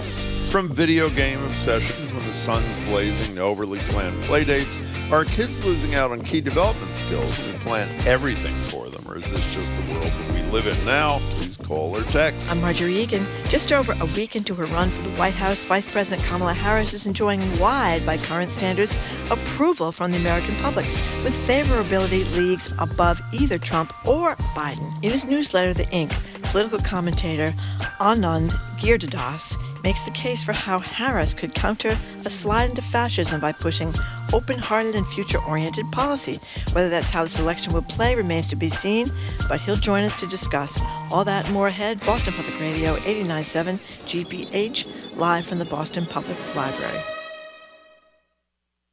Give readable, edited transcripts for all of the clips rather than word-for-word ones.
house. From video game obsessions when the sun's blazing to overly planned playdates, are kids losing out on key development skills when we plan everything for them? Or is this just the world that we live in now? Please call or text. I'm Marjorie Egan. Just over a week into her run for the White House, Vice President Kamala Harris is enjoying wide, by current standards, approval from the American public, with favorability leagues above either Trump or Biden. In his newsletter, The Ink, political commentator Anand Giridharadas makes the case for how Harris could counter a slide into fascism by pushing open-hearted and future-oriented policy. Whether that's how this election will play remains to be seen, but he'll join us to discuss. All that and more ahead. Boston Public Radio, 89.7 GBH, live from the Boston Public Library.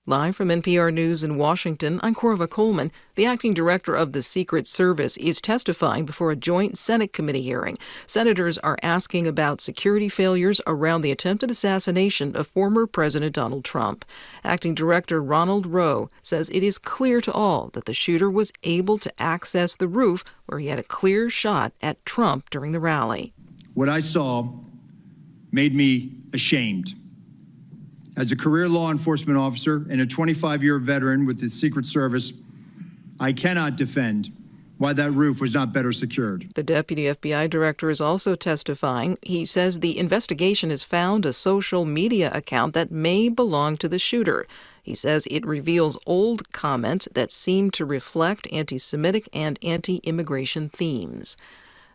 Live from NPR News in Washington, I'm Corva Coleman. The acting director of the Secret Service is testifying before a joint Senate committee hearing. Senators are asking about security failures around the attempted assassination of former President Donald Trump. Acting Director Ronald Rowe says it is clear to all that the shooter was able to access the roof where he had a clear shot at Trump during the rally. What I saw made me ashamed. As a career law enforcement officer and a 25-year veteran with the Secret Service, I cannot defend why that roof was not better secured. The deputy FBI director is also testifying. He says the investigation has found a social media account that may belong to the shooter. He says it reveals old comments that seem to reflect anti-Semitic and anti-immigration themes.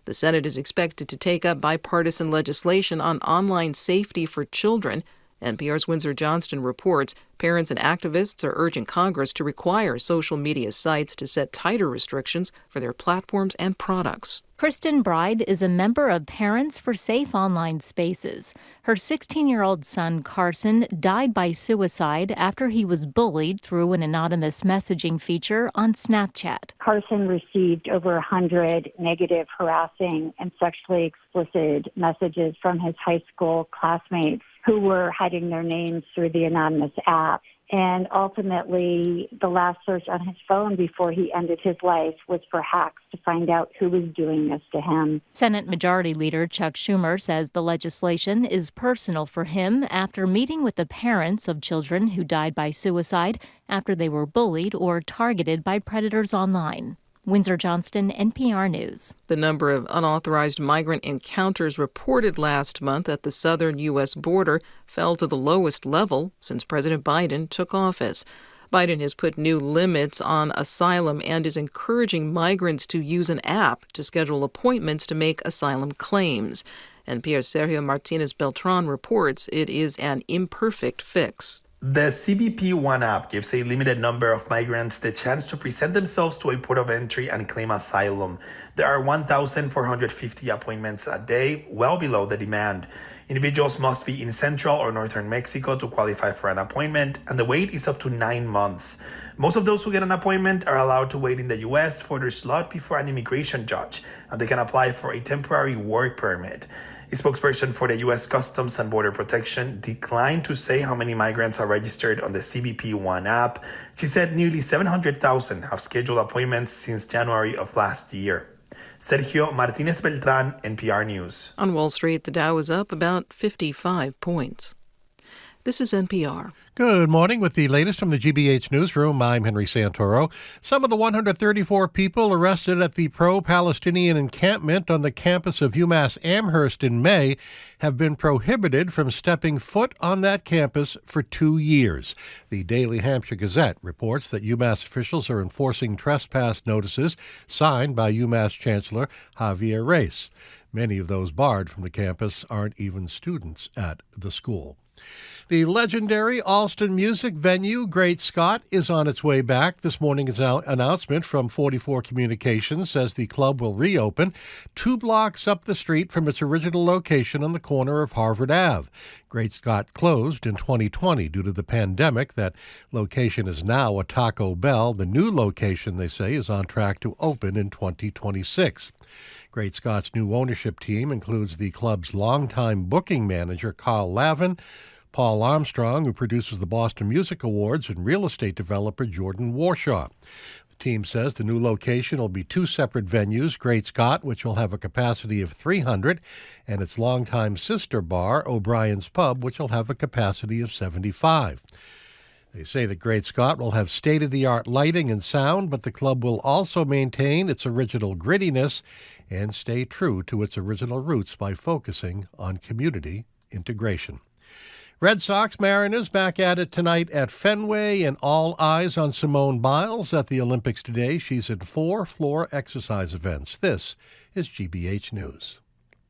The Senate is expected to take up bipartisan legislation on online safety for children. NPR's Windsor Johnston reports parents and activists are urging Congress to require social media sites to set tighter restrictions for their platforms and products. Kristen Bride is a member of Parents for Safe Online Spaces. Her 16-year-old son, Carson, died by suicide after he was bullied through an anonymous messaging feature on Snapchat. Carson received over 100 negative, harassing, and sexually explicit messages from his high school classmates who were hiding their names through the anonymous app. And ultimately, the last search on his phone before he ended his life was for hacks to find out who was doing this to him. Senate Majority Leader Chuck Schumer says the legislation is personal for him after meeting with the parents of children who died by suicide after they were bullied or targeted by predators online. Windsor Johnston, NPR News. The number of unauthorized migrant encounters reported last month at the southern U.S. border fell to the lowest level since President Biden took office. Biden has put new limits on asylum and is encouraging migrants to use an app to schedule appointments to make asylum claims. NPR's Sergio Martinez Beltran reports it is an imperfect fix. The CBP One app gives a limited number of migrants the chance to present themselves to a port of entry and claim asylum. There are 1,450 appointments a day, well below the demand. Individuals must be in central or northern Mexico to qualify for an appointment, and the wait is up to 9 months. Most of those who get an appointment are allowed to wait in the U.S. for their slot before an immigration judge, and they can apply for a temporary work permit. A spokesperson for the U.S. Customs and Border Protection declined to say how many migrants are registered on the CBP One app. She said nearly 700,000 have scheduled appointments since January of last year. Sergio Martinez Beltran, NPR News. On Wall Street, the Dow is up about 55 points. This is NPR. Good morning. With the latest from the GBH Newsroom, I'm Henry Santoro. Some of the 134 people arrested at the pro-Palestinian encampment on the campus of UMass Amherst in May have been prohibited from stepping foot on that campus for 2 years. The Daily Hampshire Gazette reports that UMass officials are enforcing trespass notices signed by UMass Chancellor Javier Reyes. Many of those barred from the campus aren't even students at the school. The legendary Alston music venue, Great Scott, is on its way back. This morning's announcement from 44 Communications says the club will reopen 2 blocks up the street from its original location on the corner of Harvard Ave. Great Scott closed in 2020 due to the pandemic. That location is now a Taco Bell. The new location, they say, is on track to open in 2026. Great Scott's new ownership team includes the club's longtime booking manager, Carl Lavin, Paul Armstrong, who produces the Boston Music Awards, and real estate developer Jordan Warshaw. The team says the new location will be 2 separate venues, Great Scott, which will have a capacity of 300, and its longtime sister bar, O'Brien's Pub, which will have a capacity of 75. They say that Great Scott will have state-of-the-art lighting and sound, but the club will also maintain its original grittiness and stay true to its original roots by focusing on community integration. Red Sox Mariners back at it tonight at Fenway, and all eyes on Simone Biles at the Olympics today. She's in 4 floor exercise events. This is GBH News.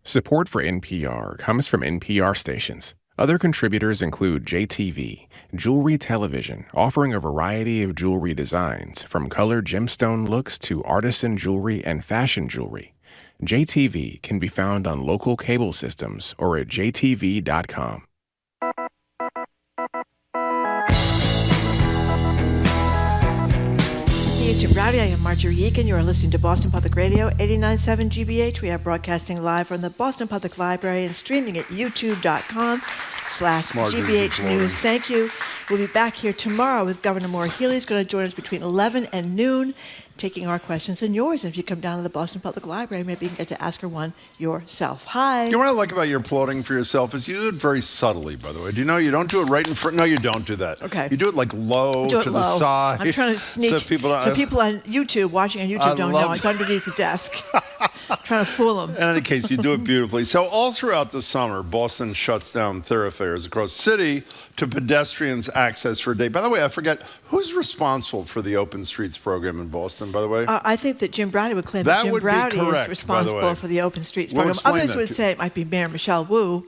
Support for NPR comes from NPR stations. Other contributors include JTV, Jewelry Television, offering a variety of jewelry designs, from colored gemstone looks to artisan jewelry and fashion jewelry. JTV can be found on local cable systems or at jtv.com. Hey, Jim Rowdy. I am Marjorie Eakin. You are listening to Boston Public Radio, 89.7 GBH. We are broadcasting live from the Boston Public Library and streaming at youtube.com/GBH News. Thank you. We'll be back here tomorrow with Governor Maura Healey. He's going to join us between 11 and noon, taking our questions and yours. And if you come down to the Boston Public Library, maybe you can get to ask her one yourself. Hi. You know what I like about your applauding for yourself is you do it very subtly, by the way. Do you know you don't do it right in front? No, you don't do that. Okay. You do it like low to the side. I'm trying to sneak. So people on YouTube, watching on YouTube, don't know. It's underneath the desk. Trying to fool them. In any case, you do it beautifully. So all throughout the summer, Boston shuts down thoroughfares across the city to pedestrians access for a day. By the way, I forget, who's responsible for the Open Streets program in Boston, by the way? I think that Jim Browdy would claim that Jim Browdy is responsible for the Open Streets program. Others would say it might be Mayor Michelle Wu.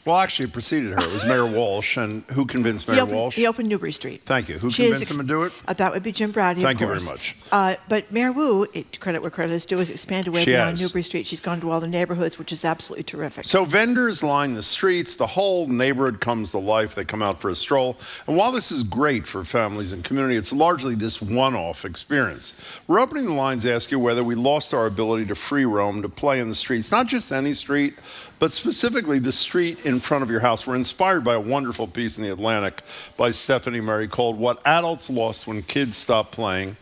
Well, actually, it preceded her. It was Mayor Walsh. And who convinced Mayor Walsh? He opened Newbury Street. Thank you. Who convinced him to do it? That would be Jim Browdy, Thank of course. you very much. But Mayor Wu, credit where credit is due, has expanded way beyond Newbury Street. She's gone to all the neighborhoods, which is absolutely terrific. So vendors line the streets. The whole neighborhood comes to life. They come out for a stroll. And while this is great for families and community, it's largely this one-off experience. We're opening the lines to ask you whether we lost our ability to free roam, to play in the streets, not just any street, but specifically the street in front of your house. We're inspired by a wonderful piece in The Atlantic by Stephanie Murray called What Adults Lost When Kids Stopped Playing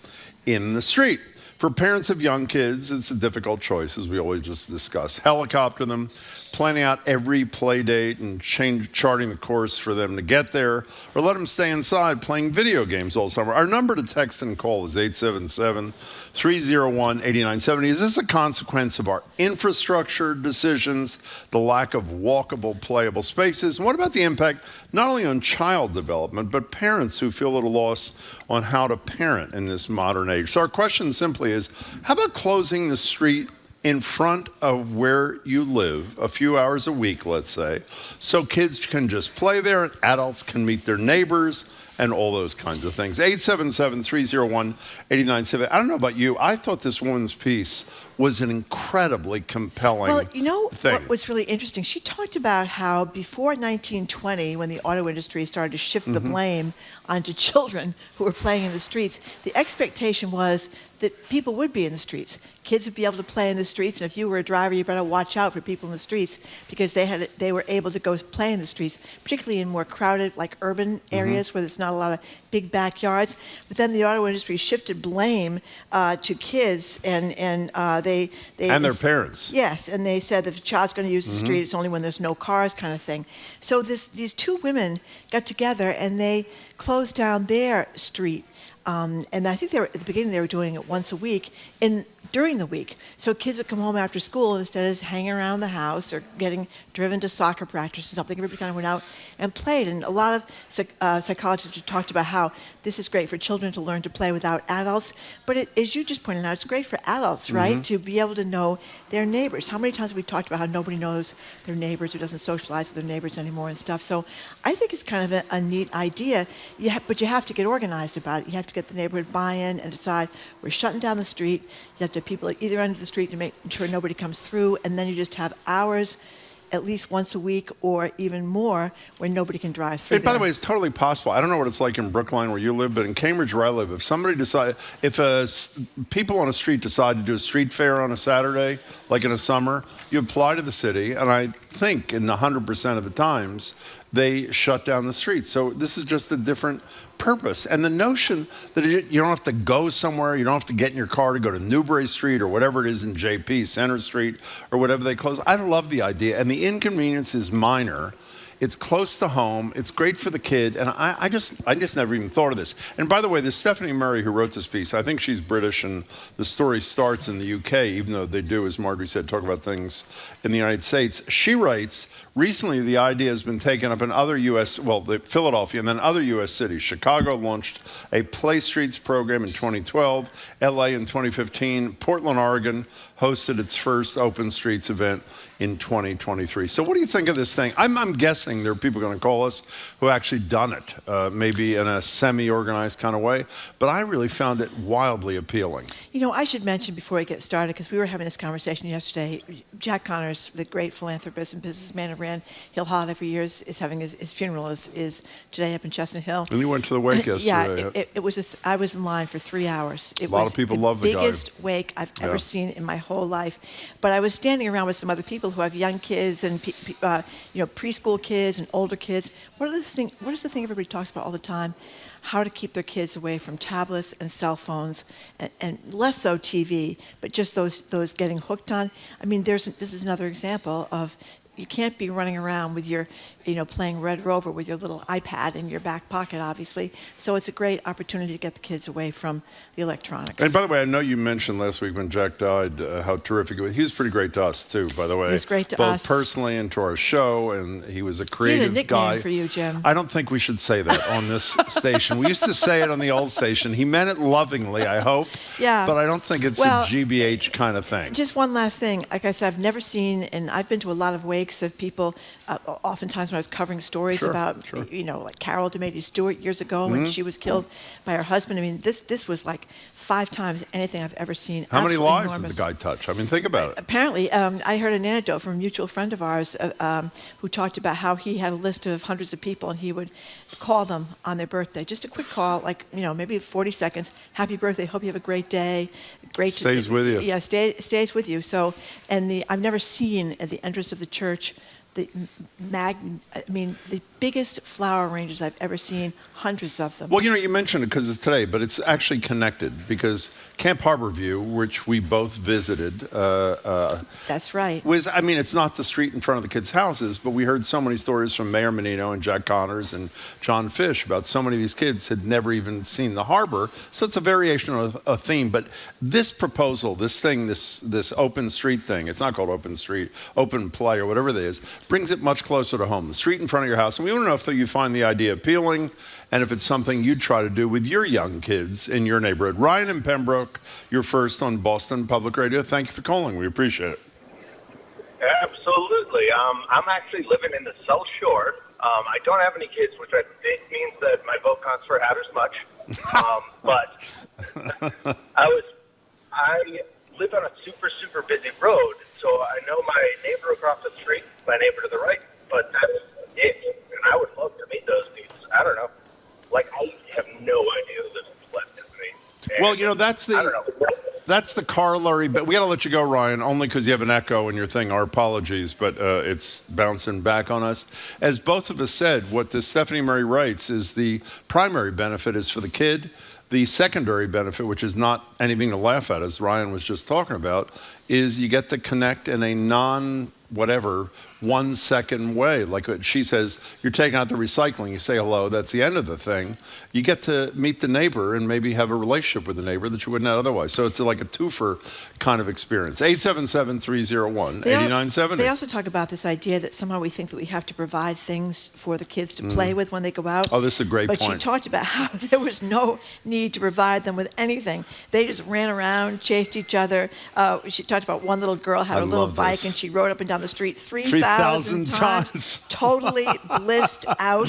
in the Street. For parents of young kids, it's a difficult choice, as we always just discuss. Helicopter them, planning out every play date and charting the course for them to get there, or let them stay inside playing video games all summer. Our number to text and call is 877-301-8970. Is this a consequence of our infrastructure decisions, the lack of walkable, playable spaces? And what about the impact not only on child development, but parents who feel at a loss on how to parent in this modern age? So our question simply is, how about closing the street in front of where you live a few hours a week, let's say, so kids can just play there and adults can meet their neighbors and all those kinds of things. 877-301-8970. I don't know about you. I thought this woman's piece was an incredibly compelling Well, you know thing. What was really interesting? She talked about how before 1920, when the auto industry started to shift the blame onto children who were playing in the streets, the expectation was that people would be in the streets. Kids would be able to play in the streets, and if you were a driver, you better watch out for people in the streets because they were able to go play in the streets, particularly in more crowded, like urban areas where there's not a lot of big backyards. But then the auto industry shifted blame to kids and they their parents. Yes, and they said that if a child's going to use the street, it's only when there's no cars, kind of thing. So these two women got together and they closed down their street. And I think at the beginning they were doing it once a week during the week. So kids would come home after school and instead of hanging around the house or getting driven to soccer practice or something, everybody kind of went out and played. And a lot of psychologists have talked about how this is great for children to learn to play without adults. But as you just pointed out, it's great for adults, right? To be able to know their neighbors. How many times have we talked about how nobody knows their neighbors or doesn't socialize with their neighbors anymore and stuff? So I think it's kind of a neat idea, but you have to get organized about it. You have to get the neighborhood buy-in and decide we're shutting down the street. You have to have people at either end of the street to make sure nobody comes through, and then you just have hours at least once a week or even more when nobody can drive through. By the way, it's totally possible. I don't know what it's like in Brookline where you live, but in Cambridge where I live, if people on a street decide to do a street fair on a Saturday, like in the summer, you apply to the city, and I think in the 100% of the times they shut down the streets. So this is just a different purpose. And the notion that you don't have to go somewhere, you don't have to get in your car to go to Newbury Street or whatever it is in JP, Center Street, or whatever they close. I love the idea. And the inconvenience is minor. It's close to home. It's great for the kid. And I just never even thought of this. And by the way, this Stephanie Murray who wrote this piece, I think she's British, and the story starts in the UK, even though they do, as Marjorie said, talk about things in the United States. She writes, recently the idea has been taken up in other U.S., Philadelphia, and then other U.S. cities. Chicago launched a Play Streets program in 2012, L.A. in 2015, Portland, Oregon hosted its first Open Streets event in 2023. So what do you think of this thing? I'm guessing there are people going to call us who actually done it, maybe in a semi-organized kind of way, but I really found it wildly appealing. You know, I should mention before we get started, because we were having this conversation yesterday, Jack Connors, the great philanthropist and businessman who ran Hill Holiday for years, is having his funeral is today up in Chestnut Hill. And you went to the wake yesterday. Yeah, it was. I was in line for 3 hours. It a lot of people love the guy. Biggest wake I've ever seen in my whole life. But I was standing around with some other people who have young kids and preschool kids and older kids. What is the thing everybody talks about all the time? How to keep their kids away from tablets and cell phones, and less so TV, but just those getting hooked on. I mean, this is another example of you can't be running around with your, playing Red Rover with your little iPad in your back pocket, obviously. So it's a great opportunity to get the kids away from the electronics. And by the way, I know you mentioned last week when Jack died how terrific it was. He was pretty great to us, too, by the way. He was great to both us. Both personally and to our show, and he was a creative he had a nickname guy. For you, Jim. I don't think we should say that on this station. We used to say it on the old station. He meant it lovingly, I hope. Yeah. But I don't think it's a GBH kind of thing. Just one last thing. Like I said, I've never seen, and I've been to a lot of wakes of people, oftentimes when I was covering stories about, like Carol DeMady Stewart years ago when she was killed by her husband. I mean, this was like 5 times anything I've ever seen. How many lives enormous. did the guy touch? I mean, think about it. Apparently, I heard an anecdote from a mutual friend of ours who talked about how he had a list of hundreds of people and he would call them on their birthday. Just a quick call, like, maybe 40 seconds. Happy birthday. Hope you have a great day. Stays with you. Yeah, stays with you. So, and I've never seen at the entrance of the church the biggest flower arrangements I've ever seen, hundreds of them. Well, you mentioned it because it's today, but it's actually connected because Camp Harborview, which we both visited. That's right. It's not the street in front of the kids' houses, but we heard so many stories from Mayor Menino and Jack Connors and John Fish about so many of these kids had never even seen the harbor. So it's a variation of a theme. But this proposal, this open street thing, it's not called open street, open play or whatever it is, brings it much closer to home. The street in front of your house. And we want to know if you find the idea appealing and if it's something you'd try to do with your young kids in your neighborhood. Ryan in Pembroke, you're first on Boston Public Radio. Thank you for calling. We appreciate it. Absolutely. I'm actually living in the South Shore. I don't have any kids, which I think means that my vote counts for half as much. But I live on a super, super busy road, so I know my neighbor across the street, my neighbor to the right, but that's it. And I would love to meet those dudes. I don't know. I have no idea who lives left of me. And that's the corollary, but we got to let you go, Ryan, only because you have an echo in your thing. Our apologies, but it's bouncing back on us. As both of us said, what this Stephanie Murray writes is the primary benefit is for the kid. The secondary benefit, which is not anything to laugh at, as Ryan was just talking about, is you get to connect in a 1 second way. Like she says, you're taking out the recycling, you say hello, that's the end of the thing. You get to meet the neighbor and maybe have a relationship with the neighbor that you wouldn't have otherwise. So it's like a twofer kind of experience. 877-301-8970. They also talk about this idea that somehow we think that we have to provide things for the kids to play with when they go out. Oh, this is a great point. But she talked about how there was no need to provide them with anything. They just ran around, chased each other. She talked about one little girl had a little bike and she rode up and down the street 3,000 times. Totally blissed out.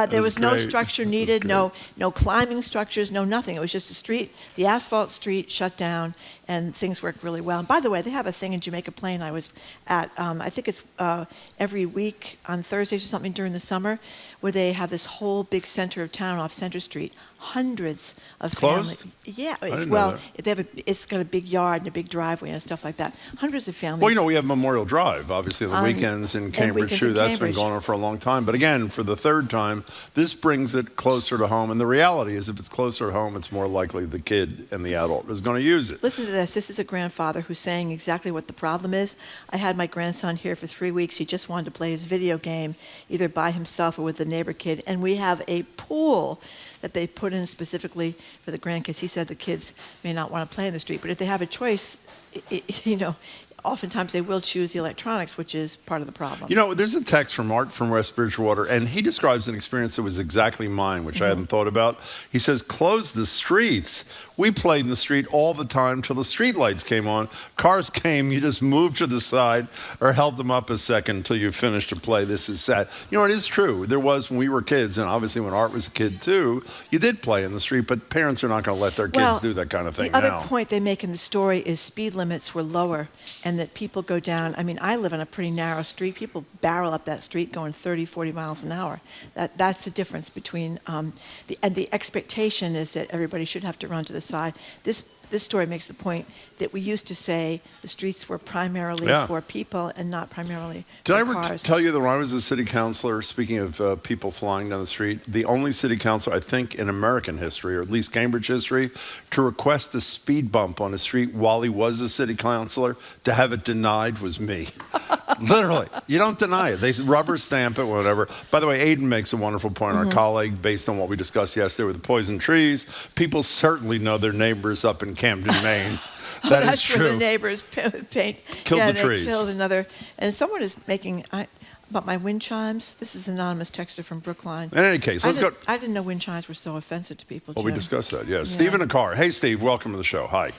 There was no structure needed, no climbing structures, no nothing. It was just a street, the asphalt street shut down, and things work really well. And by the way, they have a thing in Jamaica Plain I was at, I think it's every week on Thursdays or something during the summer, where they have this whole big center of town off Center Street. Hundreds of Closed? families. Yeah, it's got a big yard and a big driveway and stuff like that. Hundreds of families. Well, we have Memorial Drive, obviously, on the weekends in Cambridge, too. That's been going on for a long time. But again, for the third time, this brings it closer to home. And the reality is, if it's closer to home, it's more likely the kid and the adult is going to use it. Listen to this. This is a grandfather who's saying exactly what the problem is. I had my grandson here for 3 weeks. He just wanted to play his video game, either by himself or with the neighbor kid. And we have a pool that they put in specifically for the grandkids. He said the kids may not want to play in the street, but if they have a choice, oftentimes they will choose the electronics, which is part of the problem. There's a text from Art from West Bridgewater, and he describes an experience that was exactly mine, which I hadn't thought about. He says, close the streets. We played in the street all the time till the street lights came on. Cars came, you just moved to the side or held them up a second until you finished to play. This is sad. It is true. There was when we were kids, and obviously when Art was a kid too, you did play in the street, but parents are not going to let their kids do that kind of thing now. The other point they make in the story is speed limits were lower and that people go down. I mean, I live on a pretty narrow street. People barrel up that street going 30, 40 miles an hour. That's the difference between, the expectation is that everybody should have to run to the side. This story makes the point that we used to say the streets were primarily for people and not primarily for cars. Did I ever tell you that when I was a city councilor, speaking of people flying down the street, the only city councilor, I think, in American history, or at least Cambridge history, to request a speed bump on a street while he was a city councilor, to have it denied was me. Literally. You don't deny it. They rubber stamp it, whatever. By the way, Aiden makes a wonderful point, our colleague, based on what we discussed yesterday with the poison trees. People certainly know their neighbors up in Camden, Maine. That is true. That's where the neighbors killed the trees. They killed another. And someone is making, about my wind chimes. This is an anonymous texter from Brookline. In any case, let's go. I didn't know wind chimes were so offensive to people, Well, Jim. we discussed that, yeah. Steve in the car. Hey, Steve, welcome to the show. Hi.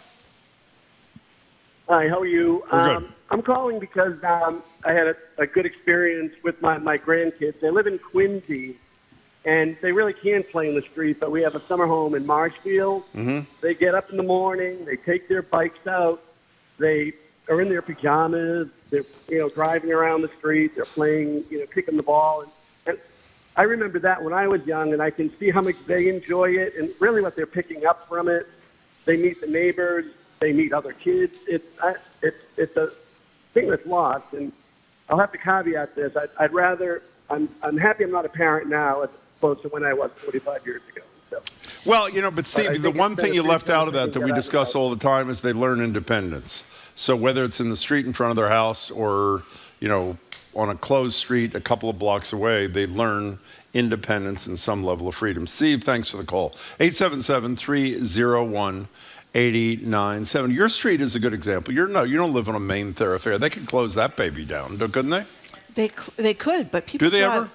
Hi, how are you? We're good. I'm calling because I had a good experience with my grandkids. They live in Quincy, and they really can play in the street, but we have a summer home in Marshfield. They get up in the morning, they take their bikes out, they are in their pajamas, they're driving around the street, they're playing, kicking the ball. And I remember that when I was young, and I can see how much they enjoy it and really what they're picking up from it. They meet the neighbors, they meet other kids. It's a thing that's lost, and I'll have to caveat this. I'd rather, I'm happy I'm not a parent now as opposed to when I was 45 years ago. So. Well, but Steve, the one thing you left out of that we discuss all the time is they learn independence. So whether it's in the street in front of their house or, on a closed street a couple of blocks away, they learn independence and some level of freedom. Steve, thanks for the call. 877-301-8097. Your street is a good example. You don't live on a main thoroughfare. They could close that baby down, couldn't they? They could, but people. Do they ever?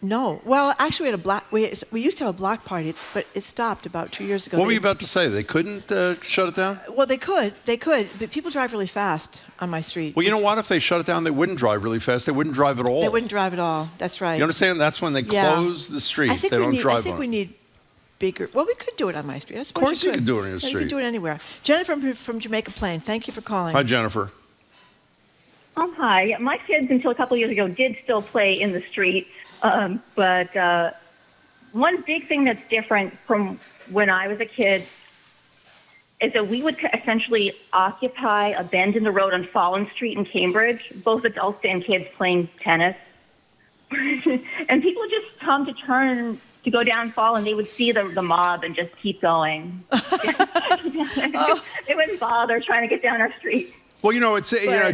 No. Well, actually, we used to have a block party, but it stopped about 2 years ago. What were you about to say? They couldn't shut it down? Well, they could, but people drive really fast on my street. Well, you know what? If they shut it down, they wouldn't drive really fast. They wouldn't drive at all. They wouldn't drive at all. That's right. You understand? That's when they close the street. They don't drive on it. I think we need bigger. Well, we could do it on my street. Of course, you could do it on your street. You could do it anywhere. Jennifer from Jamaica Plain. Thank you for calling. Hi, Jennifer. Hi. My kids, until a couple of years ago, did still play in the street. But one big thing that's different from when I was a kid is that we would essentially occupy a bend in the road on Fallon Street in Cambridge, both adults and kids playing tennis. And people just come to turn to go down Fallon. They would see the mob and just keep going. They wouldn't bother trying to get down our street. Well, it's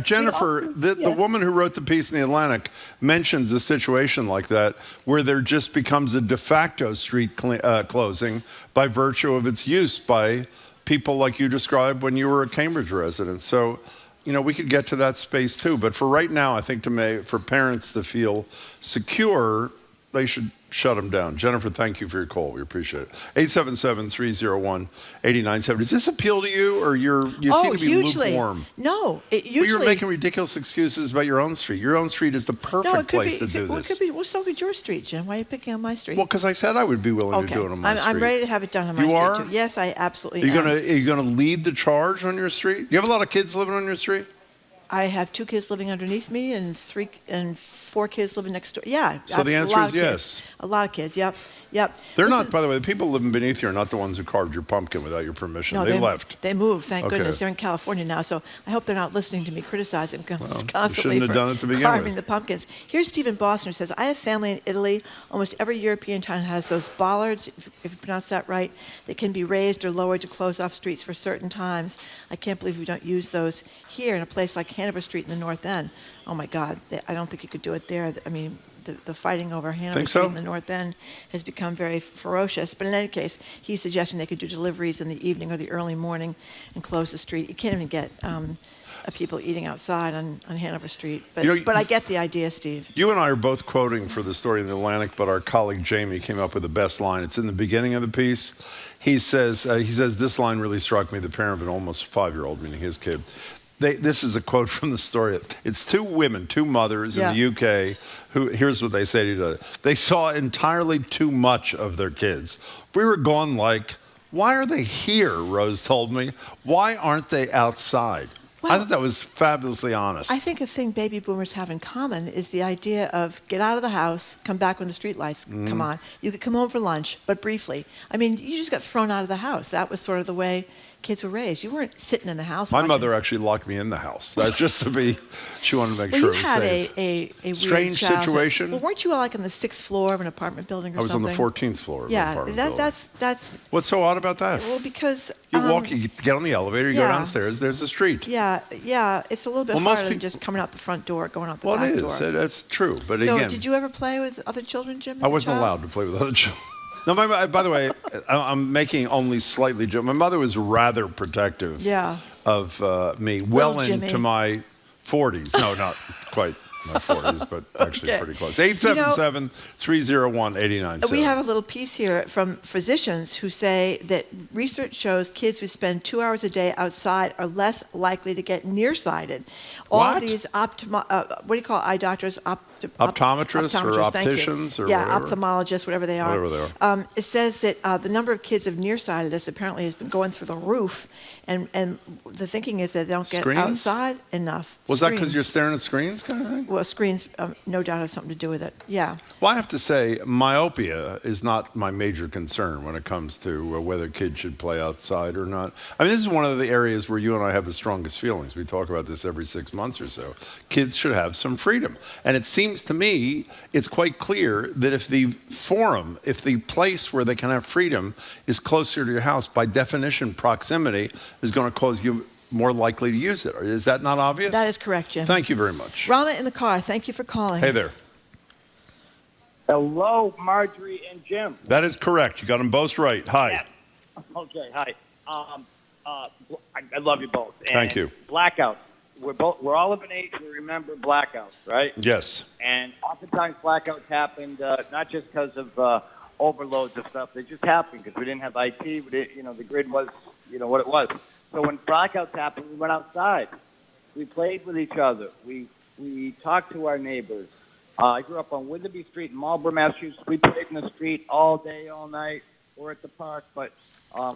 Jennifer, the woman who wrote the piece in the Atlantic mentions a situation like that where there just becomes a de facto street closing by virtue of its use by people like you described when you were a Cambridge resident. So, we could get to that space too. But for right now, I think for parents to feel secure, they should shut them down. Jennifer, thank you for your call. We appreciate it. 877-301-8970. Does this appeal to you, or you seem to be hugely. lukewarm? No, usually. Well, you're making ridiculous excuses about your own street. Your own street is the perfect place to do this. Well, it could be. Well, so could your street, Jim. Why are you picking on my street? Well, because I said I would be willing to do it on my street. I'm ready to have it done on my street, are? too. Yes, I absolutely am. Are you gonna lead the charge on your street? Do you have a lot of kids living on your street? I have 2 kids living underneath me and 4 kids living next door. Yeah. So the answer is yes. A lot of kids. Yep. They're not, by the way, the people living beneath you are not the ones who carved your pumpkin without your permission. No, they left. They moved, thank goodness. They're in California now, so I hope they're not listening to me criticizing constantly for carving the pumpkins. Here's Steve in Boston who says, I have family in Italy. Almost every European town has those bollards, if you pronounce that right, that can be raised or lowered to close off streets for certain times. I can't believe we don't use those here in a place like Hanover Street in the North End. Oh, my God. I don't think you could do it there. I mean, the fighting over Hanover Street in the North End has become very ferocious. But in any case, he's suggesting they could do deliveries in the evening or the early morning and close the street. You can't even get people eating outside on Hanover Street. But I get the idea, Steve. You and I are both quoting for the story in the Atlantic, but our colleague Jamie came up with the best line. It's in the beginning of the piece. He says, this line really struck me, the parent of an almost 5-year-old, meaning his kid. This is a quote from the story. It's 2 women, 2 mothers in the UK, who, here's what they say to each other. They saw entirely too much of their kids. We were going like, why are they here, Rose told me. Why aren't they outside? Well, I thought that was fabulously honest. I think a thing baby boomers have in common is the idea of get out of the house, come back when the street lights come on. You could come home for lunch, but briefly. I mean, you just got thrown out of the house. That was sort of the way kids were raised. You weren't sitting in the house. My mother actually locked me in the house. That's just to be, she wanted to make sure it was safe. You had a strange situation. Well, weren't you like on the 6th floor of an apartment building or something? I was on the 14th floor of an apartment building. That's... What's so odd about that? Well, because... You get on the elevator, you go downstairs, there's a street. Yeah, it's a little bit harder than just coming out the front door, going out the back door. Well, it is. That's true. But so again... did you ever play with other children, Jim? I wasn't allowed to play with other children. No, by the way, I'm making only slightly joke. My mother was rather protective of me well into my 40s. No, not quite my 40s, but actually pretty close. 877-301-8970. We have a little piece here from physicians who say that research shows kids who spend 2 hours a day outside are less likely to get nearsighted. All these what do you call eye doctors? Optometrists or opticians or whatever. Ophthalmologists, whatever they are. It says that the number of kids of nearsightedness apparently has been going through the roof, and the thinking is that they don't get outside enough. Was that because you're staring at screens kind of thing? Well, screens no doubt have something to do with it, yeah. Well, I have to say, myopia is not my major concern when it comes to whether kids should play outside or not. I mean, this is one of the areas where you and I have the strongest feelings. We talk about this every 6 months or so. Kids should have some freedom. And it seems to me, it's quite clear that if the forum, if the place where they can have freedom is closer to your house, by definition, proximity is going to cause you more likely to use it. Is that not obvious? That is correct, Jim. Thank you very much. Rama in the car, thank you for calling. Hey there. Hello, Marjorie and Jim. That is correct. You got them both right. Hi. Yeah. Okay, hi. I love you both. And thank you. Blackouts. We're all of an age we remember blackouts, right? Yes. And oftentimes blackouts happened not just because of overloads of stuff. They just happened because we didn't have IT. The grid was, what it was. So when blackouts happened, we went outside. We played with each other. We talked to our neighbors. I grew up on Witherby Street in Marlborough, Massachusetts. We played in the street all day, all night, or at the park. But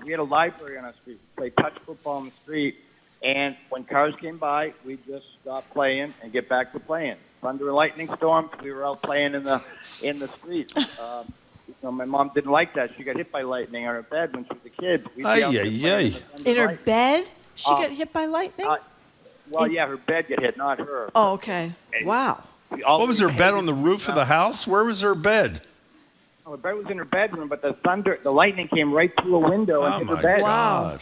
we had a library on our street. We played touch football on the street. And when cars came by, we'd just stop playing and get back to playing. Thunder and lightning storms, we were out playing in the street. My mom didn't like that. She got hit by lightning on her bed when she was a kid. In her bed? She got hit by lightning? Her bed got hit, not her. Oh, okay. And wow. What was her bed on the roof of the house? Where was her bed? Her bed was in her bedroom, but the lightning came right through a window and hit her bed. Wow.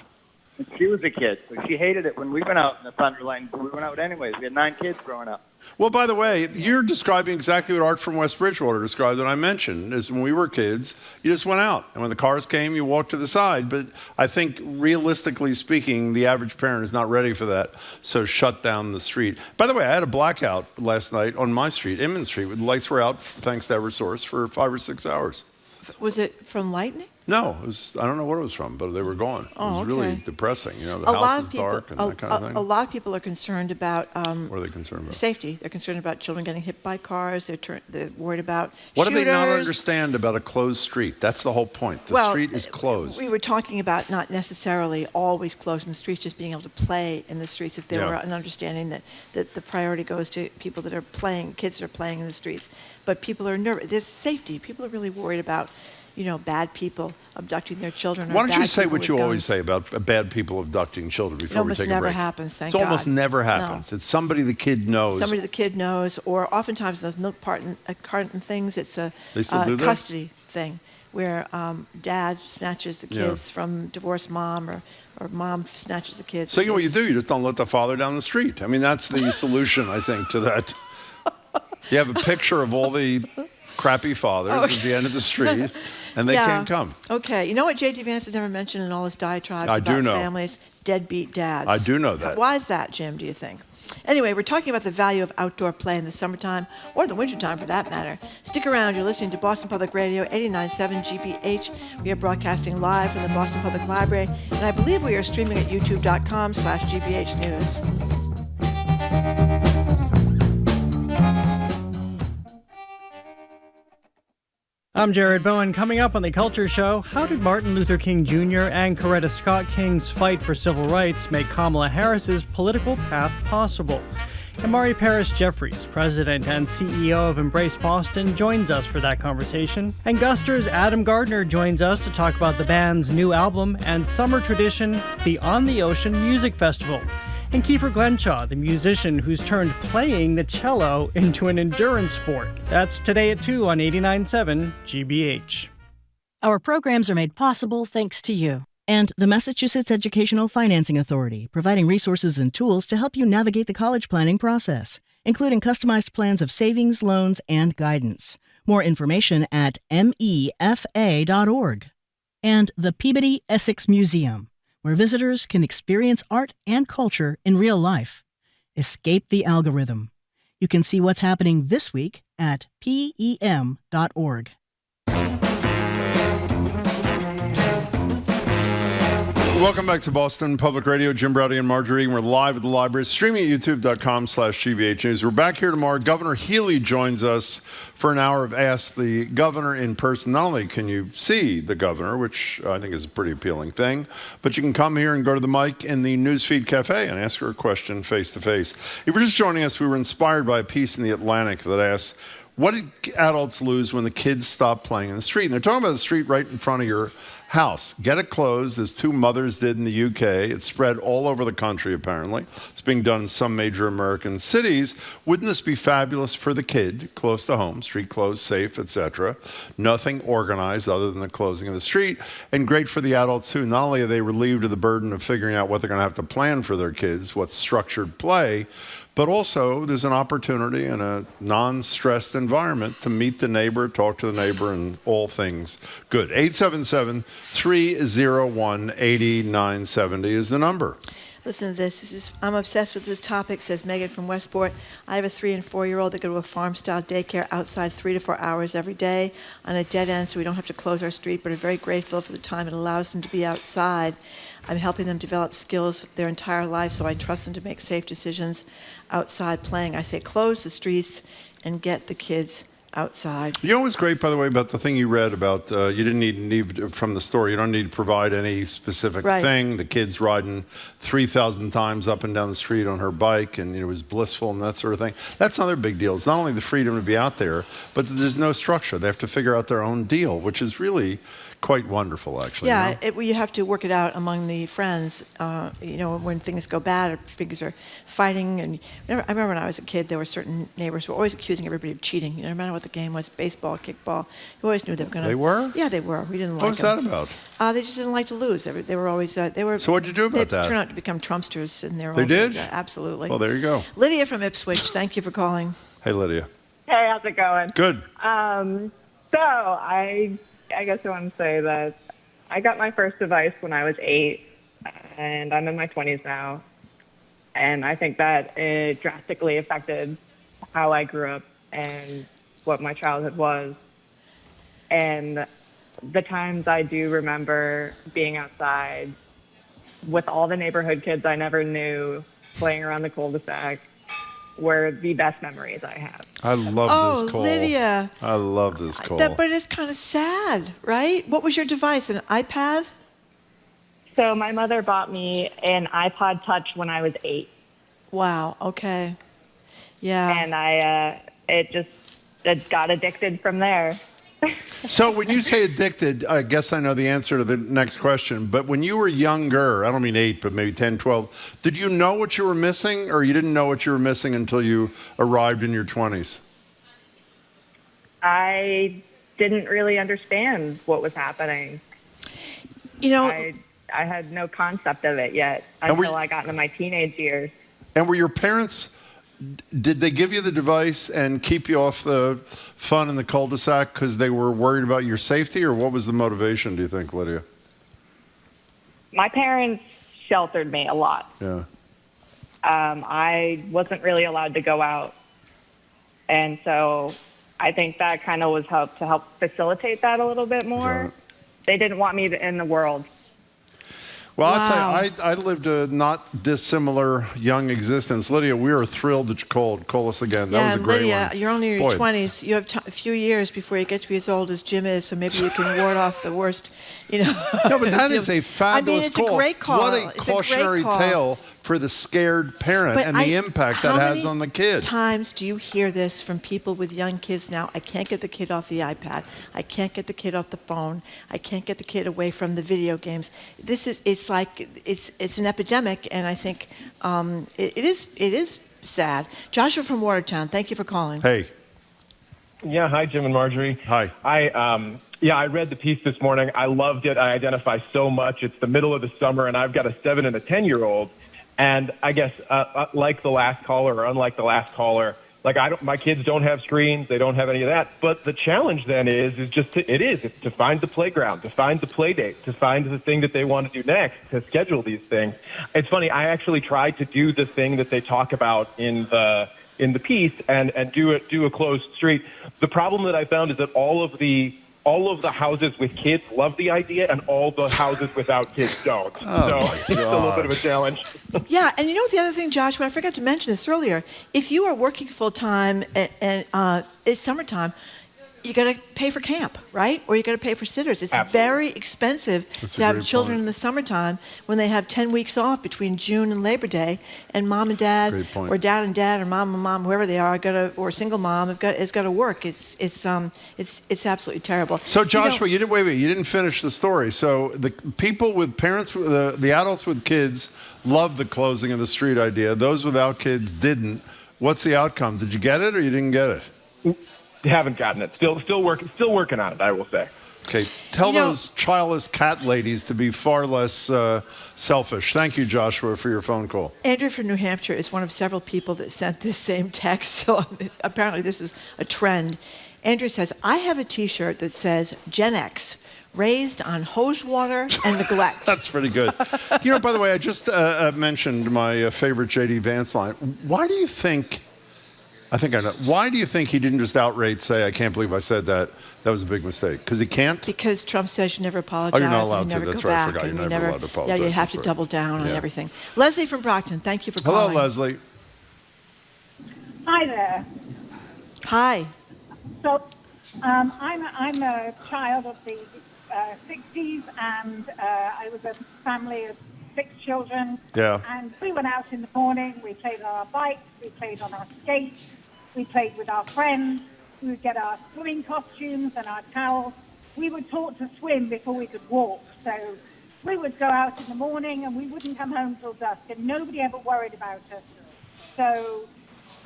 And she was a kid, so she hated it when we went out in the thunder lightning. But we went out anyways. We had 9 kids growing up. Well, by the way, you're describing exactly what Art from West Bridgewater described that I mentioned, is when we were kids, you just went out. And when the cars came, you walked to the side. But I think, realistically speaking, the average parent is not ready for that, so shut down the street. By the way, I had a blackout last night on my street, Inman Street, where the lights were out, thanks to Eversource, for 5 or 6 hours. Was it from lightning? No, it was, I don't know what it was from, but they were gone. It was really depressing. You know, the house is dark and that kind of thing. A lot of people are concerned about what are they concerned about? Safety. They're concerned about children getting hit by cars. They're worried about What shooters. do they not understand about a closed street? That's the whole point. The street is closed. We were talking about not necessarily always closing the streets, just being able to play in the streets. If there were an understanding that the priority goes to people that are playing, kids that are playing in the streets. But people are nervous. There's safety. People are really worried about, bad people abducting their children. Why don't you say what you always say about bad people abducting children before we take a break? It almost never happens, thank God. God. It almost never happens. No. It's somebody the kid knows. Somebody the kid knows, or oftentimes those milk carton things, it's a custody thing where dad snatches the kids from divorced mom or mom snatches the kids. So you know what you do? You just don't let the father down the street. I mean, that's the solution, I think, to that. You have a picture of all the crappy fathers at the end of the street. And they can't come. Okay. You know what J.D. Vance has never mentioned in all his diatribes about families? Deadbeat dads. I do know that. Why is that, Jim, do you think? Anyway, we're talking about the value of outdoor play in the summertime, or the wintertime for that matter. Stick around. You're listening to Boston Public Radio 89.7 GBH. We are broadcasting live from the Boston Public Library, and I believe we are streaming at youtube.com/GBH News. I'm Jared Bowen. Coming up on The Culture Show, how did Martin Luther King Jr. and Coretta Scott King's fight for civil rights make Kamala Harris's political path possible? And Mari Paris Jeffries, president and CEO of Embrace Boston, joins us for that conversation. And Guster's Adam Gardner joins us to talk about the band's new album and summer tradition, the On the Ocean Music Festival. And Kiefer Glenshaw, the musician who's turned playing the cello into an endurance sport. That's today at 2 on 89.7 GBH. Our programs are made possible thanks to you. And the Massachusetts Educational Financing Authority, providing resources and tools to help you navigate the college planning process, including customized plans of savings, loans, and guidance. More information at mefa.org. And the Peabody Essex Museum, where visitors can experience art and culture in real life. Escape the algorithm. You can see what's happening this week at pem.org. Welcome back to Boston Public Radio. Jim Browdy and Marjorie. We're live at the library, streaming at youtube.com/GBH News. We're back here tomorrow. Governor Healy joins us for an hour of Ask the Governor in person. Not only can you see the governor, which I think is a pretty appealing thing, but you can come here and go to the mic in the Newsfeed Cafe and ask her a question face to face. If you're just joining us, we were inspired by a piece in the Atlantic that asks, what did adults lose when the kids stopped playing in the street? And they're talking about the street right in front of your house. Get it closed, as 2 mothers did in the UK. It's spread all over the country, apparently. It's being done in some major American cities. Wouldn't this be fabulous for the kid, close to home, street closed, safe, etc.? Nothing organized other than the closing of the street. And great for the adults, too. Not only are they relieved of the burden of figuring out what they're going to have to plan for their kids, what's structured play, but also there's an opportunity in a non-stressed environment to meet the neighbor, talk to the neighbor, and all things good. 877-301-8970 is the number. Listen to this. I'm obsessed with this topic, says Megan from Westport. I have a 3- and 4-year-old that go to a farm-style daycare outside 3 to 4 hours every day on a dead end, so we don't have to close our street, but are very grateful for the time it allows them to be outside. I'm helping them develop skills their entire life, so I trust them to make safe decisions outside playing. I say close the streets and get the kids outside. You know what's great, by the way, about the thing you read about you didn't need from the story, you don't need to provide any specific thing. The kid's riding 3,000 times up and down the street on her bike, and it was blissful and that sort of thing. That's another big deal. It's not only the freedom to be out there, but there's no structure. They have to figure out their own deal, which is really quite wonderful, actually. Yeah, you have to work it out among the friends. When things go bad or things are fighting. And I remember when I was a kid, there were certain neighbors who were always accusing everybody of cheating. No matter what the game was, baseball, kickball, you always knew they were going to. They were? Yeah, they were. We didn't like them. What was that about? They just didn't like to lose. They were always. They were. So what'd you do about that? They turned out to become Trumpsters in their own. They did? Absolutely. Well, there you go. Lydia from Ipswich, thank you for calling. Hey, Lydia. Hey, how's it going? Good. So I guess I want to say that I got my first device when I was 8, and I'm in my 20s now. And I think that it drastically affected how I grew up and what my childhood was. And the times I do remember being outside with all the neighborhood kids I never knew playing around the cul-de-sac were the best memories I have. I love this call. Lydia. I love this call. But it's kind of sad, right? What was your device, an iPad? So my mother bought me an iPod Touch when I was 8. Wow, okay. Yeah. And it got addicted from there. So when you say addicted, I guess I know the answer to the next question, but when you were younger, I don't mean 8, but maybe 10, 12, did you know what you were missing, or you didn't know what you were missing until you arrived in your 20s? I didn't really understand what was happening. I had no concept of it yet until I got into my teenage years. And were your parents, did they give you the device and keep you off the fun in the cul-de-sac because they were worried about your safety, or what was the motivation, do you think, Lydia? My parents sheltered me a lot. Yeah. I wasn't really allowed to go out. And so I think that kind of was to help facilitate that a little bit more. They didn't want me in the world. Well, Wow. I'll tell you, I lived a not dissimilar young existence. Lydia, we are thrilled that you called. Call us again. That was a great Lydia, one. you're only in your 20s. You have a few years before you get to be as old as Jim is, so maybe you can ward off the worst, No, but that is a fabulous it's a great call. What a cautionary tale for the scared parent and the impact that has on the kid. How many times do you hear this from people with young kids now? I can't get the kid off the iPad. I can't get the kid off the phone. I can't get the kid away from the video games. It's an epidemic, and I think it is sad. Joshua from Watertown, thank you for calling. Hey. Yeah, hi, Jim and Marjorie. Hi. I read the piece this morning. I loved it. I identify so much. It's the middle of the summer, and I've got a 7 and a 10-year-old. And I guess, like the last caller, or unlike the last caller, my kids don't have screens. They don't have any of that. But the challenge then is to find the playground, to find the play date, to find the thing that they want to do next, to schedule these things. It's funny. I actually tried to do the thing that they talk about in the piece and do a closed street. The problem that I found is that all of the houses with kids love the idea, and all the houses without kids don't. So it's a little bit of a challenge. Yeah, and the other thing, Joshua, I forgot to mention this earlier. If you are working full-time and it's summertime, you got to pay for camp, right? Or you got to pay for sitters. It's very expensive to have children in the summertime when they have 10 weeks off between June and Labor Day, and mom and dad, or dad and dad, or mom and mom, whoever they are, or single mom, has got to work. It's absolutely terrible. So Joshua, you didn't finish the story. So the people with parents, the adults with kids, loved the closing of the street idea. Those without kids didn't. What's the outcome? Did you get it, or you didn't get it? Haven't gotten it. Still working on it, I will say. Okay. Tell those childless cat ladies to be far less selfish. Thank you, Joshua, for your phone call. Andrew from New Hampshire is one of several people that sent this same text, so apparently this is a trend. Andrew says, I have a T-shirt that says Gen X, raised on hose water and neglect. That's pretty good. By the way, I just mentioned my favorite J.D. Vance line. Why do you think... I think I know. Why do you think he didn't just outright say, I can't believe I said that? That was a big mistake. Because he can't? Because Trump says you never apologize. Oh, you're not allowed to. That's right. I forgot. You're never allowed to apologize. Yeah, you have to double down on everything. Leslie from Brockton, thank you for calling. Hello, Leslie. Hi there. Hi. So I'm a child of the 60s, and I was a family of 6 children. Yeah. And we went out in the morning, we played on our bikes, we played on our skates, we played with our friends, we would get our swimming costumes and our towels. we were taught to swim before we could walk. So we would go out in the morning and we wouldn't come home till dusk, and nobody ever worried about us. So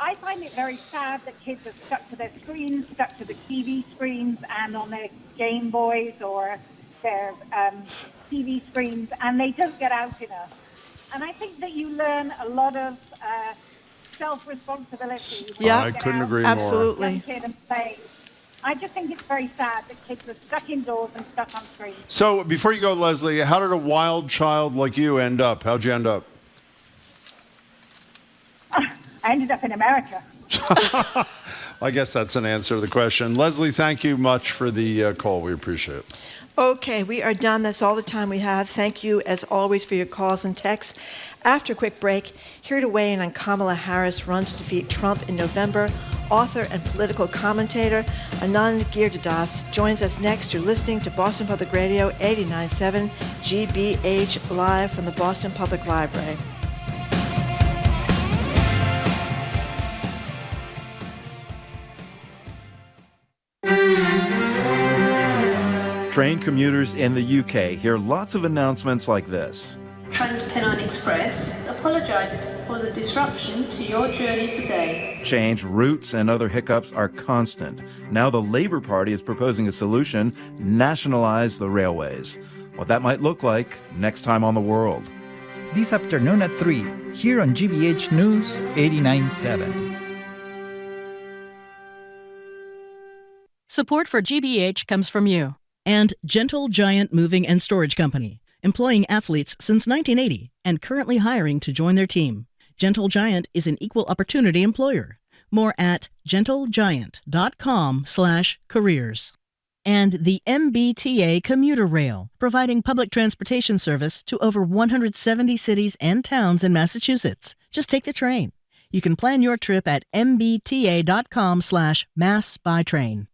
I find it very sad that kids are stuck to their screens, stuck to the TV screens and on their Game Boys or their TV screens, and they don't get out enough. And I think that you learn a lot of self-responsibility. Yeah, I couldn't agree more. Absolutely. And play. I just think it's very sad that kids are stuck indoors and stuck on screens. So before you go, Leslie, how did a wild child like you end up? How'd you end up? I ended up in America. I guess that's an answer to the question. Leslie, thank you much for the call. We appreciate it. Okay, we are done. That's all the time we have. Thank you, as always, for your calls and texts. After a quick break, here to weigh in on Kamala Harris' run to defeat Trump in November, author and political commentator Anand Giridharadas joins us next. You're listening to Boston Public Radio 89.7 GBH, live from the Boston Public Library. Train commuters in the UK hear lots of announcements like this. TransPennine Express apologises for the disruption to your journey today. Change, routes, and other hiccups are constant. Now the Labour Party is proposing a solution: nationalise the railways. What that might look like next time on The World. This afternoon at 3, here on GBH News 89.7. Support for GBH comes from you. And Gentle Giant Moving and Storage Company, employing athletes since 1980 and currently hiring to join their team. Gentle Giant is an equal opportunity employer. More at gentlegiant.com/careers. And the MBTA Commuter Rail, providing public transportation service to over 170 cities and towns in Massachusetts. Just take the train. You can plan your trip at mbta.com/massbytrain.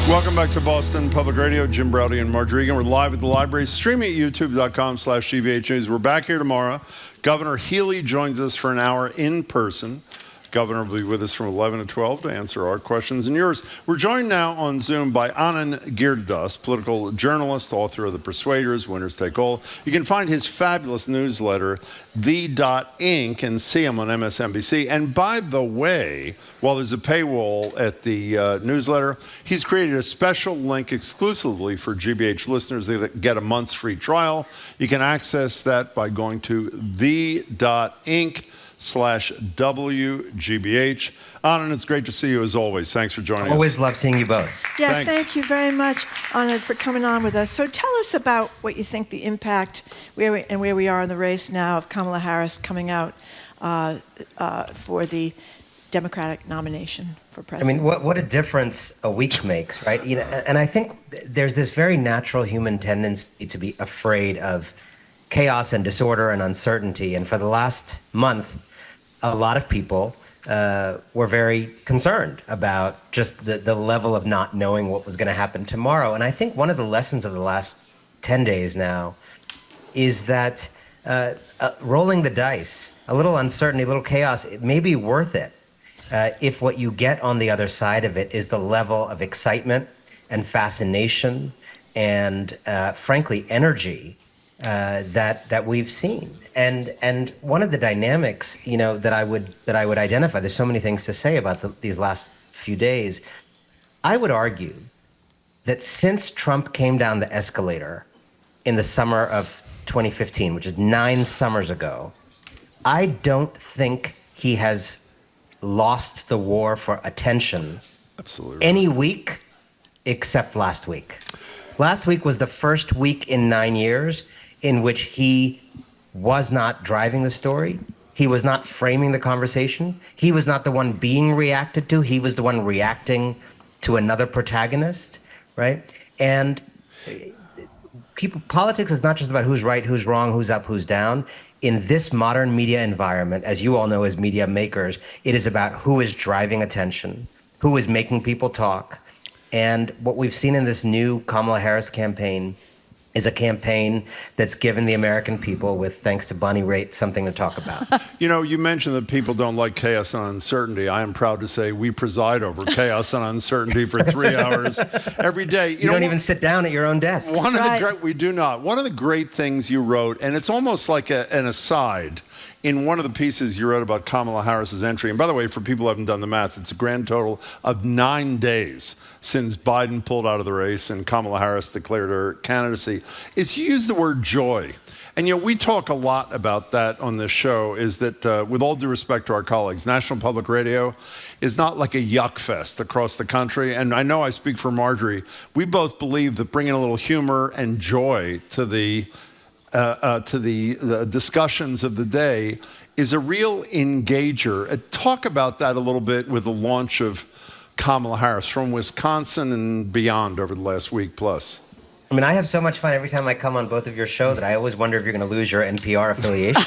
Welcome back to Boston Public Radio. Jim Browdy and Marge Regan. We're live at the library, streaming at youtube.com/GBH News. We're back here tomorrow. Governor Healy joins us for an hour in person. Governor will be with us from 11 to 12 to answer our questions and yours. We're joined now on Zoom by Anand Giridharadas, political journalist, author of The Persuaders, Winners Take All. You can find his fabulous newsletter, The.Inc., and see him on MSNBC. And by the way, while there's a paywall at the newsletter, he's created a special link exclusively for GBH listeners. They get a month's free trial. You can access that by going to The.Inc/WGBH. Anand, it's great to see you as always. Thanks for joining us. Always love seeing you both. Yeah, Thanks. Thank you very much, Anand, for coming on with us. So tell us about what you think the impact where we are in the race now of Kamala Harris coming out for the Democratic nomination for president. I mean, what a difference a week makes, right? You know, and I think there's this very natural human tendency to be afraid of chaos and disorder and uncertainty. And for the last month, a lot of people were very concerned about just the level of not knowing what was going to happen tomorrow. And I think one of the lessons of the last 10 days now is that rolling the dice, a little uncertainty, a little chaos, it may be worth it if what you get on the other side of it is the level of excitement and fascination and, frankly, energy that we've seen. And one of the dynamics, you know, that I would identify, there's so many things to say about these last few days. I would argue that since Trump came down the escalator in the summer of 2015, which is 9 summers ago, I don't think he has lost the war for attention any week except last week. Last week was the first week in 9 years in which he was not driving the story. He was not framing the conversation. He was not the one being reacted to. He was the one reacting to another protagonist, right? And politics is not just about who's right, who's wrong, who's up, who's down. In this modern media environment, as you all know as media makers, it is about who is driving attention, who is making people talk. And what we've seen in this new Kamala Harris campaign is a campaign that's given the American people, with thanks to Bonnie Raitt, something to talk about. You know, you mentioned that people don't like chaos and uncertainty. I am proud to say we preside over chaos and uncertainty for 3 hours every day. You don't even sit down at your own desk. We do not. One of the great things you wrote, and it's almost like an aside, in one of the pieces you wrote about Kamala Harris's entry, and by the way, for people who haven't done the math, it's a grand total of 9 days since Biden pulled out of the race and Kamala Harris declared her candidacy, is you use the word joy. And, you know, we talk a lot about that on this show, is that, with all due respect to our colleagues, National Public Radio is not like a yuck fest across the country. And I know I speak for Marjorie. We both believe that bringing a little humor and joy to the discussions of the day is a real engager. Talk about that a little bit with the launch of Kamala Harris from Wisconsin and beyond over the last week plus. I mean, I have so much fun every time I come on both of your shows that I always wonder if you're going to lose your NPR affiliation.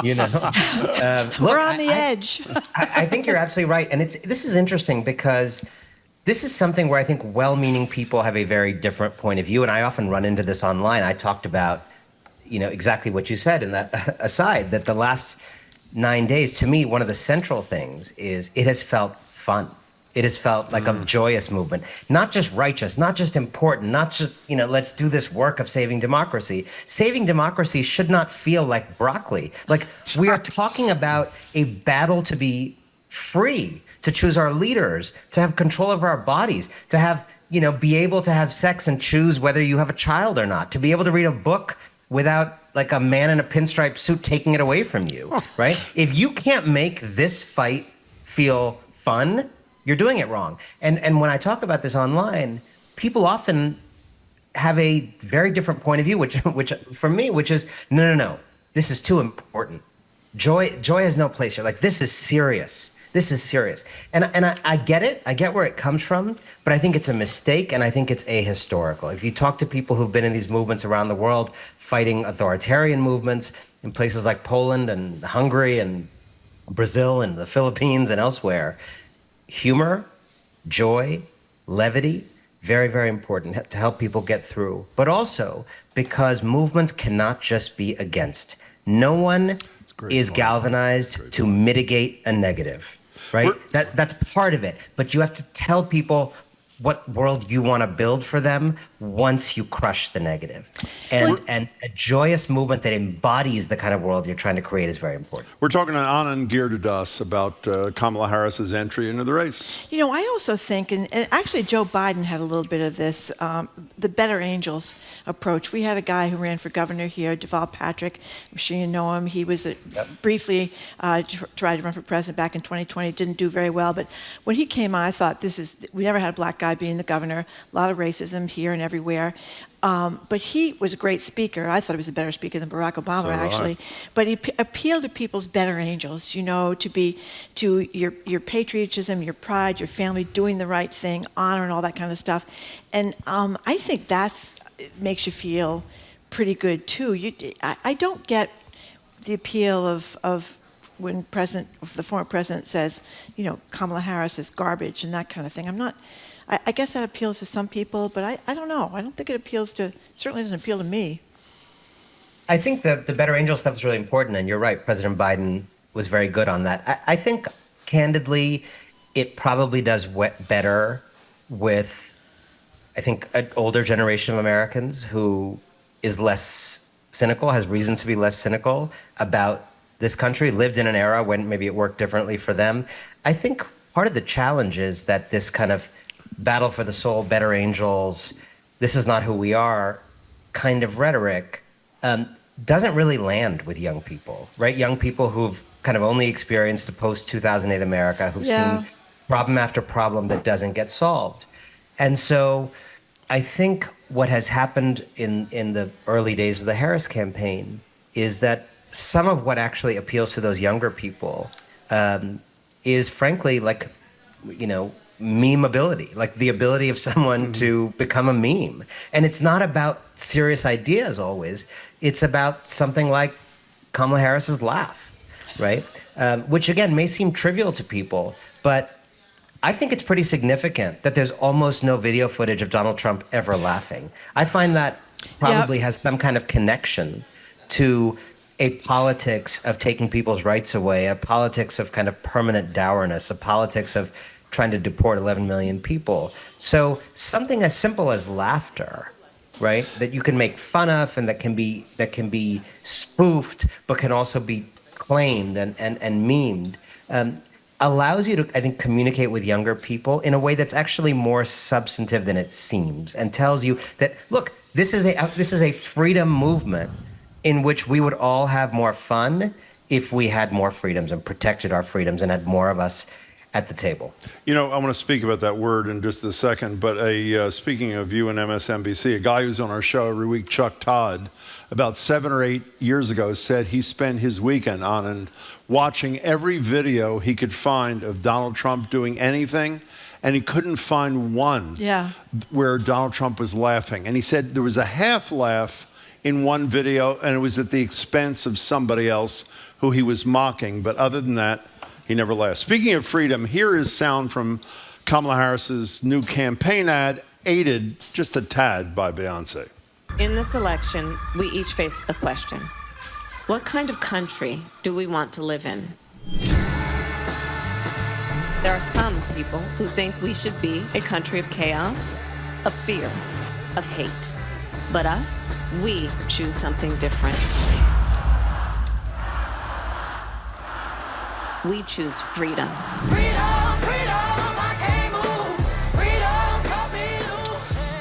You know, we're on the edge. I think you're absolutely right, and this is interesting because this is something where I think well-meaning people have a very different point of view, and I often run into this online. I talked about, you know, exactly what you said in that aside, that the last 9 days, to me, one of the central things is it has felt fun. It has felt like a joyous movement, not just righteous, not just important, not just, you know, let's do this work of saving democracy. Saving democracy should not feel like broccoli. Like, we are talking about a battle to be free, to choose our leaders, to have control over our bodies, to have, you know, be able to have sex and choose whether you have a child or not, to be able to read a book without like a man in a pinstripe suit taking it away from you, right? If you can't make this fight feel fun, you're doing it wrong. And when I talk about this online, people often have a very different point of view, which for me, which is, no, this is too important. Joy has no place here. Like, this is serious. This is serious. And I get it. I get where it comes from, but I think it's a mistake, and I think it's ahistorical. If you talk to people who've been in these movements around the world, fighting authoritarian movements in places like Poland and Hungary and Brazil and the Philippines and elsewhere, humor, joy, levity, very, very important to help people get through. But also because movements cannot just be against. No one is galvanized to mitigate a negative, right? That's part of it. But you have to tell people what world you want to build for them once you crush the negative. And a joyous movement that embodies the kind of world you're trying to create is very important. We're talking to Anand Giridharadas about Kamala Harris's entry into the race. You know, I also think, and actually Joe Biden had a little bit of this, the Better Angels approach. We had a guy who ran for governor here, Deval Patrick. I'm sure you know him. He was briefly tried to run for president back in 2020. Didn't do very well. But when he came on, I thought, we never had a black guy being the governor. A lot of racism here and everywhere. But he was a great speaker. I thought he was a better speaker than Barack Obama, actually. But he appealed to people's better angels, you know, to your patriotism, your pride, your family, doing the right thing, honor, and all that kind of stuff. And I think that makes you feel pretty good too. I don't get the appeal of when the former president says, you know, Kamala Harris is garbage and that kind of thing. I guess that appeals to some people, but I don't know. I don't think it certainly doesn't appeal to me. I think the Better Angel stuff is really important, and you're right, President Biden was very good on that. I think, candidly, it probably does better with, I think, an older generation of Americans who is less cynical, has reason to be less cynical about this country, lived in an era when maybe it worked differently for them. I think part of the challenge is that this kind of battle for the soul, better angels, this is not who we are kind of rhetoric doesn't really land with young people, right? Young people who've kind of only experienced a post-2008 America, who've seen problem after problem that doesn't get solved. And so I think what has happened in the early days of the Harris campaign is that some of what actually appeals to those younger people is frankly like, you know, memeability, like the ability of someone to become a meme. And it's not about serious ideas always. It's about something like Kamala Harris's laugh, right? Which again may seem trivial to people, but I think it's pretty significant that there's almost no video footage of Donald Trump ever laughing. I find that probably has some kind of connection to a politics of taking people's rights away, a politics of kind of permanent dourness, a politics of trying to deport 11 million people. So something as simple as laughter, right, that you can make fun of and that can be spoofed, but can also be claimed and memed, allows you to, I think, communicate with younger people in a way that's actually more substantive than it seems, and tells you that, look, this is a freedom movement in which we would all have more fun if we had more freedoms and protected our freedoms and had more of us at the table. You know, I want to speak about that word in just a second, but speaking of you and MSNBC, a guy who's on our show every week, Chuck Todd, about 7 or 8 years ago said he spent his weekend on watching every video he could find of Donald Trump doing anything, and he couldn't find one where Donald Trump was laughing. And he said there was a half laugh in one video, and it was at the expense of somebody else who he was mocking. But other than that, he never laughed. Speaking of freedom, here is sound from Kamala Harris's new campaign ad, aided just a tad by Beyonce. In this election, we each face a question. What kind of country do we want to live in? There are some people who think we should be a country of chaos, of fear, of hate. But us, we choose something different. We choose freedom.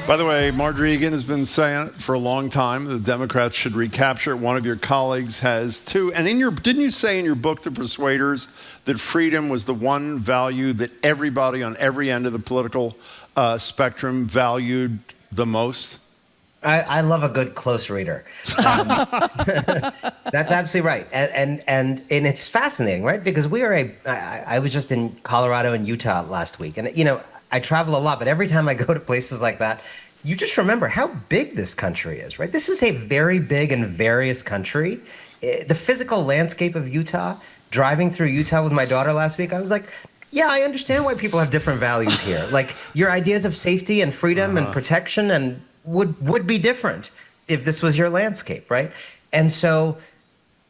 By the way, Marjorie Egan has been saying it for a long time. The Democrats should recapture it. One of your colleagues has too. And didn't you say in your book, The Persuaders, that freedom was the one value that everybody on every end of the political spectrum valued the most? I love a good close reader. That's absolutely right. And it's fascinating, right? Because I was just in Colorado and Utah last week. And, you know, I travel a lot, but every time I go to places like that, you just remember how big this country is, right? This is a very big and various country. The physical landscape of Utah, driving through Utah with my daughter last week, I was like, yeah, I understand why people have different values here. Like, your ideas of safety and freedom and protection and would be different if this was your landscape, right? And so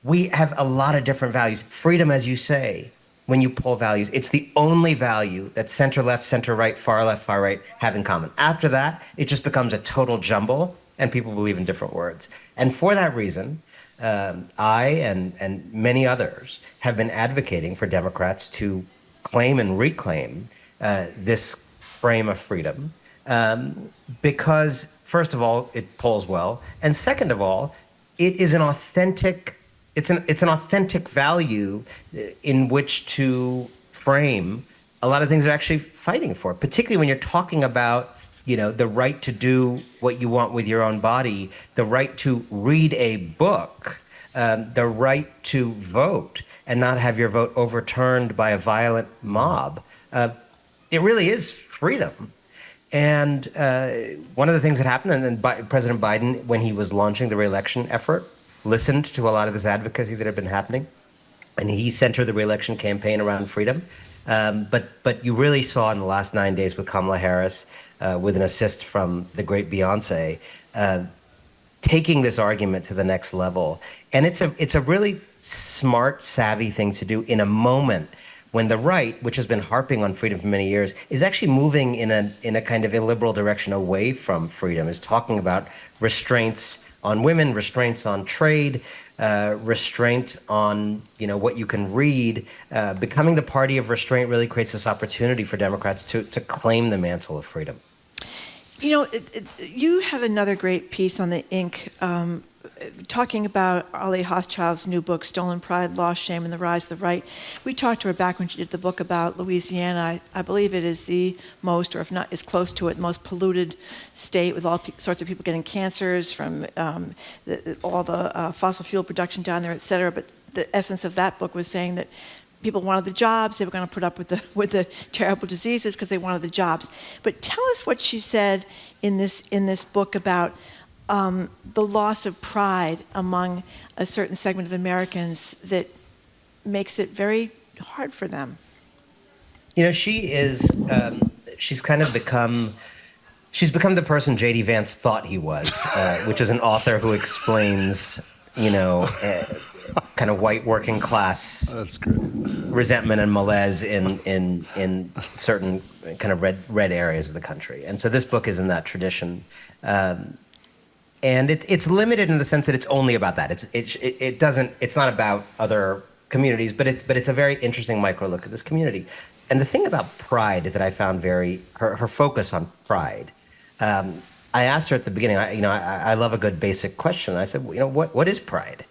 we have a lot of different values. Freedom, as you say, when you pull values, it's the only value that center left, center right, far left, far right have in common. After that, it just becomes a total jumble, and people believe in different words. And for that reason, I and many others have been advocating for Democrats to claim and reclaim this frame of freedom, because, first of all, it polls well, and second of all, it is an authentic. It's an authentic value in which to frame a lot of things they're actually fighting for, particularly when you're talking about, you know, the right to do what you want with your own body, the right to read a book, the right to vote and not have your vote overturned by a violent mob. It really is freedom. And one of the things that happened, and President Biden, when he was launching the re-election effort, listened to a lot of this advocacy that had been happening, and he centered the re-election campaign around freedom. But you really saw in the last 9 days with Kamala Harris, with an assist from the great Beyonce, taking this argument to the next level. And it's a really smart, savvy thing to do in a moment when the right, which has been harping on freedom for many years, is actually moving in a kind of illiberal direction away from freedom, is talking about restraints on women, restraints on trade, restraint on, you know, what you can read. Becoming the party of restraint really creates this opportunity for Democrats to claim the mantle of freedom. You know, you have another great piece on the Ink talking about Ali Hochschild's new book, Stolen Pride, Lost Shame, and the Rise of the Right. We talked to her back when she did the book about Louisiana. I believe it is the most, or if not, is close to it, most polluted state, with all sorts of people getting cancers from all the fossil fuel production down there, et cetera. But the essence of that book was saying that people wanted the jobs. They were going to put up with the terrible diseases because they wanted the jobs. But tell us what she said in this book about the loss of pride among a certain segment of Americans that makes it very hard for them. You know, she's kind of become She's become the person J.D. Vance thought he was, which is an author who explains, kind of white working class That's great. resentment and malaise in certain kind of red areas of the country. And so this book is in that tradition. And it's limited in the sense that it's only about that. It's not about other communities, but it's a very interesting micro look at this community. And the thing about pride that I found her focus on pride. I asked her at the beginning. I love a good basic question. I said, what is pride,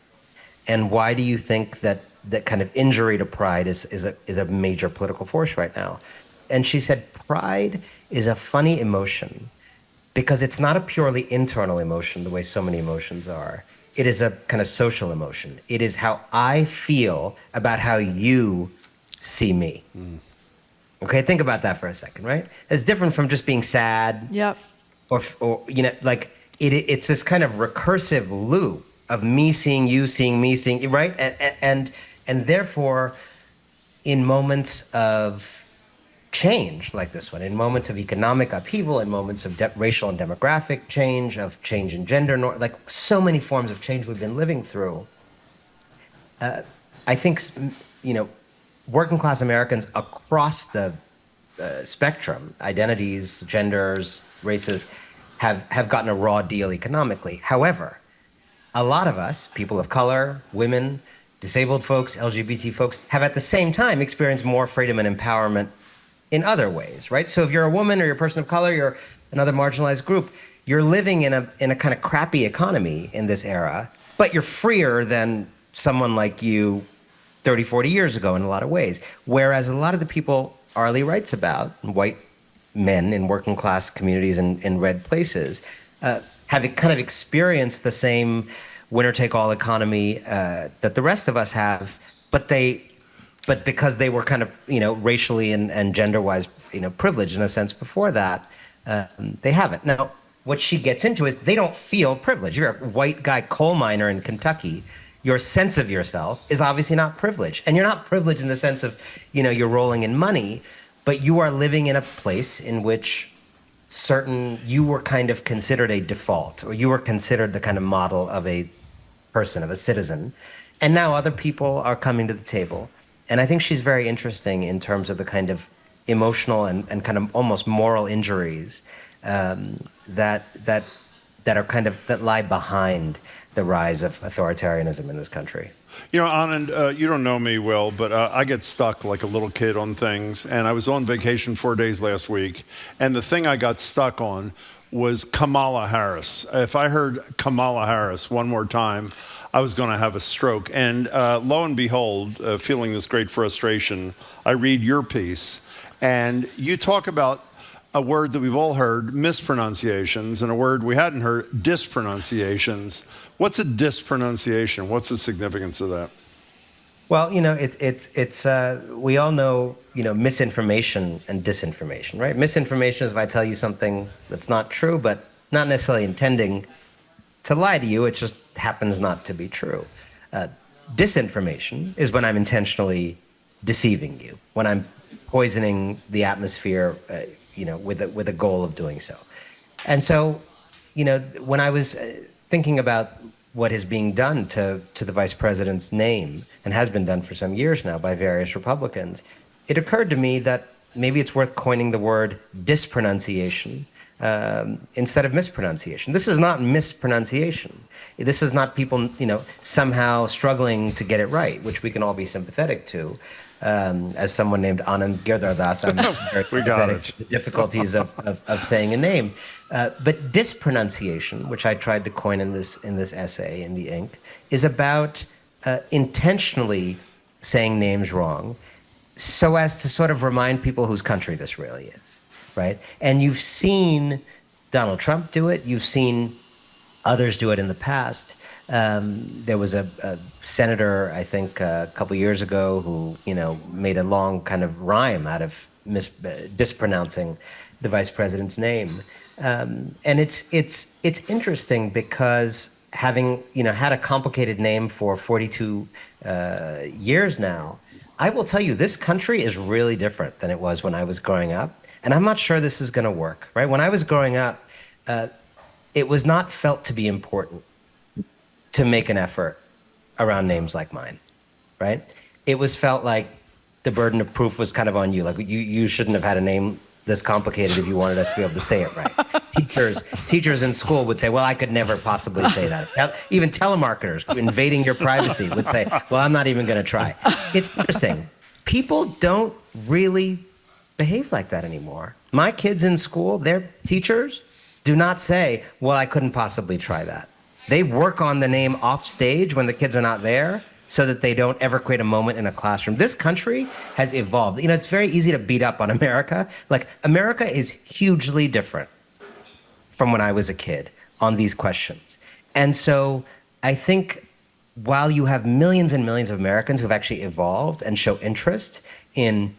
and why do you think that kind of injury to pride is a major political force right now? And she said, pride is a funny emotion because it's not a purely internal emotion the way so many emotions are. It is a kind of social emotion. It is how I feel about how you see me. Okay, think about that for a second, right? It's different from just being sad. Yep. Or it's this kind of recursive loop of me seeing you, seeing me, seeing you, right? And therefore, in moments of change like this one, in moments of economic upheaval, in moments of racial and demographic change, of change in gender, like so many forms of change we've been living through, I think, working class Americans across the spectrum, identities, genders, races, have gotten a raw deal economically. However, a lot of us, people of color, women, disabled folks, LGBT folks, have at the same time experienced more freedom and empowerment in other ways, right? So if you're a woman or you're a person of color, you're another marginalized group, you're living in a kind of crappy economy in this era, but you're freer than someone like you 30, 40 years ago in a lot of ways. Whereas a lot of the people Arlie writes about, white men in working class communities in red places, have kind of experienced the same winner-take-all economy that the rest of us have, but because they were kind of, racially and gender-wise, privileged in a sense before that, they haven't. Now, what she gets into is they don't feel privileged. You're a white guy coal miner in Kentucky. Your sense of yourself is obviously not privileged. And you're not privileged in the sense of, you're rolling in money, but you are living in a place in which you were kind of considered a default, or you were considered the kind of model of a person, of a citizen. And now other people are coming to the table. And I think she's very interesting in terms of the kind of emotional and kind of almost moral injuries that lie behind the rise of authoritarianism in this country. Anand, you don't know me well, but I get stuck like a little kid on things. And I was on vacation 4 days last week, and the thing I got stuck on was Kamala Harris. If I heard Kamala Harris one more time, I was going to have a stroke. And lo and behold, feeling this great frustration, I read your piece, and you talk about a word that we've all heard, mispronunciations, and a word we hadn't heard, dispronunciations. What's a dispronunciation? What's the significance of that? Well, it's we all know, misinformation and disinformation, right? Misinformation is if I tell you something that's not true, but not necessarily intending to lie to you. It just happens not to be true. Disinformation is when I'm intentionally deceiving you, when I'm poisoning the atmosphere, with a goal of doing so. And so, when I was thinking about what is being done to the vice president's name, and has been done for some years now by various Republicans, it occurred to me that maybe it's worth coining the word dispronunciation instead of mispronunciation. This is not mispronunciation. This is not people, somehow struggling to get it right, which we can all be sympathetic to. As someone named Anand Giridharadas, I'm very sympathetic to the difficulties of saying a name. But dispronunciation, which I tried to coin in this essay in the ink, is about intentionally saying names wrong, so as to sort of remind people whose country this really is, right? And you've seen Donald Trump do it. You've seen others do it in the past. There was a senator, I think, a couple years ago who, made a long kind of rhyme out of dispronouncing the vice president's name. And it's interesting because having, had a complicated name for 42 years now, I will tell you, this country is really different than it was when I was growing up. And I'm not sure this is going to work, right? When I was growing up, it was not felt to be important to make an effort around names like mine, right? It was felt like the burden of proof was kind of on you. Like you shouldn't have had a name this complicated if you wanted us to be able to say it right. Teachers in school would say, well, I could never possibly say that. Even telemarketers invading your privacy would say, well, I'm not even going to try. It's interesting. People don't really behave like that anymore. My kids in school, their teachers do not say, well, I couldn't possibly try that. They work on the name off stage when the kids are not there so that they don't ever create a moment in a classroom. This country has evolved. It's very easy to beat up on America. Like, America is hugely different from when I was a kid on these questions. And so I think while you have millions and millions of Americans who've actually evolved and show interest in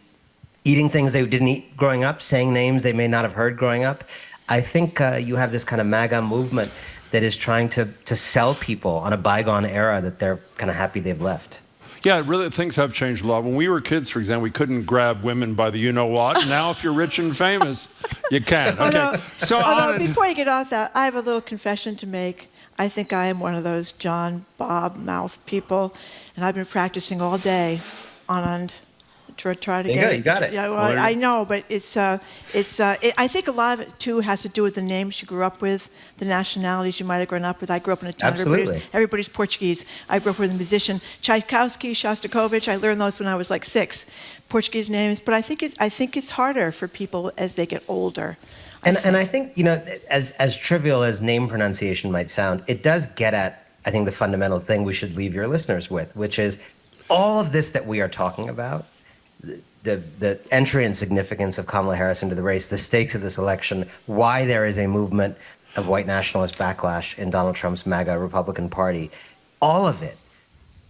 eating things they didn't eat growing up, saying names they may not have heard growing up, I think you have this kind of MAGA movement that is trying to sell people on a bygone era that they're kind of happy they've left. Yeah, really, things have changed a lot. When we were kids, for example, we couldn't grab women by the you-know-what. Now, if you're rich and famous, you can. Okay. Although, before you get off that, I have a little confession to make. I think I am one of those John Bob mouth people, and I've been practicing all day, Anand. Try to get it. You got it. Yeah, well, I know, but I think a lot of it too has to do with the names you grew up with, the nationalities you might have grown up with. I grew up in a town. Everybody's Portuguese. I grew up with a musician, Tchaikovsky, Shostakovich. I learned those when I was like 6, Portuguese names. But I think it's harder for people as they get older. And I think as trivial as name pronunciation might sound, it does get at, I think, the fundamental thing we should leave your listeners with, which is all of this that we are talking about. The entry and significance of Kamala Harris into the race, the stakes of this election, why there is a movement of white nationalist backlash in Donald Trump's MAGA Republican Party, all of it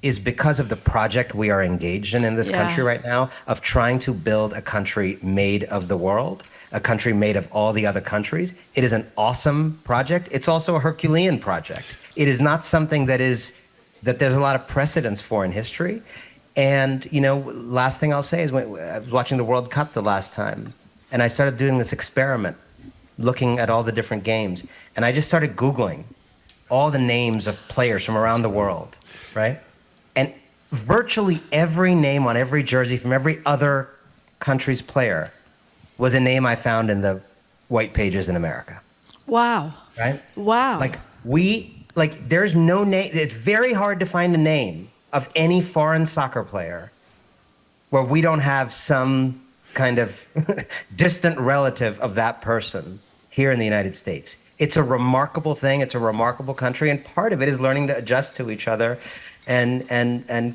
is because of the project we are engaged in this country right now of trying to build a country made of the world, a country made of all the other countries. It is an awesome project. It's also a Herculean project. It is not something that there's a lot of precedence for in history. And, last thing I'll say is when I was watching the World Cup the last time, and I started doing this experiment, looking at all the different games, and I just started Googling all the names of players from around the world, right? And virtually every name on every jersey from every other country's player was a name I found in the white pages in America. Wow. Right? Wow. There's no name. It's very hard to find a name of any foreign soccer player where we don't have some kind of distant relative of that person here in the United States. It's a remarkable thing. It's a remarkable country. And part of it is learning to adjust to each other and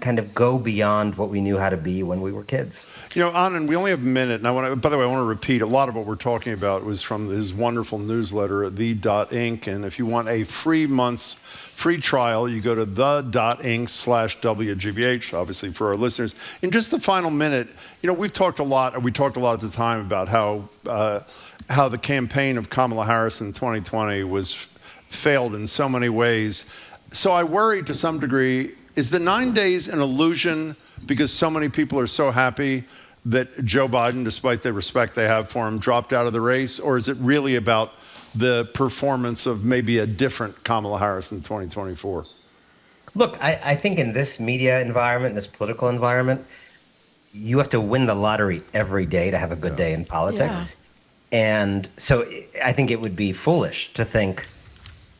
kind of go beyond what we knew how to be when we were kids. Anand, we only have a minute. And by the way, I want to repeat, a lot of what we're talking about was from his wonderful newsletter at the.inc. And if you want a free trial, you go to the.inc/WGBH, obviously for our listeners. In just the final minute, we talked a lot at the time about how the campaign of Kamala Harris in 2020 was failed in so many ways. So I worry to some degree, is the 9 days an illusion because so many people are so happy that Joe Biden, despite the respect they have for him, dropped out of the race? Or is it really about the performance of maybe a different Kamala Harris in 2024? Look, I think in this media environment, this political environment, you have to win the lottery every day to have a good day in politics. Yeah. And so I think it would be foolish to think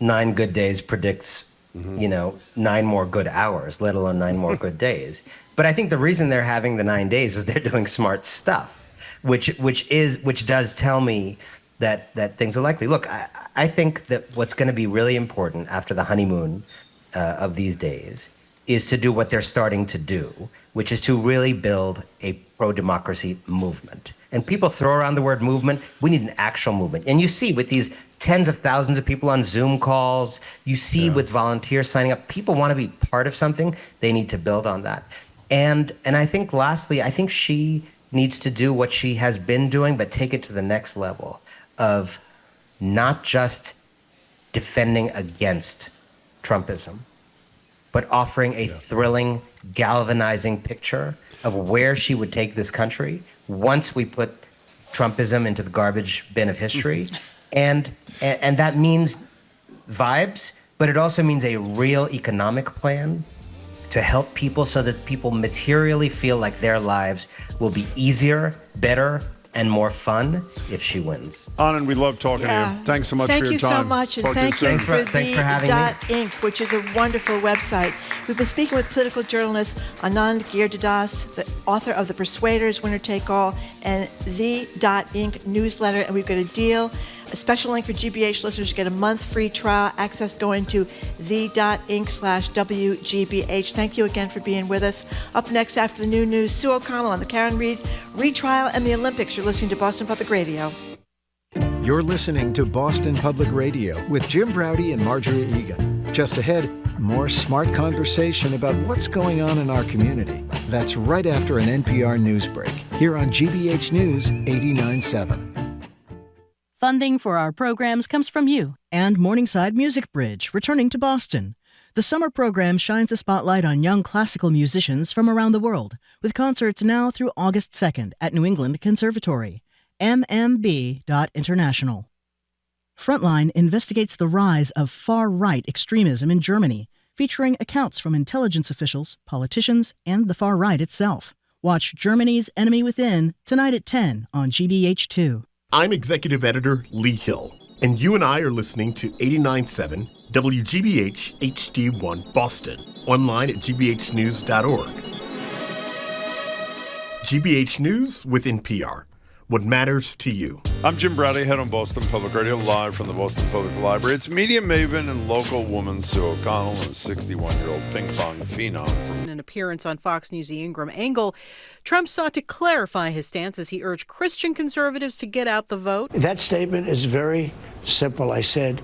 9 good days predicts 9 more good hours, let alone 9 more good days. But I think the reason they're having the 9 days is they're doing smart stuff, which does tell me that things are likely. Look, I think that what's going to be really important after the honeymoon of these days is to do what they're starting to do, which is to really build a pro-democracy movement. And people throw around the word movement. We need an actual movement. And you see with these tens of thousands of people on Zoom calls, you see with volunteers signing up, people want to be part of something. They need to build on that. And I think lastly, I think she needs to do what she has been doing, but take it to the next level of not just defending against Trumpism, but offering a thrilling, galvanizing picture of where she would take this country once we put Trumpism into the garbage bin of history. and that means vibes, but it also means a real economic plan to help people so that people materially feel like their lives will be easier, better, and more fun if she wins. Anand, we love talking to you. Thanks so much for your time. Thank you so much, and Talk to thank you soon. for Thanks for having me. Inc., which is a wonderful website. We've been speaking with political journalist Anand Giridharadas, the author of The Persuaders, Winner Take All, and the .inc newsletter, and we've got a deal. A special link for GBH listeners to get a month free trial access going to the.inc/WGBH. Thank you again for being with us. Up next after the new news, Sue O'Connell on the Karen Reed retrial and the Olympics. You're listening to Boston Public Radio. You're listening to Boston Public Radio with Jim Braude and Marjorie Egan. Just ahead, more smart conversation about what's going on in our community. That's right after an NPR news break here on GBH News 89.7. Funding for our programs comes from you. And Morningside Music Bridge, returning to Boston. The summer program shines a spotlight on young classical musicians from around the world, with concerts now through August 2nd at New England Conservatory. mmb.international. Frontline investigates the rise of far-right extremism in Germany, featuring accounts from intelligence officials, politicians, and the far right itself. Watch Germany's Enemy Within tonight at 10 on GBH2. I'm Executive Editor Lee Hill, and you and I are listening to 89.7 WGBH HD1 Boston, online at gbhnews.org. GBH News with NPR. What matters to you. I'm Jim Braude, head on Boston Public Radio, live from the Boston Public Library. It's media maven and local woman Sue O'Connell and a 61-year-old ping pong phenom. In an appearance on Fox News' The Ingram Angle, Trump sought to clarify his stance as he urged Christian conservatives to get out the vote. That statement is very simple. I said,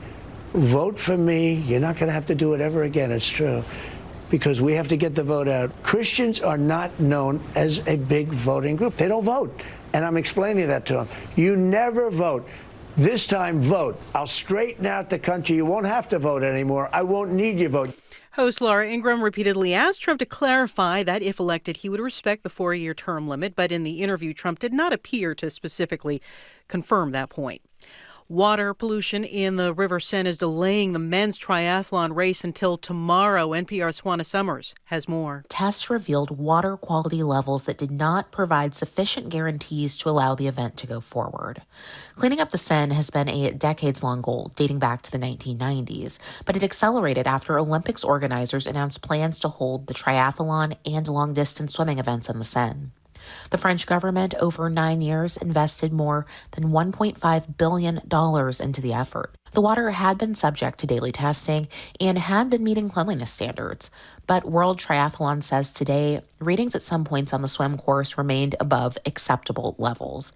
vote for me. You're not going to have to do it ever again. It's true. Because we have to get the vote out. Christians are not known as a big voting group. They don't vote. And I'm explaining that to them. You never vote. This time, vote. I'll straighten out the country. You won't have to vote anymore. I won't need your vote. Host Laura Ingraham repeatedly asked Trump to clarify that if elected, he would respect the 4-year term limit. But in the interview, Trump did not appear to specifically confirm that point. Water pollution in the River Seine is delaying the men's triathlon race until tomorrow. NPR's Juana Summers has more. Tests revealed water quality levels that did not provide sufficient guarantees to allow the event to go forward. Cleaning up the Seine has been a decades-long goal dating back to the 1990s, but it accelerated after Olympics organizers announced plans to hold the triathlon and long-distance swimming events in the Seine. The French government, over 9 years, invested more than $1.5 billion into the effort. The water had been subject to daily testing and had been meeting cleanliness standards. But World Triathlon says today readings at some points on the swim course remained above acceptable levels.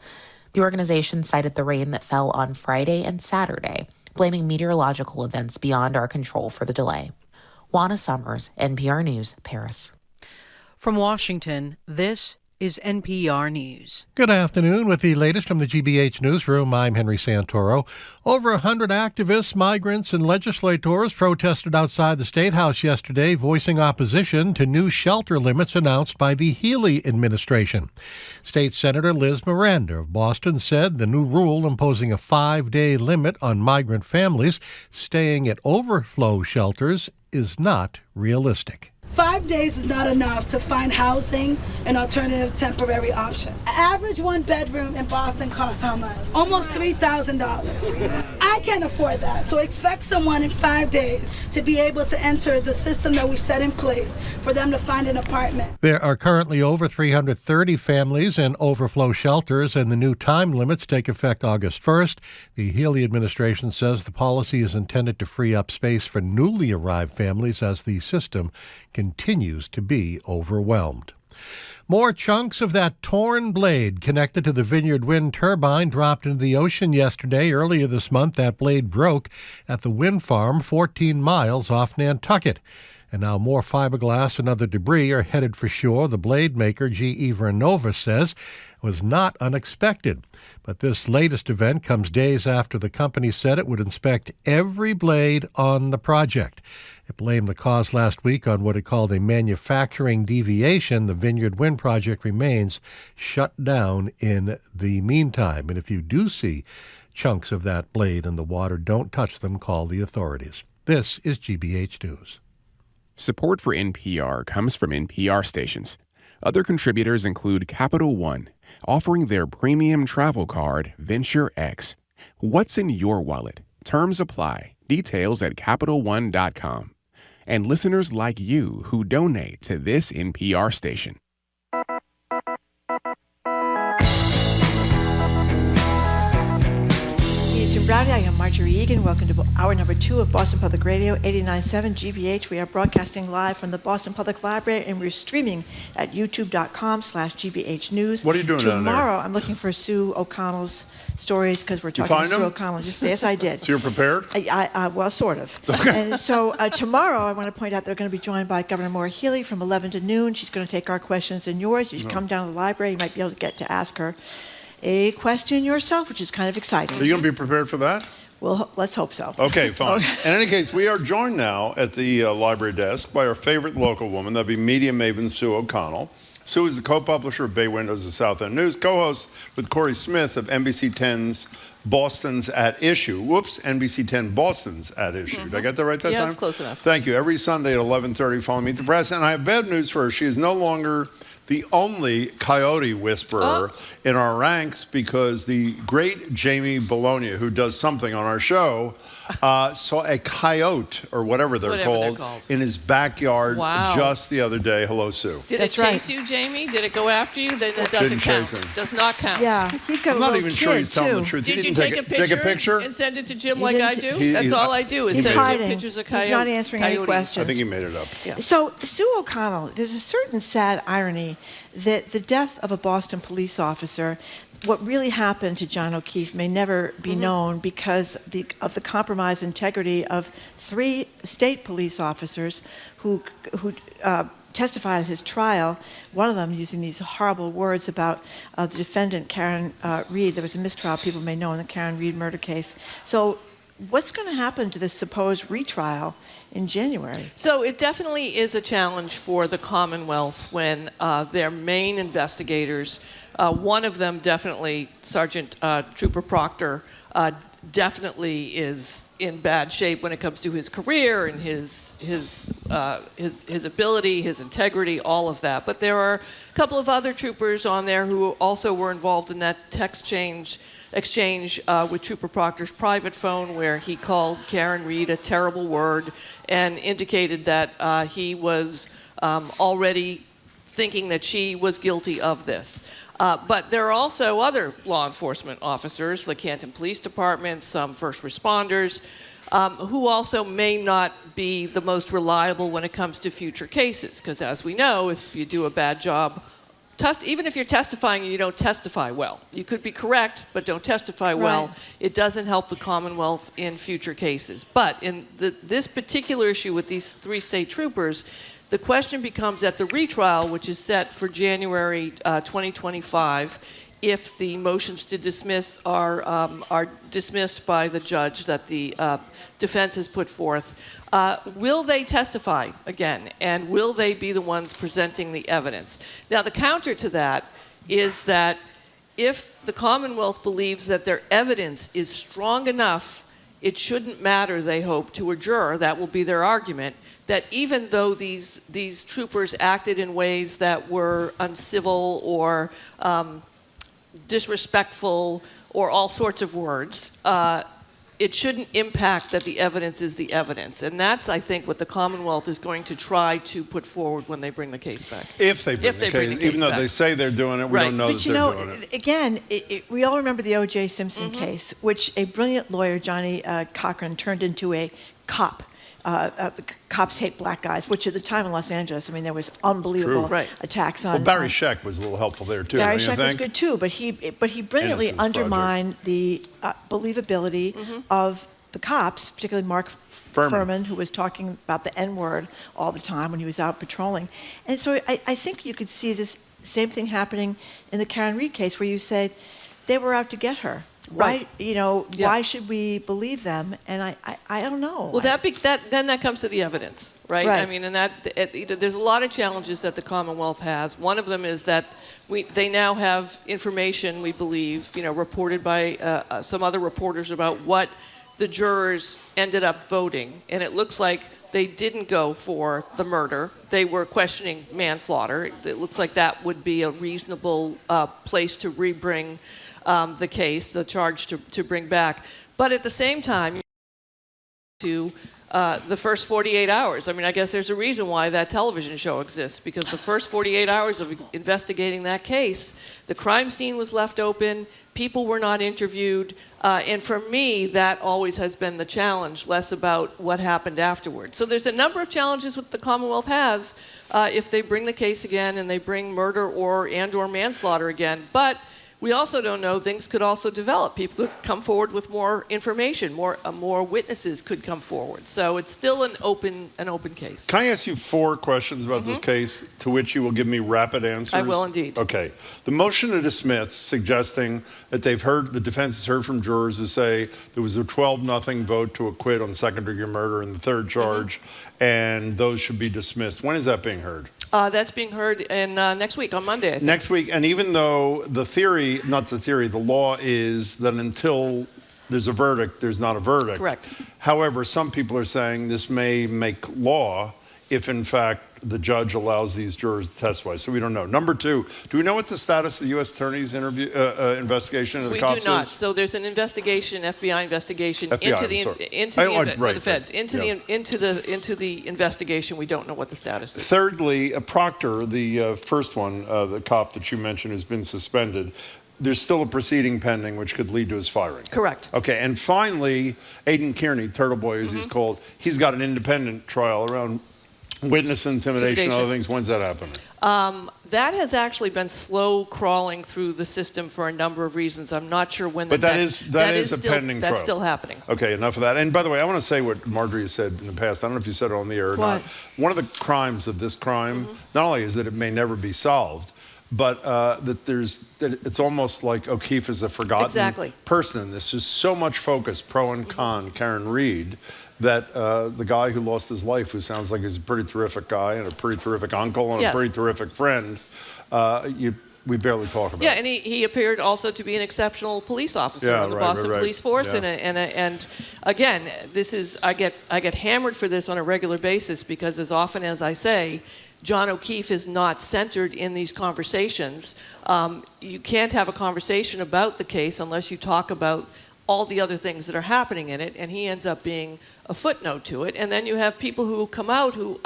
The organization cited the rain that fell on Friday and Saturday, blaming meteorological events beyond our control for the delay. Juana Summers, NPR News, Paris. From Washington, this is NPR News. Good afternoon. With the latest from the GBH Newsroom, I'm Henry Santoro. Over 100 activists, migrants, and legislators protested outside the State House yesterday, voicing opposition to new shelter limits announced by the Healey administration. State Senator Liz Miranda of Boston said the new rule imposing a 5-day limit on migrant families staying at overflow shelters is not realistic. 5 days is not enough to find housing and alternative temporary option. Average one bedroom in Boston costs how much? Almost $3,000. I can't afford that. So expect someone in 5 days to be able to enter the system that we've set in place for them to find an apartment. There are currently over 330 families in overflow shelters, and the new time limits take effect August 1st. The Healey administration says the policy is intended to free up space for newly arrived families as the system continues to be overwhelmed. More chunks of that torn blade connected to the Vineyard wind turbine dropped into the ocean yesterday. Earlier this month, that blade broke at the wind farm 14 miles off Nantucket. And now more fiberglass and other debris are headed for shore. The blade maker, GE Vernova, says it was not unexpected. But this latest event comes days after the company said it would inspect every blade on the project. It blamed the cause last week on what it called a manufacturing deviation. The Vineyard Wind project remains shut down in the meantime. And if you do see chunks of that blade in the water, don't touch them. Call the authorities. This is GBH News. Support for NPR comes from NPR stations. Other contributors include Capital One, offering their premium travel card, Venture X. What's in your wallet? Terms apply. Details at CapitalOne.com. And listeners like you who donate to this NPR station. Jim Browdy. I am Marjorie Egan. Welcome to hour number 2 of Boston Public Radio, 89.7 GBH. We are broadcasting live from the Boston Public Library, and we're streaming at youtube.com/GBH News. What are you doing down there? Tomorrow, I'm looking for Sue O'Connell's stories because we're talking to Sue O'Connell. Yes, I did. So you're prepared? Well, sort of. And so tomorrow, I want to point out they're going to be joined by Governor Maura Healey from 11 to noon. She's going to take our questions and yours. You should come down to the library. You might be able to get to ask her a question yourself, which is kind of exciting. Are you going to be prepared for that? Well, let's hope so. Okay, fine. In any case, we are joined now at the library desk by our favorite local woman. That'd be media maven Sue O'Connell. Sue is the co-publisher of Bay Windows and South End News, co-host with Corey Smith of NBC 10's Boston's at Issue. Whoops, NBC 10 Boston's at Issue. Did I get that right that time? Yeah, it's close enough. Thank you. Every Sunday at 11:30, follow Meet the Press. And I have bad news for her. She is no longer the only coyote whisperer in our ranks, because the great Jamie Bologna, who does something on our show, saw a coyote, or whatever they're called, in his backyard just the other day. Hello, Sue. Did it chase you, Jamie? Did it go after you? Then it doesn't count. Does not count. Yeah, he's got I'm not even sure he's telling the truth. Did you take a picture and send it to Jim like I do? That's all I do is send Jim pictures of coyotes. He's not answering any questions. I think he made it up. Yeah. So, Sue O'Connell, there's a certain sad irony that the death of a Boston police officer, what really happened to John O'Keefe, may never be known because of the compromised integrity of 3 state police officers who testified at his trial, one of them using these horrible words about the defendant, Karen Reed. There was a mistrial, people may know, in the Karen Reed murder case. So what's going to happen to this supposed retrial in January? So it definitely is a challenge for the Commonwealth when their main investigators, one of them definitely, Sergeant Trooper Proctor, definitely is in bad shape when it comes to his career and his ability, his integrity, all of that. But there are a couple of other troopers on there who also were involved in that text exchange with Trooper Proctor's private phone, where he called Karen Reed a terrible word and indicated that he was already thinking that she was guilty of this. But there are also other law enforcement officers, the Canton Police Department, some first responders, who also may not be the most reliable when it comes to future cases. Because as we know, if you do a bad job, even if you're testifying and you don't testify well, you could be correct, but don't testify well, it doesn't help the Commonwealth in future cases. But in this particular issue with these 3 state troopers, the question becomes at the retrial, which is set for January 2025, if the motions to dismiss are dismissed by the judge that the defense has put forth, will they testify again? And will they be the ones presenting the evidence? Now, the counter to that is that if the Commonwealth believes that their evidence is strong enough, it shouldn't matter, they hope, to a juror, that will be their argument, that even though these troopers acted in ways that were uncivil or disrespectful or all sorts of words, it shouldn't impact that the evidence is the evidence. And that's, I think, what the Commonwealth is going to try to put forward when they bring the case back. If they bring the case, even though they say they're doing it, we don't know that they're doing it. Again, we all remember the O.J. Simpson case, which a brilliant lawyer, Johnny Cochran, turned into a cop. Cops hate black guys, which at the time in Los Angeles, I mean, there was unbelievable attacks on. Well, Barry Scheck was a little helpful there too. Barry Scheck was good too, but he brilliantly undermined the believability of the cops, particularly Mark Furman, who was talking about the N-word all the time when he was out patrolling. And so I think you could see this same thing happening in the Karen Reed case, where you said they were out to get her. Right. Why should we believe them? And I don't know. Well, then that comes to the evidence, right? I mean, and there's a lot of challenges that the Commonwealth has. One of them is that they now have information, we believe, reported by some other reporters about what the jurors ended up voting. And it looks like they didn't go for the murder. They were questioning manslaughter. It looks like that would be a reasonable place to rebring the case, the charge to bring back. But at the same time, to the first 48 hours. I mean, I guess there's a reason why that television show exists, because the first 48 hours of investigating that case, the crime scene was left open, people were not interviewed, and for me, that always has been the challenge, less about what happened afterwards. So there's a number of challenges that the Commonwealth has if they bring the case again and they bring murder or manslaughter again. But we also don't know, things could also develop. People could come forward with more information, more witnesses could come forward. So it's still an open case. Can I ask you 4 questions about this case, to which you will give me rapid answers? I will indeed. Okay. The motion to dismiss, suggesting that the defense has heard from jurors who say there was a 12-0 vote to acquit on second-degree murder in the third charge, and those should be dismissed. When is that being heard? That's being heard in next week, on Monday, I think. Next week, and even though the law is that until there's a verdict, there's not a verdict. Correct. However, some people are saying this may make law if, in fact, the judge allows these jurors to testify. So we don't know. Number 2, do we know what the status of the U.S. Attorney's investigation of the cops is? We do not. So there's an investigation, FBI investigation, into the feds, into the investigation. We don't know what the status is. Thirdly, Proctor, the first one, the cop that you mentioned, has been suspended. There's still a proceeding pending which could lead to his firing. Correct. Okay, and finally, Aidan Kearney, Turtle Boy as he's called, he's got an independent trial around witness intimidation and other things. When's that happening? That has actually been slow crawling through the system for a number of reasons. I'm not sure when. But that is a pending trial. That's still happening. Okay, enough of that. And by the way, I want to say what Marjorie has said in the past. I don't know if you said it on the air or not. One of the crimes of this crime, not only is that it may never be solved, but that it's almost like O'Keefe is a forgotten person in this. There's so much focus, pro and con, Karen Reed, that the guy who lost his life, who sounds like he's a pretty terrific guy and a pretty terrific uncle and a pretty terrific friend, we barely talk about. Yeah, and he appeared also to be an exceptional police officer on the Boston Police Force, and again, this is I get hammered for this on a regular basis, because as often as I say, John O'Keefe is not centered in these conversations. You can't have a conversation about the case unless you talk about all the other things that are happening in it, and he ends up being a footnote to it. And then you have people who come out who,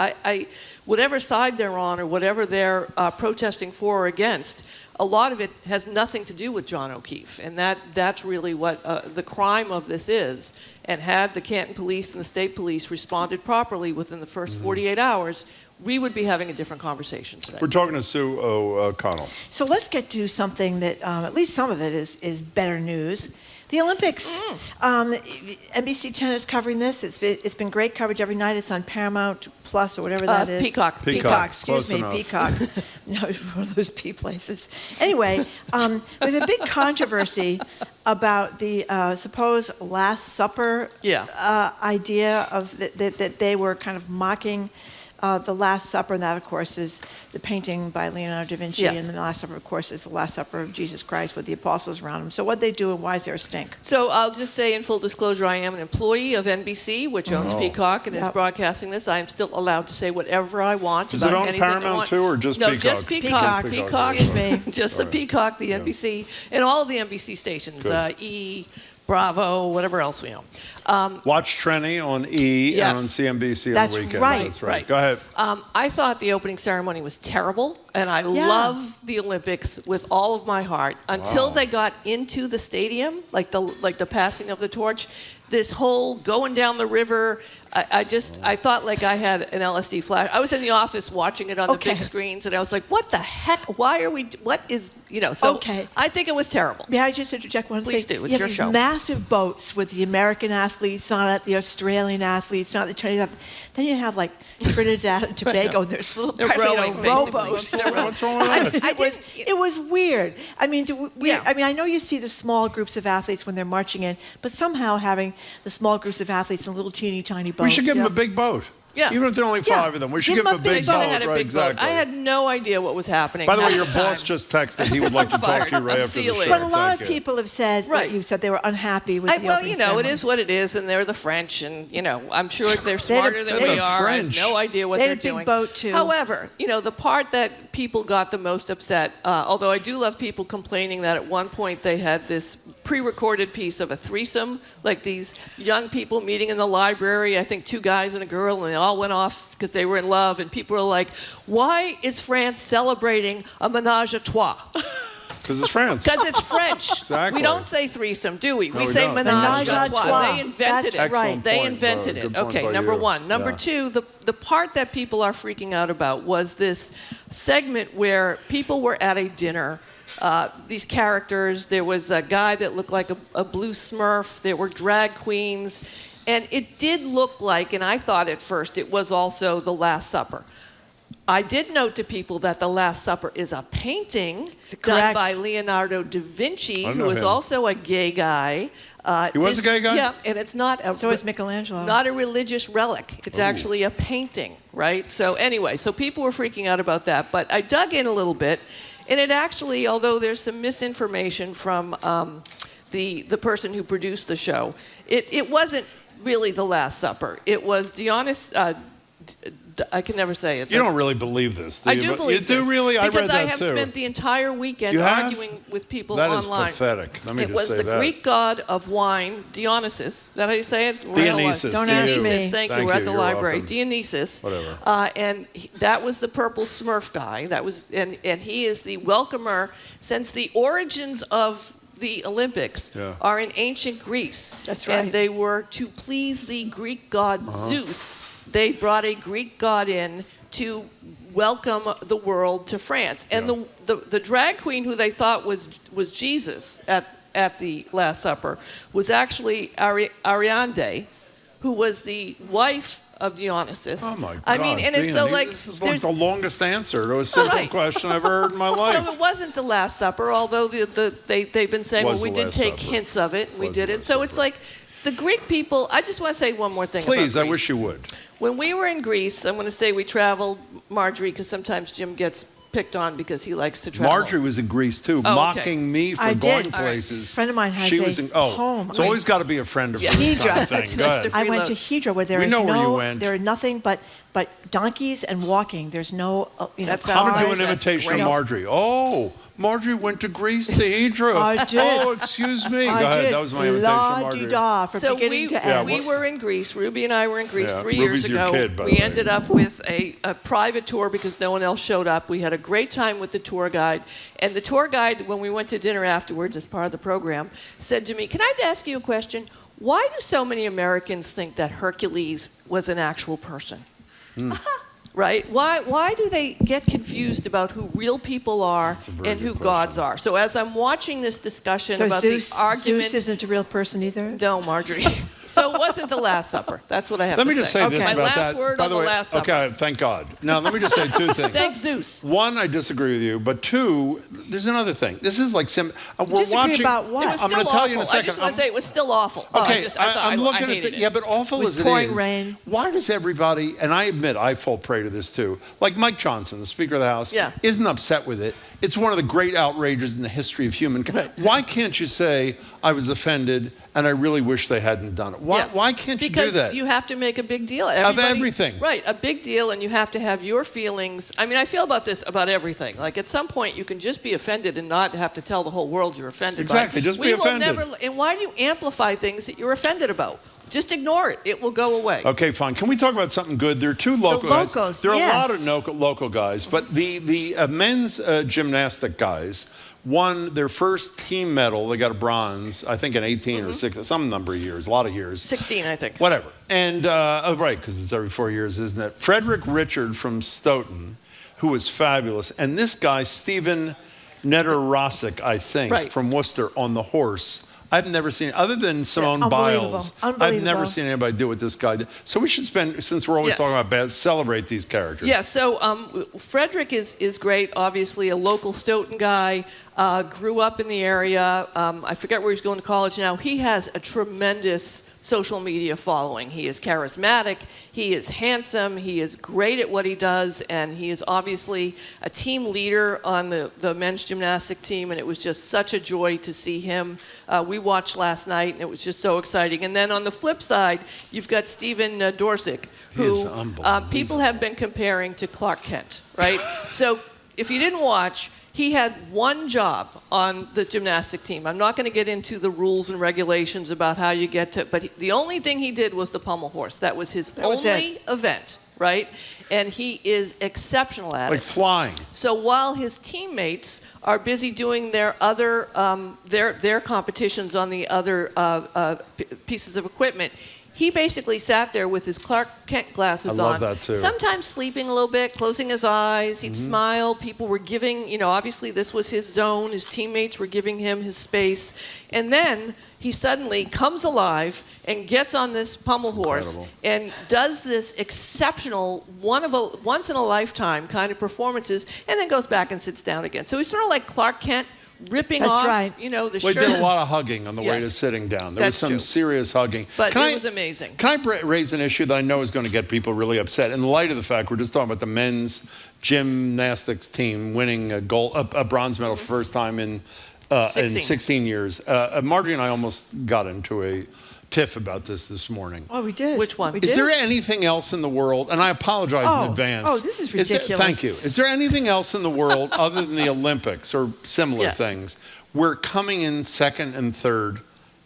whatever side they're on or whatever they're protesting for or against, a lot of it has nothing to do with John O'Keefe. And that's really what the crime of this is. And had the Canton Police and the State Police responded properly within the first 48 hours, we would be having a different conversation today. We're talking to Sue O'Connell. So let's get to something that, at least some of it is better news. The Olympics. NBC 10 is covering this. It's been great coverage every night. It's on Paramount Plus or whatever that is. Peacock. Excuse me, Peacock. No, it's one of those P places. Anyway, there's a big controversy about the supposed Last Supper idea of that they were kind of mocking the Last Supper, and that, of course, is the painting by Leonardo da Vinci, and the Last Supper, of course, is the Last Supper of Jesus Christ with the apostles around him. So what they do, and why is there a stink? So I'll just say in full disclosure, I am an employee of NBC, which owns Peacock and is broadcasting this. I am still allowed to say whatever I want about anything. Is it on Paramount too, or just Peacock? No, just Peacock. Peacock. Just the Peacock, the NBC, and all of the NBC stations, E, Bravo, whatever else we own. Watch Trenny on E and on CNBC on the weekends. Right. That's right. Go ahead. I thought the opening ceremony was terrible. and I love the Olympics with all of my heart until they got into the stadium, like the passing of the torch. This whole going down the river, I thought like I had an LSD flash. I was in the office watching it on the big screens, and I was like, what the heck? Why are we, what is, so I think it was terrible. May I just interject one thing? Please do, it's you your have show. These massive boats with the American athletes on it, the Australian athletes on it, the Chinese athletes. Then you have like Trinidad and Tobago, and there's little rowboats. What's wrong with that? It was weird. I mean, I know you see the small groups of athletes when they're marching in, but somehow having the small groups of athletes in little teeny tiny boats. We should give them a big boat. Yeah. Even if there are only 5 of them, we should give them a big boat. I had no idea what was happening. By the way, your boss just texted he would like to talk to you right after the show. But a lot of people have said, you said they were unhappy with the opening ceremony. It is what it is, and they're the French, and, I'm sure they're smarter than we are. I have no idea what they're doing. Big boat too. However, the part that people got the most upset, although I do love people complaining that at one point they had this pre-recorded piece of a threesome, like these young people meeting in the library, I think 2 guys and a girl, and they all went off because they were in love, and people are like, why is France celebrating a menage a trois? Because it's France. Because it's French. Exactly. We don't say threesome, do we? No, we say don't. menage a trois. They invented it. Right. They invented it. Okay, number one. Number two, the part that people are freaking out about was this segment where people were at a dinner. These characters, there was a guy that looked like a blue Smurf, there were drag queens, and it did look like, and I thought at first, it was also The Last Supper. I did note to people that The Last Supper is a painting done by Leonardo da Vinci, who is also a gay guy. He was a gay guy? Yeah, and it's not so is Michelangelo. Not a religious relic. It's actually a painting, right? So anyway, so people were freaking out about that, but I dug in a little bit. And it actually, although there's some misinformation from the person who produced the show, it wasn't really The Last Supper. It was Dionysus. I can never say it. You don't really believe this, do you? I do believe this. You do really? I read that too. Because I have spent the entire weekend arguing with people online. That is pathetic. Let me just say that. It was the Greek god of wine, Dionysus. Is that how you say it? Dionysus. Don't ask me. Thank you. We're at the library. Welcome. Dionysus. Whatever. And that was the purple Smurf guy. That was, and he is the welcomer since the origins of the Olympics are in ancient Greece. That's right. And they were to please the Greek god Zeus. They brought a Greek god in to welcome the world to France. And the drag queen who they thought was Jesus at the Last Supper was actually Ariadne, who was the wife of Dionysus. Oh my God! I mean, and it's so like this is like the longest answer to a simple question I've ever heard in my life. So it wasn't the Last Supper, although they've been saying, well, we did take hints of it, and we did it. So it's like the Greek people. I just want to say one more thing. Please, about I wish you would. When we were in Greece, I'm going to say we traveled, Marjorie, because sometimes Jim gets picked on because he likes to travel. Marjorie was in Greece too, mocking me for going places. A friend of mine has home. It's always got to be a friend of Hydra. kind of thing. Go ahead. I went to Hydra where there are nothing but donkeys and walking. There's no I'm going to do an imitation of Marjorie. Oh, Marjorie went to Greece to Hydra. I did. Oh, excuse me. Go ahead. That was my imitation of Marjorie. From beginning to end. We were in Greece. Ruby and I were in Greece 3 years Ruby's ago. Your kid, by we the way. ended up with a private tour because no one else showed up. We had a great time with the tour guide. And the tour guide, when we went to dinner afterwards as part of the program, said to me, "Can I ask you a question? Why do so many Americans think that Hercules was an actual person?" Right? Why do they get confused about who real people are and who gods are? So as I'm watching this discussion about the argument... Zeus isn't a real person either? No, Marjorie. So it wasn't the Last Supper. That's what I have to say. Let me just say this about that. My last word By on the Last Supper. Okay, thank God. Now, let me just say 2 things. Thanks, Zeus. 1, I disagree with you. But 2, there's another thing. This is like we're watching about what? It was I'm going to tell you in a second. I just want to say it was still awful. Okay, I I'm looking hated at it. Yeah, but awful as it pouring is, rain. Why does everybody, and I admit I fall prey to this too, like Mike Johnson, the Speaker of the House, isn't upset with it. It's one of the great outrages in the history of humankind. Why can't you say, I was offended and I really wish they hadn't done it? Why can't you do that? Because you have to make a big deal. Of everything. Right, a big deal, and you have to have your feelings. I mean, I feel about this, about everything. Like, at some point, you can just be offended and not have to tell the whole world you're offended by. Exactly, just be offended. And why do you amplify things that you're offended about? just ignore it. It will go away. Okay, fine. Can we talk about something good? There are two local guys. locals, There are yes. a lot of local guys, but the men's gymnastic guys won their first team medal. They got a bronze, I think in 18 or 6, some number of years, a lot of years. 16, I think. Whatever. And, right, because it's every 4 years, isn't it? Frederick Richard from Stoughton, who was fabulous. And this guy, Stephen Netterosic, I think, from Worcester on the horse. I've never seen, other than Simone Biles, I've never seen anybody do what this guy did. So we should spend, since we're always talking about bad, celebrate these characters. Yeah, so Frederick is great, obviously a local Stoughton guy, grew up in the area. I forget where he's going to college now. He has a tremendous social media following. He is charismatic, he is handsome, he is great at what he does, and he is obviously a team leader on the men's gymnastic team, and it was just such a joy to see him. We watched last night, and it was just so exciting. And then on the flip side, you've got Stephen Dorsick, who people have been comparing to Clark Kent, right? So if you didn't watch, he had one job on the gymnastic team. I'm not going to get into the rules and regulations about how you get to, but the only thing he did was the pommel horse. That was his only event, right? And he is exceptional at it. Like flying. So while his teammates are busy doing their other, their competitions on the other pieces of equipment, he basically sat there with his Clark Kent glasses on. I love that too. Sometimes sleeping a little bit, closing his eyes. He'd smile. People were giving, obviously this was his zone. His teammates were giving him his space. And then he suddenly comes alive and gets on this pommel horse and does this exceptional, once in a lifetime kind of performances, and then goes back and sits down again. So he's sort of like Clark Kent, ripping off, the Well, shirt. he did a lot of hugging on the way to sitting down. There was some serious hugging. But it was amazing. Can I raise an issue that I know is going to get people really upset in light of the fact we're just talking about the men's gymnastics team winning a bronze medal for the first time in 16 years. Marjorie and I almost got into a tiff about this morning. Oh, we did. Which one? Is there anything else in the world, and I apologize in advance. Oh, this is ridiculous. Thank you. Is there anything else in the world other than the Olympics or similar things where coming in second and third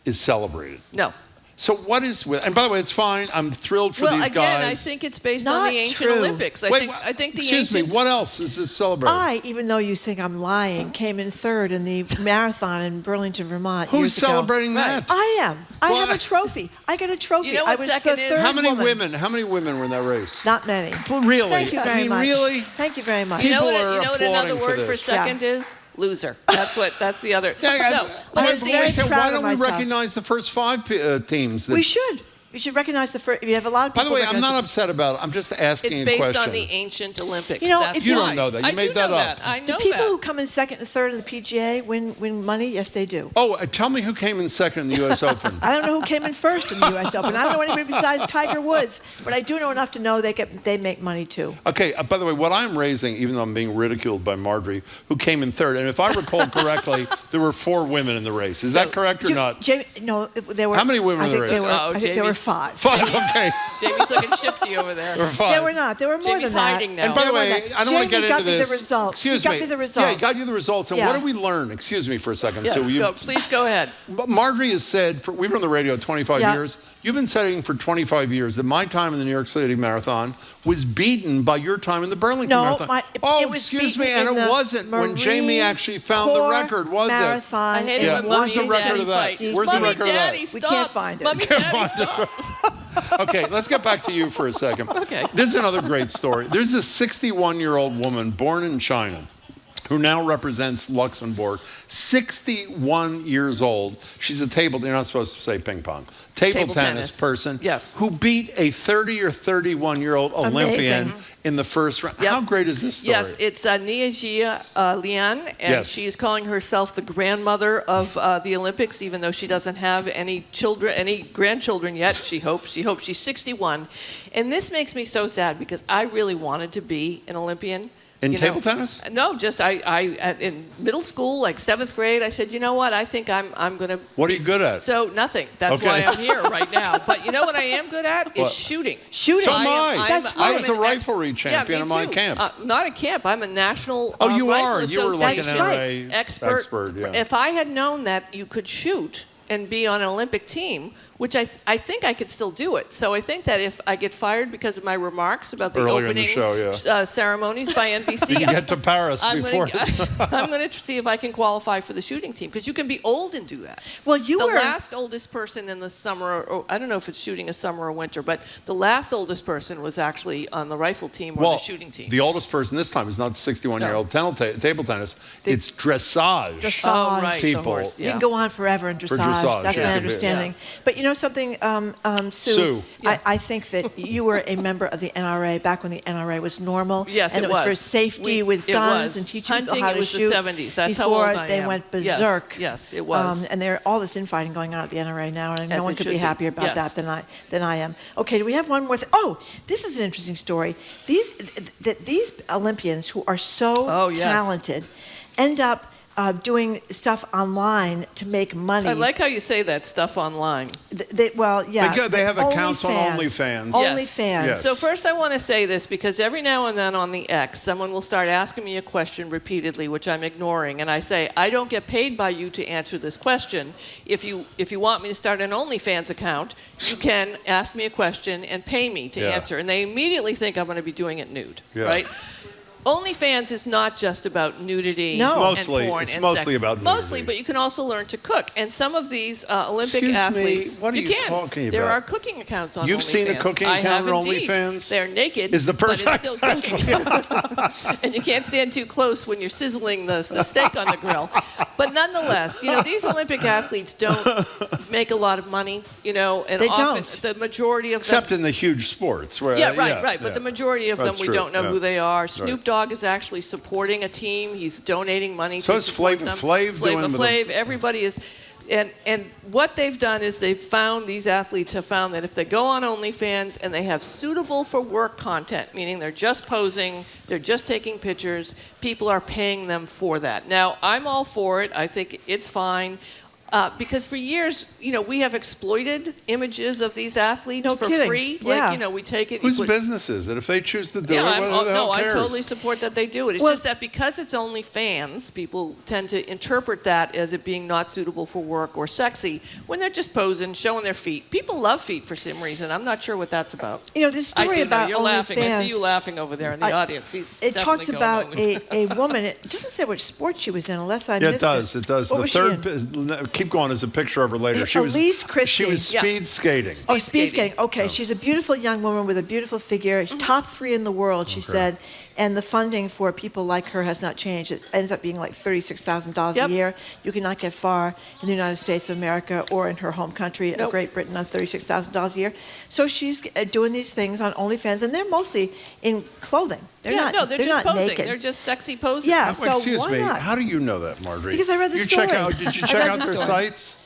is celebrated? No. So what is with, and by the way, it's fine. I'm thrilled for these guys. Well, again, I think it's based on the ancient Olympics. I think the excuse me, what else is this celebrated? Even though you think I'm lying, came in third in the marathon in Burlington, Vermont. Who's years ago. celebrating that? I am. I have a trophy. I got a trophy. You know what I was second the is? third How many woman. women were in that race? Not many. Well, really? Thank you very much. Really? Thank you very much. You know People are what another applauding for word for this. second is? Loser. That's the other. I was very proud Why of don't we myself. recognize the first 5 teams? We should. We should recognize the first. We have a lot of By people. the way, I'm not upset about it. I'm just asking It's a based question. on the ancient Olympics. You know, That's if you why. don't know that. You I made do that know up. that. I know Do people that. who come in second and third in the PGA win money? Yes, they do. Oh, tell me who came in second in the U.S. Open. I don't know who came in first in the U.S. Open. I don't know anybody besides Tiger Woods, but I do know enough to know they make money too. Okay, by the way, what I'm raising, even though I'm being ridiculed by Marjorie, who came in third, and if I recall correctly, there were 4 women in the race. Is that correct or not? No, there were. How many women in the race? I think there were 5. 5, okay. Jamie's looking shifty over there. There were 5. There were not. There were more Jamie's than that. hiding now. And by the way, I don't want to get into this. Jamie got me the results. Excuse he me. got me the results. Yeah, he got you the results. And Yeah. what did we learn? Excuse me for a second. Yes, please go ahead. Marjorie has said, we've been on the radio 25 Yeah. years. You've been saying for 25 years that my time in the New York City Marathon was beaten by your time in the Burlington Marathon. it was excuse me, beaten and in it the wasn't when Jamie Marine actually found the Corps record, was Marathon I hate Yeah. it when Where's Mommy the and record Daddy of that? fight. Where's the Mommy, record of that? Daddy, We stop. can't find it. Mommy, Can't Daddy, find it. stop. Okay, let's get back to you for a second. Okay. This is another great story. There's this 61-year-old woman born in China who now represents Luxembourg, 61 years old. She's a you're not supposed to say ping pong. Table tennis person who beat a 30 or 31-year-old Olympian in the first round. Yep. How great is this story? Yes, it's Nia Jia Lian, and she is calling herself the grandmother of the Olympics, even though she doesn't have any grandchildren yet. She hopes she's 61. And this makes me so sad because I really wanted to be an Olympian. In table tennis? No, just in middle school, like 7th grade, I said, you know what? I think I'm going to. What are you good at? So nothing. That's why I'm here right now. But you know what I am good at is shooting. Shooting. So am I. I was a an riflery champion in my camp. Not a camp. I'm a national. Oh, you rifle are. You were like an association NRA expert. Yeah. If I had known that you could shoot and be on an Olympic team, which I think I could still do it. So I think that if I get fired because of my remarks about the Earlier in opening the show, ceremonies by NBC, you get to Paris before. I'm going to see if I can qualify for the shooting team, because you can be old and do that. Well, the last oldest person in the summer, or I don't know if it's shooting a summer or winter, but the last oldest person was actually on the rifle team or the shooting team. The oldest person this time is not 61-year-old table tennis. It's dressage. Dressage. Right, people. the horse, You can go on forever in dressage. That's my understanding. But you know something, Sue? I think that you were a member of the NRA back when the NRA was normal. Yes, and it was. was for safety with guns and teaching people how to shoot. Hunting, it was the 70s. That's how old I am. Before they went berserk. Yes, it was. And there all this infighting going on at the NRA now, and no one could be happier about that than I am. Okay, do we have one more thing? Oh, this is an interesting story. These Olympians who are so talented end up doing stuff online to make money. I like how you say that, stuff online. They have accounts on OnlyFans. OnlyFans. Yes. So first I want to say this, because every now and then on the X, someone will start asking me a question repeatedly, which I'm ignoring, and I say, I don't get paid by you to answer this question. If you want me to start an OnlyFans account, you can ask me a question and pay me to answer. And they immediately think I'm going to be doing it nude, right? OnlyFans is not just about nudity and porn and sex. Mostly about nudity. Mostly, but you can also learn to cook. And some of these Olympic athletes, what are you talking about? There are cooking accounts on OnlyFans. You've seen a cooking account on OnlyFans? They're naked, is the person but it's still cooking. And you can't stand too close when you're sizzling the steak on the grill. But nonetheless, these Olympic athletes don't make a lot of money, and they often don't. the majority of them... Except in the huge sports. Where, right. But the majority of them, we don't know who they are. Snoop Dogg is actually supporting a team. He's donating money to support them. Flav, everybody is. And what they've done is these athletes have found that if they go on OnlyFans and they have suitable for work content, meaning they're just posing, they're just taking pictures, people are paying them for that. Now, I'm all for it. I think it's fine. Because for years, we have exploited images of these athletes for free. We take it. Whose business is it? If they choose to do it, I totally support that they do it. It's just that because it's OnlyFans, people tend to interpret that as it being not suitable for work or sexy when they're just posing, showing their feet. People love feet for some reason. I'm not sure what that's about. This story about you're OnlyFans. Laughing. I see you laughing over there in the audience. It talks about a woman. It doesn't say which sport she was in, unless I missed it. It does. What was Keep going. There's a picture of her later. She was speed skating. Speed skating. Okay, she's a beautiful young woman with a beautiful figure. Top 3 in the world, she said. And the funding for people like her has not changed. It ends up being like $36,000 a year. You cannot get far in the United States of America or in her home country of Great Britain on $36,000 a year. So she's doing these things on OnlyFans, and they're mostly in clothing. They're just not posing. Naked. They're just sexy poses. Yeah, so excuse why me. not? How do you know that, Marjorie? Because I read the story. Did you check out their sites?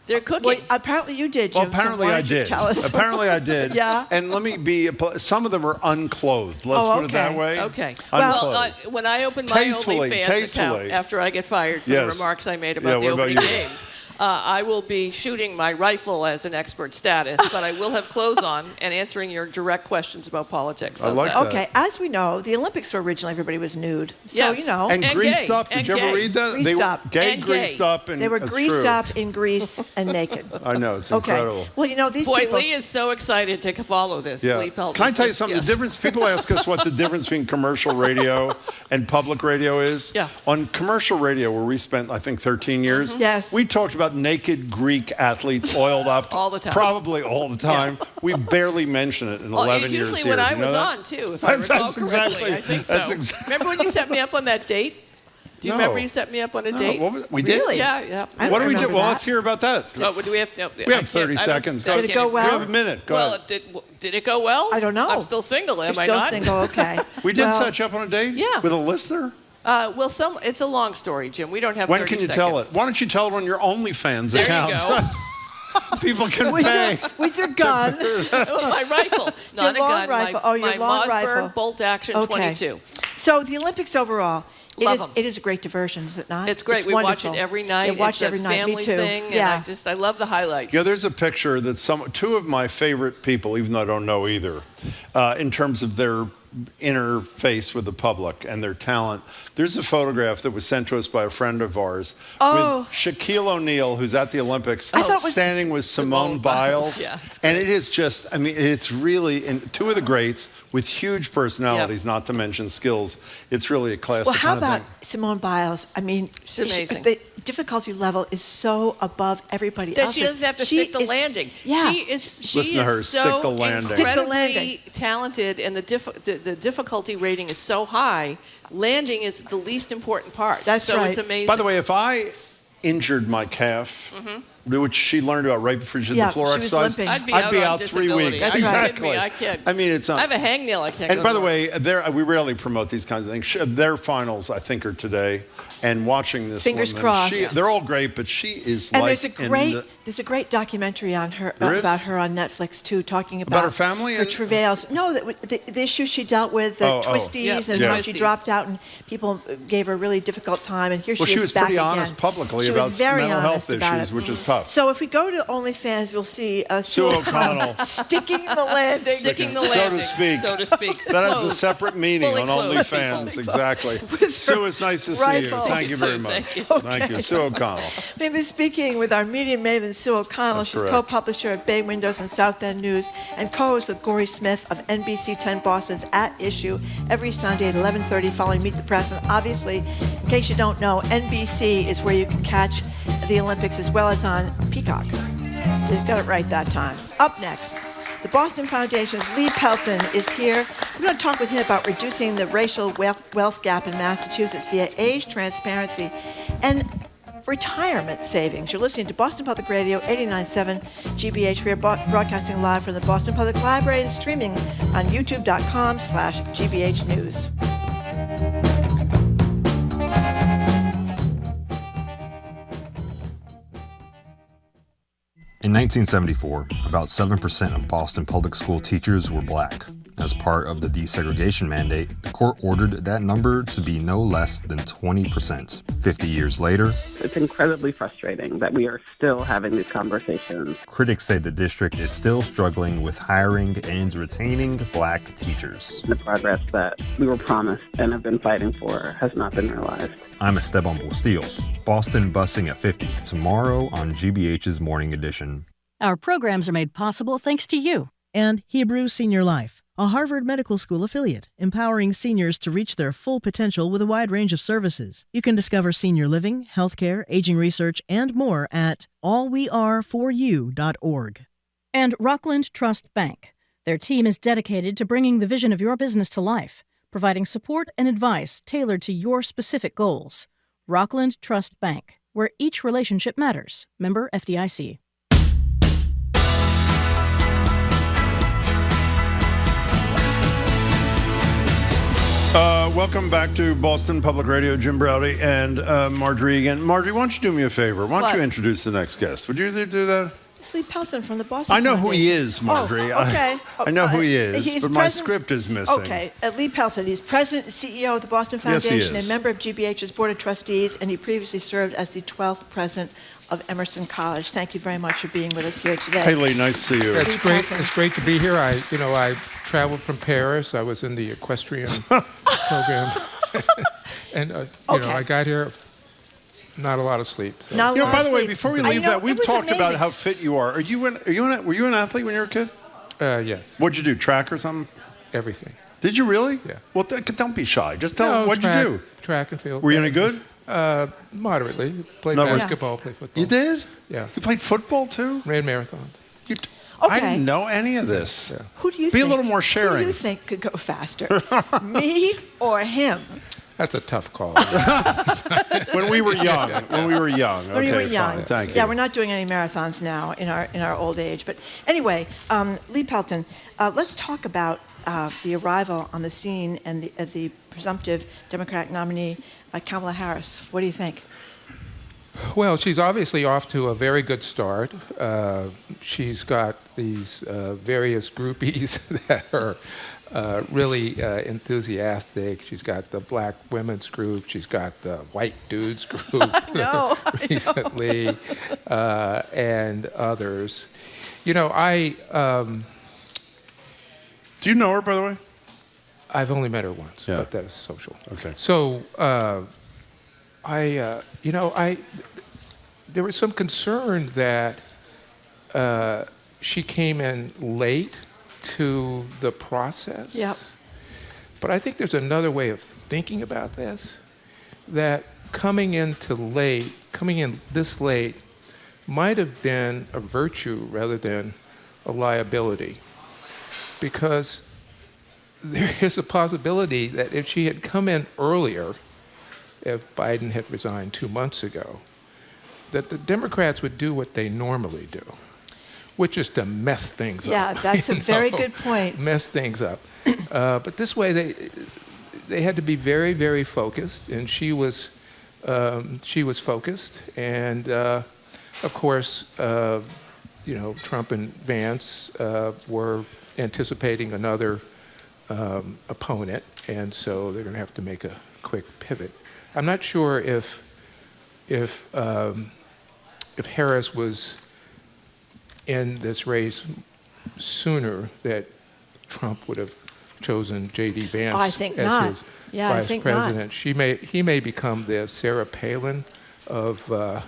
They're cooking. Well, apparently you did, Jim. Well, apparently so I did. Tell us. Apparently I did. Yeah. And let me some of them are unclothed. Let's put it that way. Okay. Unclothed. When I open my OnlyFans account after I get fired for the remarks I made about the opening games, I will be shooting my rifle as an expert status, but I will have clothes on and answering your direct questions about politics. I like that. Okay, as we know, the Olympics were originally everybody was nude. So, And greased up. Did you ever read that? Greased up. Greased up. They were greased up in grease and naked. I know, it's incredible. Well, these people... Lee is so excited to follow this. Yeah. Lee Pelton. Can I tell you something? The difference, people ask us what the difference between commercial radio and public radio is. Yeah. On commercial radio, where we spent, I think, 13 years, yes, we talked about naked Greek athletes oiled up all the time. Probably all the time. Yeah. We barely mention it in 11 years usually here. when I was on, too, if I recall correctly. I think so. Remember when you set me up on that date? Do you remember you set me up on a date? We did? Really? Yeah. What do we do? Well, let's hear about that. Oh, do we have? No, we have 30 seconds. Did it go well? You have a minute. Go ahead. Did it go well? I don't know. I'm still single, am I still not? Single, okay. We did set you up on a date? Yeah. With a listener? It's a long story, Jim. We don't have 30 seconds. When can you tell it? Why don't you tell it on your OnlyFans account? There you go. People can pay. With your gun. My rifle. Not your a long gun. Rifle. My long Mossberg rifle. bolt action 22. So the Olympics overall, Love it is a great diversion, is it not? It's great. We wonderful. watch it every night. Watch it's every a night. family Me too. thing, Yeah. and I love the highlights. There's a picture that two of my favorite people, even though I don't know either, in terms of their interface with the public and their talent. There's a photograph that was sent to us by a friend of ours with Shaquille O'Neal, who's at the Olympics, standing with Simone Biles. Yeah, and it is just, I mean, it's really, two of the greats with huge personalities, not to mention skills. It's really a classic Well, how kind of about thing. Simone Biles? I mean, She's amazing. The difficulty level is so above everybody That else's. she doesn't have to stick the landing. Yeah. She is Listen to her, so stick the landing. Stick the incredibly landing. talented, and the difficulty rating is so high. Landing is the least important part. That's so right. it's amazing. By the way, if I injured my calf, which she learned about right before she did the floor she was exercise, limping. I'd be on out 3 disability. weeks. Are you kidding Exactly. me? I can't. I mean, it's not. I have a hangnail. I can't. And go by the to work. way, we rarely promote these kinds of things. Their finals, I think, are today. And watching this Fingers woman, crossed. they're all great, but she is And like there's a great documentary on her There is? about her on Netflix too, talking about her family, her travails. No, the issues she dealt with, the twisties, and how she dropped out, and people gave her a really difficult time. And here Well, she she is was back pretty again. honest publicly She about was very mental health honest about issues, it. which is tough. So if we go to OnlyFans, we'll see Sue O'Connell. sticking the landing. Sticking the So landing, to speak. so to speak. That has a Closed. separate meaning Fully on closed. OnlyFans. Exactly. Sue, it's nice to see you. rifle. Thank you very much. Thank you. Sue O'Connell. We've been speaking with our media maven, Sue O'Connell. That's She's correct. co-publisher of Bay Windows and South End News and co-host with Gory Smith of NBC 10 Boston's At Issue every Sunday at 11:30 following Meet the Press. And obviously, in case you don't know, NBC is where you can catch the Olympics as well as on Peacock. So you got it right that time. Up next, the Boston Foundation's Lee Pelton is here. We're going to talk with him about reducing the racial wealth gap in Massachusetts via age transparency and retirement savings. You're listening to Boston Public Radio 89.7 GBH. We are broadcasting live from the Boston Public Library and streaming on youtube.com/GBH News. In 1974, about 7% of Boston public school teachers were black. As part of the desegregation mandate, the court ordered that number to be no less than 20%. 50 years later, it's incredibly frustrating that we are still having these conversations. Critics say the district is still struggling with hiring and retaining black teachers. The progress that we were promised and have been fighting for has not been realized. I'm Esteban Bustillos. Boston Busing at 50, tomorrow on GBH's Morning Edition. Our programs are made possible thanks to you. And Hebrew Senior Life, a Harvard Medical School affiliate, empowering seniors to reach their full potential with a wide range of services. You can discover senior living, healthcare, aging research, and more at allweareforyou.org. And Rockland Trust Bank. Their team is dedicated to bringing the vision of your business to life, providing support and advice tailored to your specific goals. Rockland Trust Bank, where each relationship matters. Member FDIC. Welcome back to Boston Public Radio. Jim Browdy and Marjorie again. Marjorie, why don't you do me a favor? Why don't you introduce the next guest? Would you do that? It's Lee Pelton from the Boston I know Foundation. who he is, Marjorie. Oh, okay. I know who he is, He's but my script is missing. Okay, Lee Pelton. He's president and CEO of the Boston Yes, he Foundation is. and member of GBH's Board of Trustees, and he previously served as the 12th president of Emerson College. Thank you very much for being with us here today. Hey, Lee, nice to see you. It's great. It's great to be here. I traveled from Paris. I was in the equestrian program, and I got here. Not a lot of sleep. So. Not a lot by of the way, sleep. before we I leave know, that, we've it was talked about amazing. how fit you are. Were you an athlete when you were a kid? Yes. What'd you do? Track or something? Everything. Did you really? Yeah. Well, don't be shy. Just tell No, them what'd you do. Track and field. Were you any good? Moderately. Played No, basketball, played football. You did? Yeah. You played football too? Ran marathons. I didn't know any of this. Yeah. Who do you Be think? a little more sharing. Who do you think could go faster, me or him? That's a tough call. When we were young. When we were young. When we were Okay, young. fine. Thank you. Yeah, we're not doing any marathons now in our old age. But anyway, Lee Pelton, let's talk about the arrival on the scene and the presumptive Democratic nominee, Kamala Harris. What do you think? Well, she's obviously off to a very good start. She's got these various groupies that are really enthusiastic. She's got the black women's group. She's got the white dudes group recently, and others. Do you know her, by the way? I've only met her once, Yeah. but that's social. Okay. So, there was some concern that she came in late to the process. Yep. But I think there's another way of thinking about this, that coming in this late might have been a virtue rather than a liability. Because there is a possibility that if she had come in earlier, if Biden had resigned 2 months ago, that the Democrats would do what they normally do, which is to mess things up. Yeah, that's a very good point. Mess things up. But this way, they had to be very, very focused, and she was focused, and of course, Trump and Vance were anticipating another opponent, and so they're going to have to make a quick pivot. I'm not sure if Harris was in this race sooner, that Trump would have chosen J.D. Vance I think as not. his Yeah, I vice think president. not. He may become the Sarah Palin of that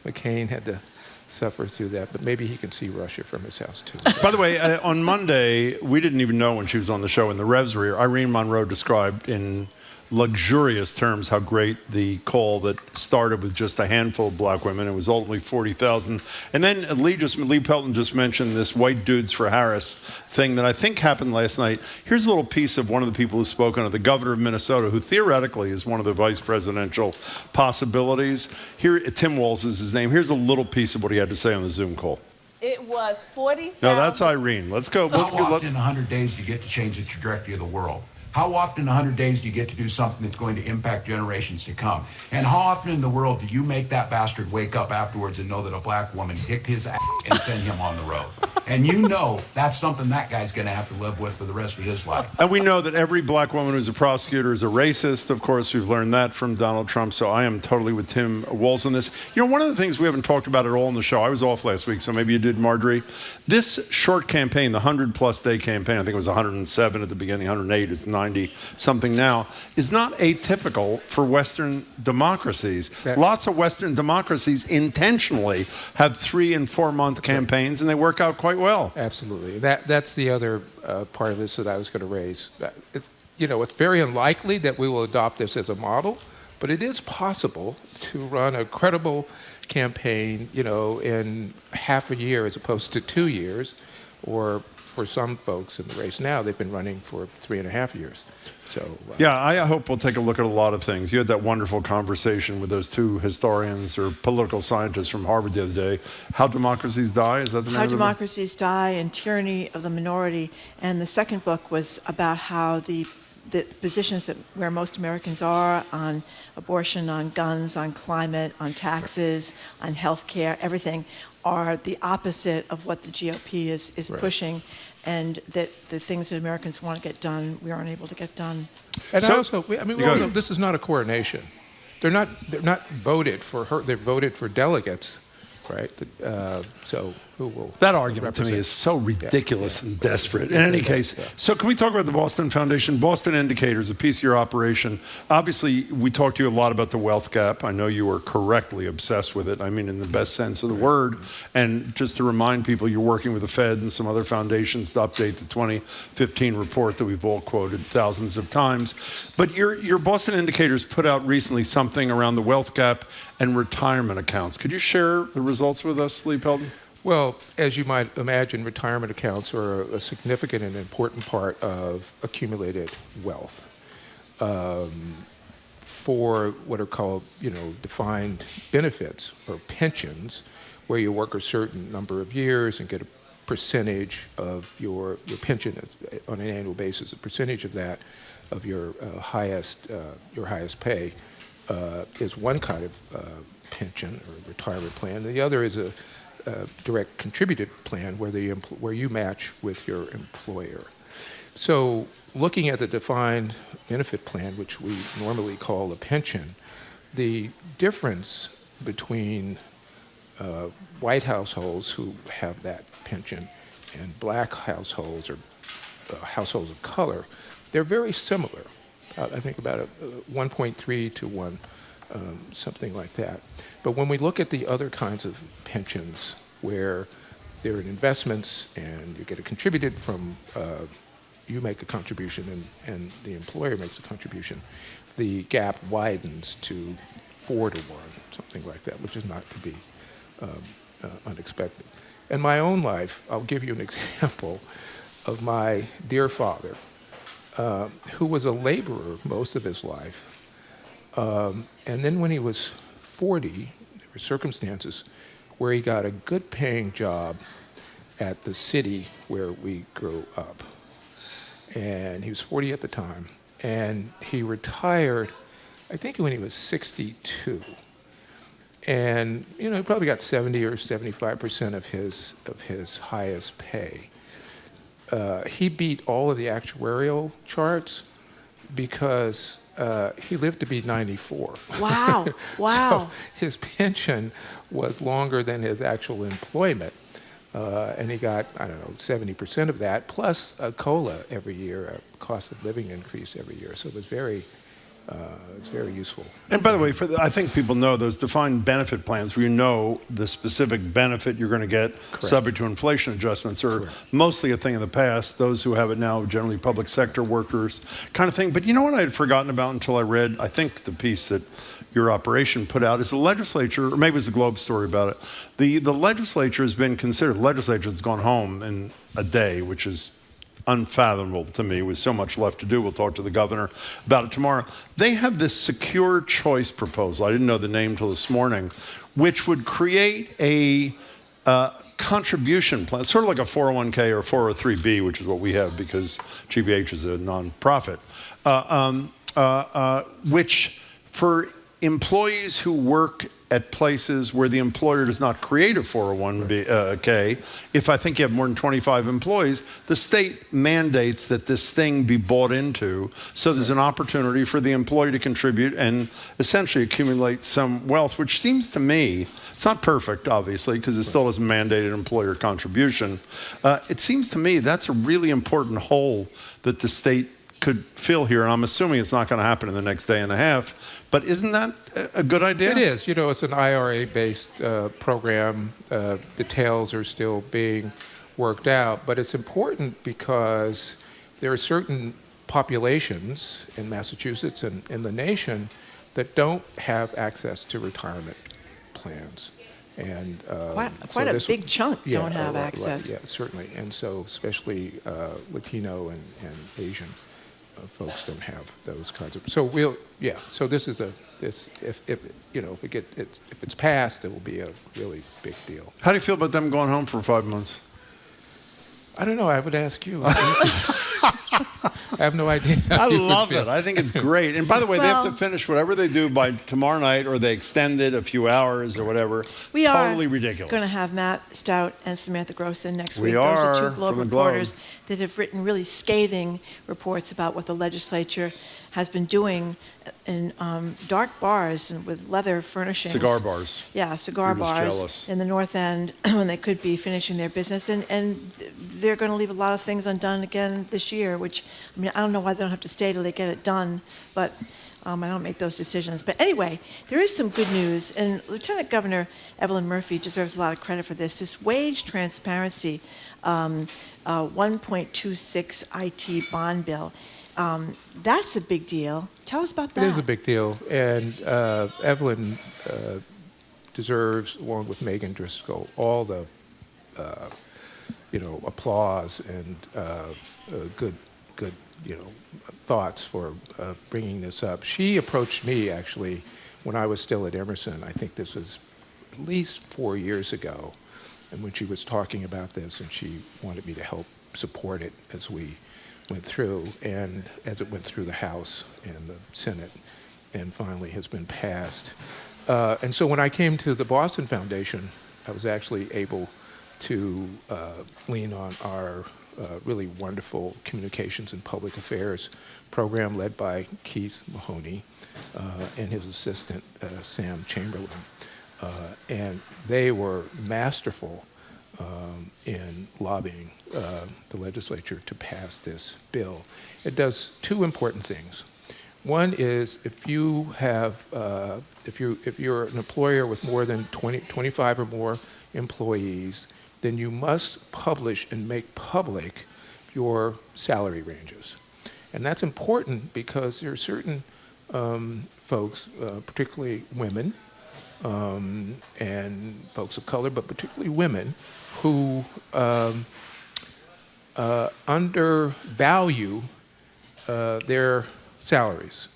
McCain had to suffer through that, but maybe he can see Russia from his house too. By the way, on Monday, we didn't even know when she was on the show in the Revs rear. Irene Monroe described in luxurious terms how great the call that started with just a handful of black women. It was ultimately 40,000. And then Lee Pelton just mentioned this white dudes for Harris thing that I think happened last night. Here's a little piece of one of the people who's spoken, of the governor of Minnesota, who theoretically is one of the vice presidential possibilities. Here, Tim Walz is his name. Here's a little piece of what he had to say on the Zoom call. It was 40,000. No, that's Irene. Let's go. How often in 100 days do you get to change the trajectory of the world? How often in 100 days do you get to do something that's going to impact generations to come? And how often in the world do you make that bastard wake up afterwards and know that a black woman kicked his ass and sent him on the road? And you know that's something that guy's going to have to live with for the rest of his life. And we know that every black woman who's a prosecutor is a racist. Of course, we've learned that from Donald Trump. So I am totally with Tim Walz on this. One of the things we haven't talked about at all in the show, I was off last week, so maybe you did, Marjorie. This short campaign, the 100-plus day campaign, I think it was 107 at the beginning, 108, it's 90 something now, is not atypical for Western democracies. Lots of Western democracies intentionally have 3 and 4 month campaigns, and they work out quite well. Absolutely. That's the other part of this that I was going to raise. It's very unlikely that we will adopt this as a model, but it is possible to run a credible campaign, in half a year as opposed to 2 years, or for some folks in the race now, they've been running for 3.5 years. So yeah, I hope we'll take a look at a lot of things. You had that wonderful conversation with those 2 historians or political scientists from Harvard the other day. How Democracies Die, is that the name How of the book? Democracies Die and Tyranny of the Minority. And the second book was about how the positions where most Americans are on abortion, on guns, on climate, on taxes, on health care, everything, are the opposite of what the GOP is pushing, and that the things that Americans want to get done, we aren't able to get done. And this is not a coronation. They're not voted for her. They're voted for delegates, right? So who will? That argument to me is so ridiculous and desperate. In any case, so can we talk about the Boston Foundation? Boston Indicators, a piece of your operation. Obviously, we talked to you a lot about the wealth gap. I know you were correctly obsessed with it. I mean, in the best sense of the word. And just to remind people, you're working with the Fed and some other foundations to update the 2015 report that we've all quoted thousands of times. But your Boston Indicators put out recently something around the wealth gap and retirement accounts. Could you share the results with us, Lee Pelton? Well, as you might imagine, retirement accounts are a significant and important part of accumulated wealth for what are called, defined benefits or pensions, where you work a certain number of years and get a percentage of your pension on an annual basis. A percentage of that of your highest pay is one kind of pension or retirement plan. The other is a direct contributed plan where you match with your employer. So looking at the defined benefit plan, which we normally call a pension, the difference between white households who have that pension and black households or households of color, they're very similar. I think about a 1.3 to 1, something like that. But when we look at the other kinds of pensions where they're in investments and you get it contributed from, you make a contribution and the employer makes a contribution, the gap widens to 4 to 1, something like that, which is not to be unexpected. In my own life, I'll give you an example of my dear father, who was a laborer most of his life. And then when he was 40, there were circumstances where he got a good paying job at the city where we grew up. And he was 40 at the time. And he retired, I think when he was 62. And, he probably got 70 or 75% of his highest pay. He beat all of the actuarial charts because he lived to be 94. Wow. So his pension was longer than his actual employment. And he got, 70% of that, plus a COLA every year, a cost of living increase every year. So it was it's very useful. And by the way, I think people know those defined benefit plans where you know the specific benefit you're going to get subject to inflation adjustments are mostly a thing of the past. Those who have it now, generally public sector workers kind of thing. But you know what I had forgotten about until I read, I think, the piece that your operation put out is the legislature, or maybe it was the Globe story about it. The legislature has been considered, the legislature has gone home in a day, which is unfathomable to me with so much left to do. We'll talk to the governor about it tomorrow. They have this secure choice proposal. I didn't know the name till this morning, which would create a contribution plan, sort of like a 401k or 403b, which is what we have because GBH is a nonprofit, which for employees who work at places where the employer does not create a 401k, if I think you have more than 25 employees, the state mandates that this thing be bought into, so there's an opportunity for the employee to contribute and essentially accumulate some wealth, which seems to me, it's not perfect, obviously, because it still has mandated employer contribution. It seems to me that's a really important hole that the state could fill here, and I'm assuming it's not going to happen in the next day and a half. But isn't that a good idea? It is. It's an IRA-based program. Details are still being worked out, but it's important because there are certain populations in Massachusetts and in the nation that don't have access to retirement plans. And quite a big chunk don't have access. Yeah, certainly. And so especially Latino and Asian folks don't have those kinds of. So So this is if it's passed, it will be a really big deal. How do you feel about them going home for 5 months? I don't know. I would ask you. I have no idea. I love it. I think it's great. And by the way, they have to finish whatever they do by tomorrow night, or they extend it a few hours or whatever. We are totally ridiculous. Going to have Matt Stout and Samantha Grossin next week. We are. Those are two Globe from the reporters Globe. that have written really scathing reports about what the legislature has been doing in dark bars and with leather furnishings. Cigar bars. Yeah, cigar You're just bars jealous. in the North End when they could be finishing their business. And they're going to leave a lot of things undone again this year, which, I don't know why they don't have to stay till they get it done, but I don't make those decisions. But anyway, there is some good news, and Lieutenant Governor Evelyn Murphy deserves a lot of credit for this. This wage transparency 1.26 IT bond bill, that's a big deal. Tell us about that. It is a big deal, and Evelyn deserves, along with Megan Driscoll, all the applause and good thoughts for bringing this up. She approached me actually when I was still at Emerson. I think this was at least 4 years ago, and when she was talking about this, and she wanted me to help support it as we went through, and as it went through the House and the Senate, and finally has been passed. And so when I came to the Boston Foundation, I was actually able to lean on our really wonderful communications and public affairs program led by Keith Mahoney and his assistant, Sam Chamberlain. And they were masterful in lobbying the legislature to pass this bill. It does two important things. One is if you have, if you're an employer with more than 25 or more employees, then you must publish and make public your salary ranges. And that's important because there are certain folks, particularly women, and folks of color, but particularly women, who undervalue their salaries.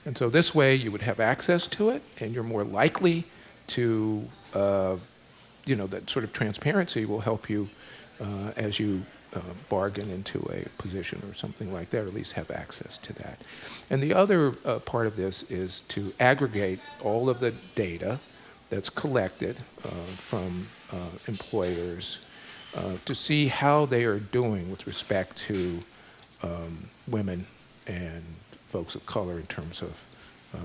And so this way you would have access to it, and you're more likely to, that sort of transparency will help you as you bargain into a position or something like that, or at least have access to that. And the other part of this is to aggregate all of the data that's collected from employers to see how they are doing with respect to women and folks of color in terms of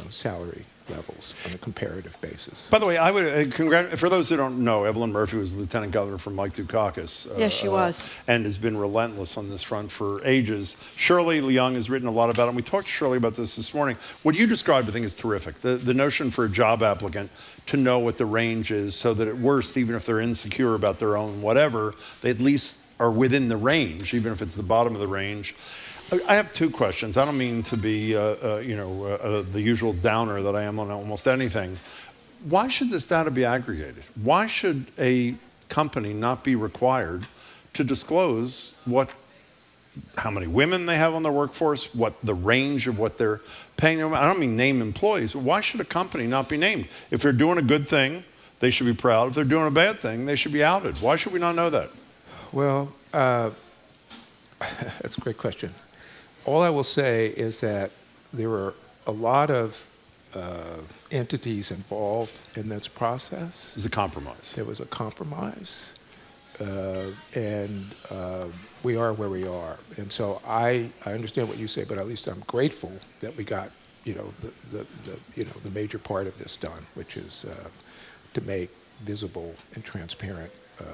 salary levels on a comparative basis. By the way, I would for those who don't know, Evelyn Murphy was Lieutenant Governor from Mike Dukakis. Yes, she was. And has been relentless on this front for ages. Shirley Leung has written a lot about it, and we talked to Shirley about this morning. What you described, I think, is terrific. The notion for a job applicant to know what the range is so that at worst, even if they're insecure about their own whatever, they at least are within the range, even if it's the bottom of the range. I have two questions. I don't mean to be, the usual downer that I am on almost anything. Why should this data be aggregated? Why should a company not be required to disclose how many women they have on their workforce, what the range of what they're paying them? I don't mean name employees, but why should a company not be named? If they're doing a good thing, they should be proud. If they're doing a bad thing, they should be outed. Why should we not know that? Well, that's a great question. All I will say is that there were a lot of entities involved in this process. It was a compromise. There was a compromise, and we are where we are. And so I understand what you say, but at least I'm grateful that we got the major part of this done, which is to make visible and transparent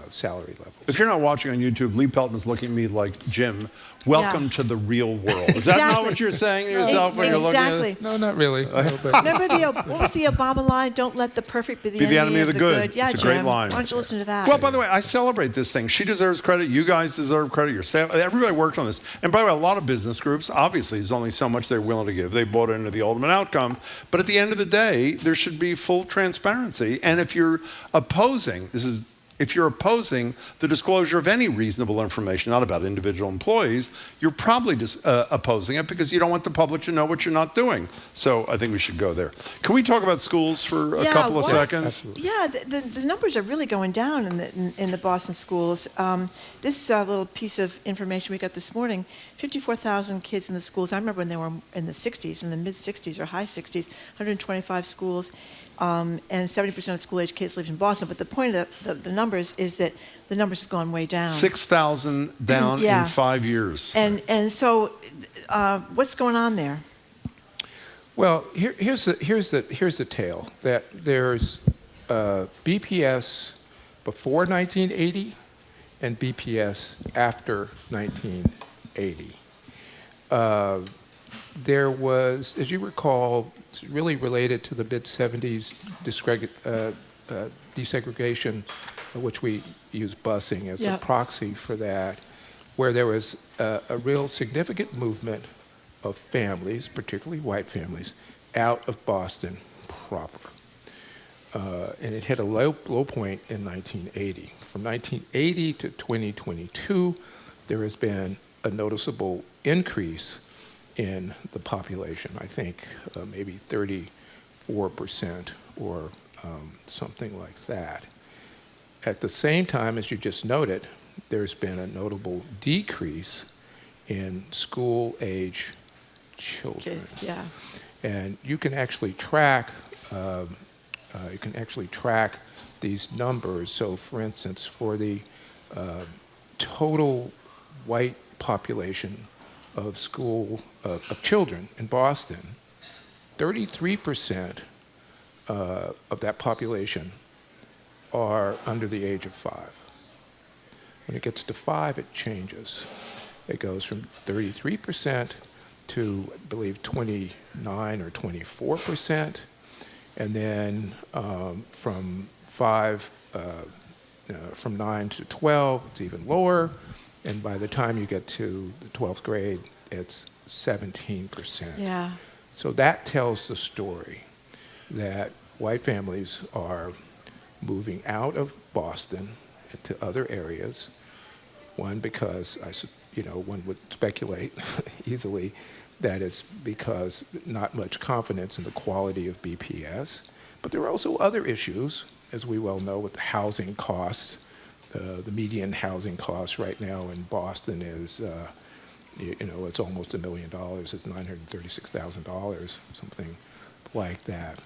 salary levels. If you're not watching on YouTube, Lee Pelton is looking at me like, Jim, welcome to the real world. Is that not what you're saying to yourself when you're looking at it? No, not really. Remember what was the Obama line? Don't let the perfect be the enemy of the good. Yeah, it's a great Jim. line. Why don't you listen to that? Well, by the way, I celebrate this thing. She deserves credit. You guys deserve credit. Your staff, everybody worked on this. And by the way, a lot of business groups, obviously, there's only so much they're willing to give. They bought into the ultimate outcome. But at the end of the day, there should be full transparency. And if you're opposing, if you're opposing the disclosure of any reasonable information, not about individual employees, you're probably just opposing it because you don't want the public to know what you're not doing. So I think we should go there. Can we talk about schools for a couple of seconds? Absolutely. Yeah, the numbers are really going down in the Boston schools. This little piece of information we got this morning, 54,000 kids in the schools. I remember when they were in the 60s, in the mid-60s or high 60s, 125 schools, and 70% of school-age kids lived in Boston. But the point of the numbers is that the numbers have gone way down. 6,000 down in 5 years. And so what's going on there? Well, here's the tale. That there's BPS before 1980 and BPS after 1980. There was, as you recall, it's really related to the mid-70s desegregation, which we use busing as a proxy for that, where there was a real significant movement of families, particularly white families, out of Boston proper. And it hit a low point in 1980. From 1980 to 2022, there has been a noticeable increase in the population. I think maybe 34% or something like that. At the same time, as you just noted, there's been a notable decrease in school-age children. Kids, yeah. And you can actually track these numbers. So, for instance, for the total white population of of children in Boston, 33% of that population are under the age of 5. When it gets to 5, it changes. It goes from 33% to, I believe, 29 or 24%. And then from 9 to 12, it's even lower. And by the time you get to the 12th grade, it's 17%. Yeah. So that tells the story that white families are moving out of Boston into other areas. One, because one would speculate easily that it's because not much confidence in the quality of BPS. But there are also other issues, as we well know, with the housing costs. The median housing cost right now in Boston is, it's almost $1 million. It's $936,000, something like that.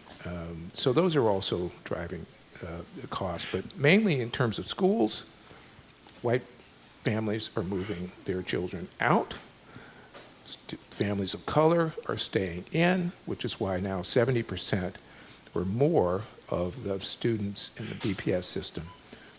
So those are also driving the cost. But mainly in terms of schools, white families are moving their children out. Families of color are staying in, which is why now 70% or more of the students in the BPS system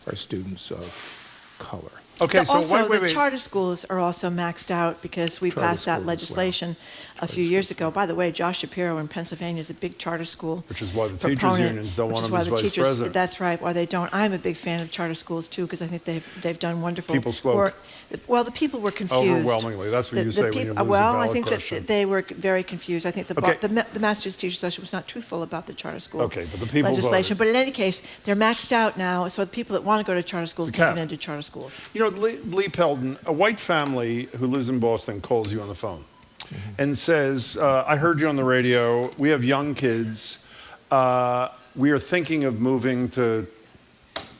are students of color. Okay, so also, wait. the charter schools are also maxed out because we passed that legislation a few years ago. By the way, Josh Shapiro in Pennsylvania is a big charter school. Which is why the teachers' unions don't want him as vice president. That's right, why they don't. I'm a big fan of charter schools, too, because I think they've done wonderful People spoke. work. Well, the people were confused. Overwhelmingly. That's what you say when you lose a Well, ballot I think question. that they were very confused. I think the Massachusetts Teachers Association was not truthful about the charter school Okay, but the people legislation. voted. But in any case, they're maxed out now, so the people that want to go to charter schools can get into charter schools. You know, Lee Pelton, a white family who lives in Boston calls you on the phone and says, I heard you on the radio. We have young kids. We are thinking of moving to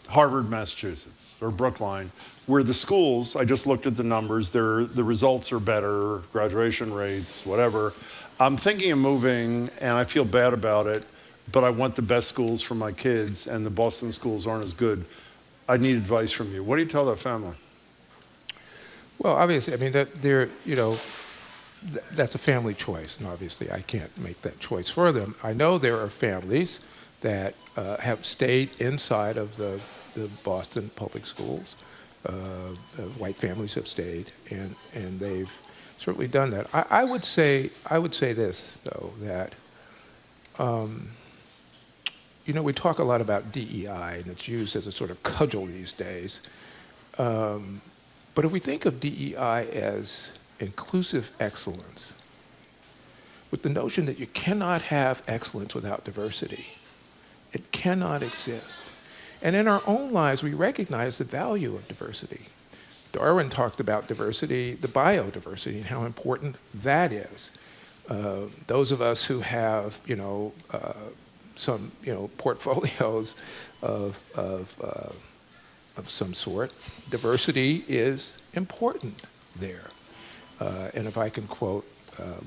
Harvard, Massachusetts, or Brookline, where the schools, I just looked at the numbers, the results are better, graduation rates, whatever. I'm thinking of moving, and I feel bad about it, but I want the best schools for my kids, and the Boston schools aren't as good. I need advice from you. What do you tell that family? Well, obviously, I mean, that's a family choice, and obviously I can't make that choice for them. I know there are families that have stayed inside of the Boston public schools. White families have stayed, and they've certainly done that. I would say this, though, that we talk a lot about DEI, and it's used as a sort of cudgel these days. But if we think of DEI as inclusive excellence, with the notion that you cannot have excellence without diversity, it cannot exist. And in our own lives, we recognize the value of diversity. Darwin talked about diversity, the biodiversity, and how important that is. Those of us who have, some, portfolios of some sort, diversity is important there. And if I can quote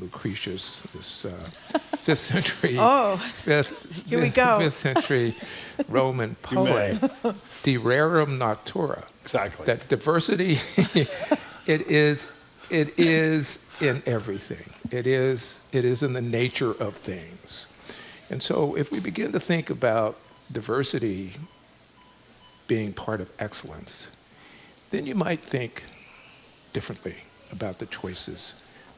Lucretius, this 5th century, Here we go. 5th century Roman poet, de rerum natura. Exactly. That diversity, it is in everything. It is in the nature of things. And so if we begin to think about diversity being part of excellence, then you might think differently about the choices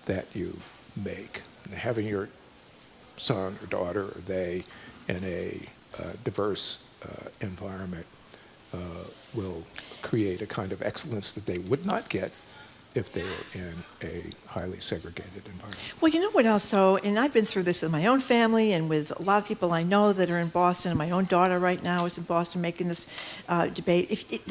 that you make. And having your son or daughter or they in a diverse environment will create a kind of excellence that they would not get if they were in a highly segregated environment. Well, you know what else, though, and I've been through this with my own family and with a lot of people I know that are in Boston. My own daughter right now is in Boston making this debate.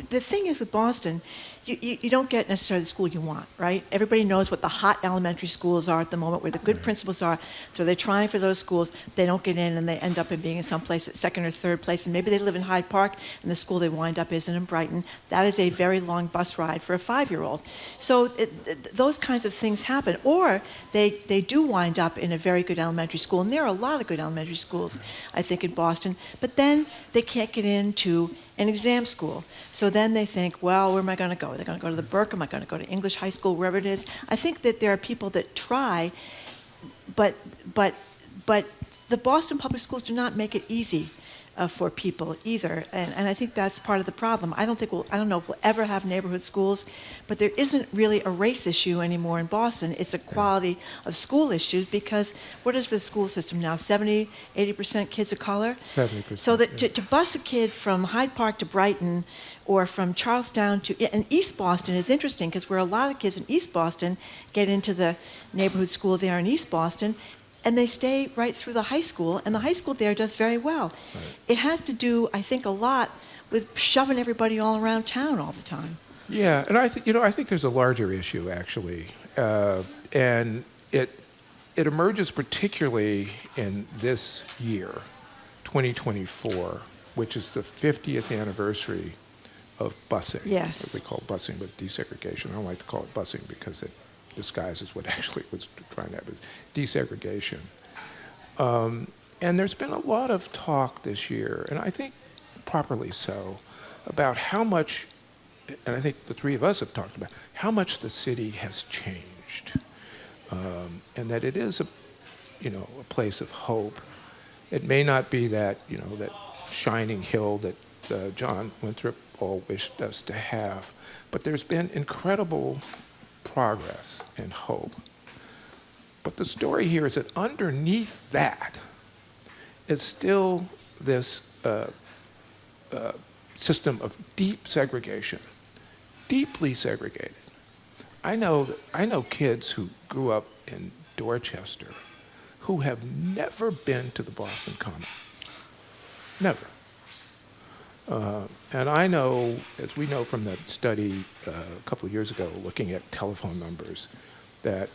The thing is with Boston, you don't get necessarily the school you want, right? Everybody knows what the hot elementary schools are at the moment, where the good principals are, so they're trying for those schools. They don't get in, and they end up in being in some place at second or third place, and maybe they live in Hyde Park, and the school they wind up isn't in Brighton. That is a very long bus ride for a 5-year-old. So those kinds of things happen. Or they do wind up in a very good elementary school, and there are a lot of good elementary schools, I think, in Boston, but then they can't get into an exam school. So then they think, well, where am I going to go? They're going to go to the Burke, am I going to go to English high school, wherever it is? I think that there are people that try, but the Boston public schools do not make it easy for people either, and I think that's part of the problem. I don't know if we'll ever have neighborhood schools, but there isn't really a race issue anymore in Boston. It's a quality of school issue, because what is the school system now? 70-80% kids of color. 70%. So that to bus a kid from Hyde Park to Brighton, or from Charlestown and East Boston is interesting, because where a lot of kids in East Boston get into the neighborhood school there in East Boston, and they stay right through the high school, and the high school there does very well. Right. It has to do, I think, a lot with shoving everybody all around town all the time. Yeah, and I think there's a larger issue, actually, and it emerges particularly in this year, 2024, which is the 50th anniversary of busing. Yes. What we call busing, but desegregation. I don't like to call it busing because it disguises what actually was trying to happen. Desegregation. And there's been a lot of talk this year, and I think properly so, about how much, and I think the three of us have talked about, how much the city has changed. And that it is a place of hope. It may not be that, that shining hill that John Winthrop all wished us to have, but there's been incredible progress and hope. But the story here is that underneath that is still this system of deep segregation, deeply segregated. I know kids who grew up in Dorchester who have never been to the Boston Common. Never. And I know, as we know from that study a couple of years ago looking at telephone numbers, that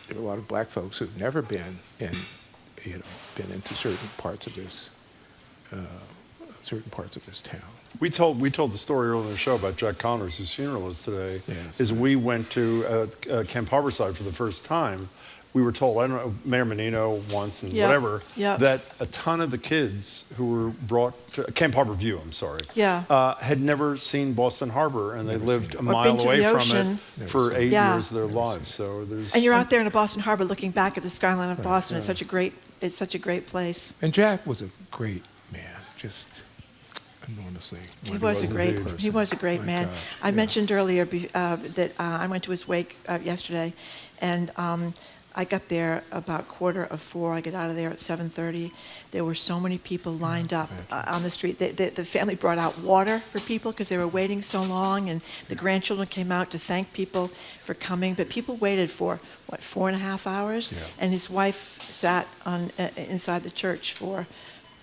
there are a lot of black folks who've never been into certain parts of this town. We told the story earlier in the show about Jack Connors, whose funeral is today. Yes, is we went to Camp Harborside for the first time. We were told, I don't know, Mayor Menino once and whatever, that a ton of the kids who were brought to Camp Harbor View, had never seen Boston Harbor, and they lived a mile away from it for 8 years of their lives. So and you're out there in a Boston Harbor looking back at the skyline of Boston. It's such a great place. And Jack was a great man, just enormously. He was a great man. Gosh, I mentioned earlier that I went to his wake yesterday, and I got there about 4:15. I get out of there at 7:30. There were so many people lined up on the street. The family brought out water for people because they were waiting so long, and the grandchildren came out to thank people for coming. But people waited for, 4.5 hours? Yeah. And his wife sat inside the church for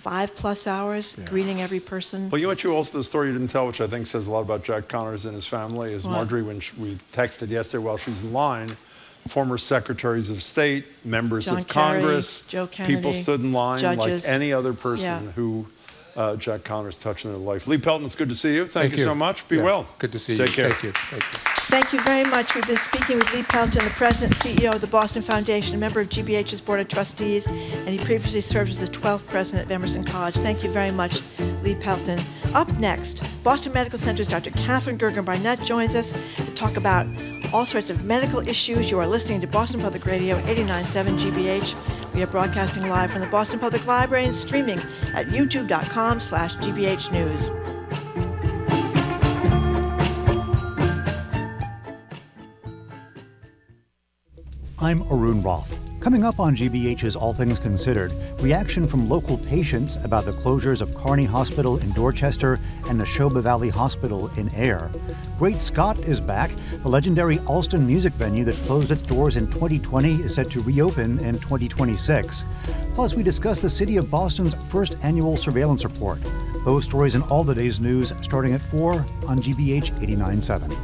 5+ hours, greeting every person. Well, also the story you didn't tell, which I think says a lot about Jack Connors and his family, is Marjorie, when we texted yesterday while she's in line, former secretaries of state, members of Congress, Joe Kennedy, people stood in line judges. like any other person who Jack Connors touched in their life. Lee Pelton, it's good to see you. Thank you so much. Be well. Good to see you. Take care. Thank you. Thank you very much. We've been speaking with Lee Pelton, the president and CEO of the Boston Foundation, a member of GBH's Board of Trustees, and he previously served as the 12th president of Emerson College. Thank you very much, Lee Pelton. Up next, Boston Medical Center's Dr. Gergen Barnett joins us to talk about all sorts of medical issues. You are listening to Boston Public Radio 89.7 GBH. We are broadcasting live from the Boston Public Library and streaming at youtube.com/GBH News. I'm Arun Roth. Coming up on GBH's All Things Considered, reaction from local patients about the closures of Kearney Hospital in Dorchester and Neshoba Valley Hospital in Ayer. Great Scott is back. The legendary Alston music venue that closed its doors in 2020 is set to reopen in 2026. Plus, we discuss the City of Boston's first annual surveillance report. Those stories and all the day's news starting at 4 on GBH 89.7.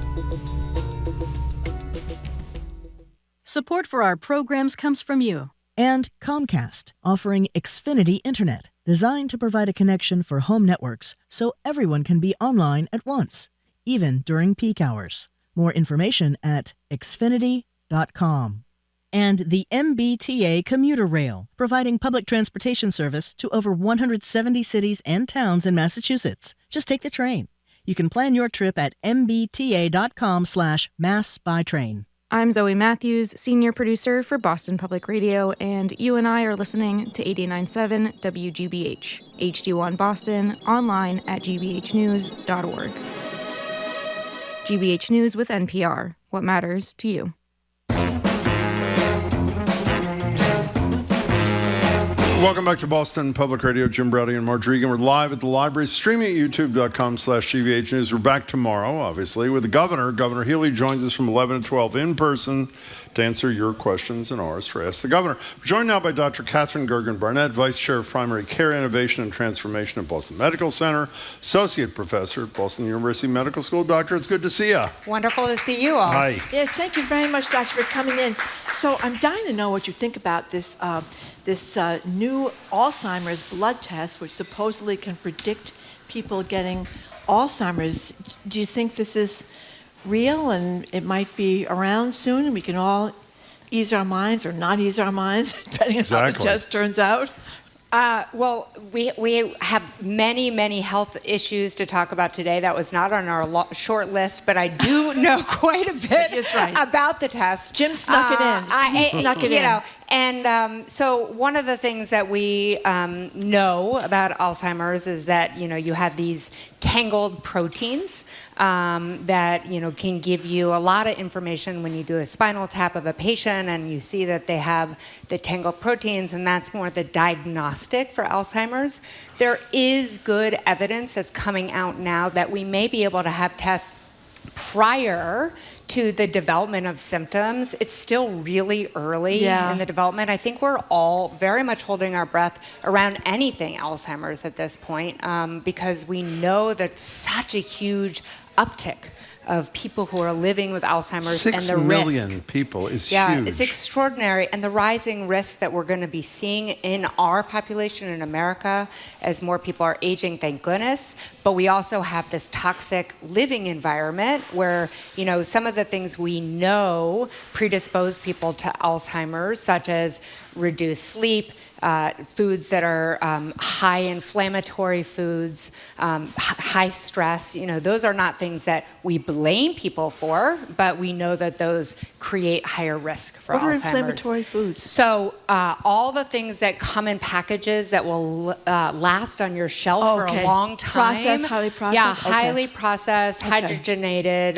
Support for our programs comes from you. And Comcast, offering Xfinity Internet, designed to provide a connection for home networks so everyone can be online at once, even during peak hours. More information at xfinity.com. And the MBTA Commuter Rail, providing public transportation service to over 170 cities and towns in Massachusetts. Just take the train. You can plan your trip at mbta.com/massbytrain. I'm Zoe Matthews, senior producer for Boston Public Radio, and you and I are listening to 89.7 WGBH, HD1 Boston, online at gbhnews.org. GBH News with NPR. What matters to you? Welcome back to Boston Public Radio. Jim Browdy and Marjorie Egan. We're live at the library, streaming at youtube.com/GBH News. We're back tomorrow, obviously, with the governor. Governor Healy joins us from 11 to 12 in person to answer your questions and ours for Ask the Governor. We're joined now by Dr. Catherine Gergen Barnett, Vice Chair of Primary Care Innovation and Transformation at Boston Medical Center, Associate Professor at Boston University Medical School. Doctor, it's good to see you. Wonderful to see you all. Hi. Yes, thank you very much, Doctor, for coming in. So I'm dying to know what you think about this new Alzheimer's blood test, which supposedly can predict people getting Alzheimer's. Do you think this is real and it might be around soon and we can all ease our minds or not ease our minds, depending on how the test turns out? Well, we have many health issues to talk about today. That was not on our short list, but I do know quite a bit about the test. Jim snuck it in. Snuck it in. And so one of the things that we know about Alzheimer's is that, you have these tangled proteins that, can give you a lot of information when you do a spinal tap of a patient and you see that they have the tangled proteins, and that's more the diagnostic for Alzheimer's. There is good evidence that's coming out now that we may be able to have tests prior to the development of symptoms. It's still really early in the development. I think we're all very much holding our breath around anything Alzheimer's at this point because we know that such a huge uptick of people who are living with Alzheimer's and the 6 million people is huge. Yeah, it's extraordinary. And the rising risk that we're going to be seeing in our population in America as more people are aging, thank goodness. But we also have this toxic living environment where, some of the things we know predispose people to Alzheimer's, such as reduced sleep, foods that are high inflammatory foods, high stress. Those are not things that we blame people for, but we know that those create higher risk for Alzheimer's. What are inflammatory foods? So all the things that come in packages that will last on your shelf for a long time. Highly processed? Yeah, highly processed, hydrogenated.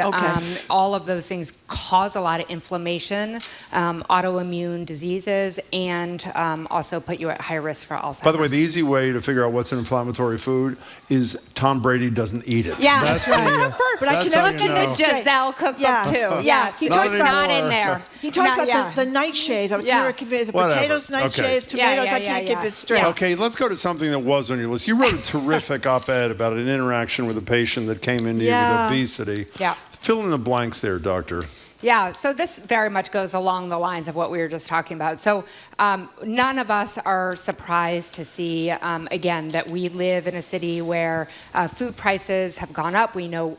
All of those things cause a lot of inflammation, autoimmune diseases, and also put you at high risk for Alzheimer's. By the way, the easy way to figure out what's an inflammatory food is Tom Brady doesn't eat it. Yeah, that's right. But I can look in the Giselle cookbook too. Yes, he talks not in there. He talks about the nightshades. The potatoes, nightshades, tomatoes. I can't keep it straight. Okay, let's go to something that was on your list. You wrote a terrific op-ed about an interaction with a patient that came into you with obesity. Yeah. Fill in the blanks there, doctor. Yeah, so this very much goes along the lines of what we were just talking about. So none of us are surprised to see, again, that we live in a city where food prices have gone up. We know,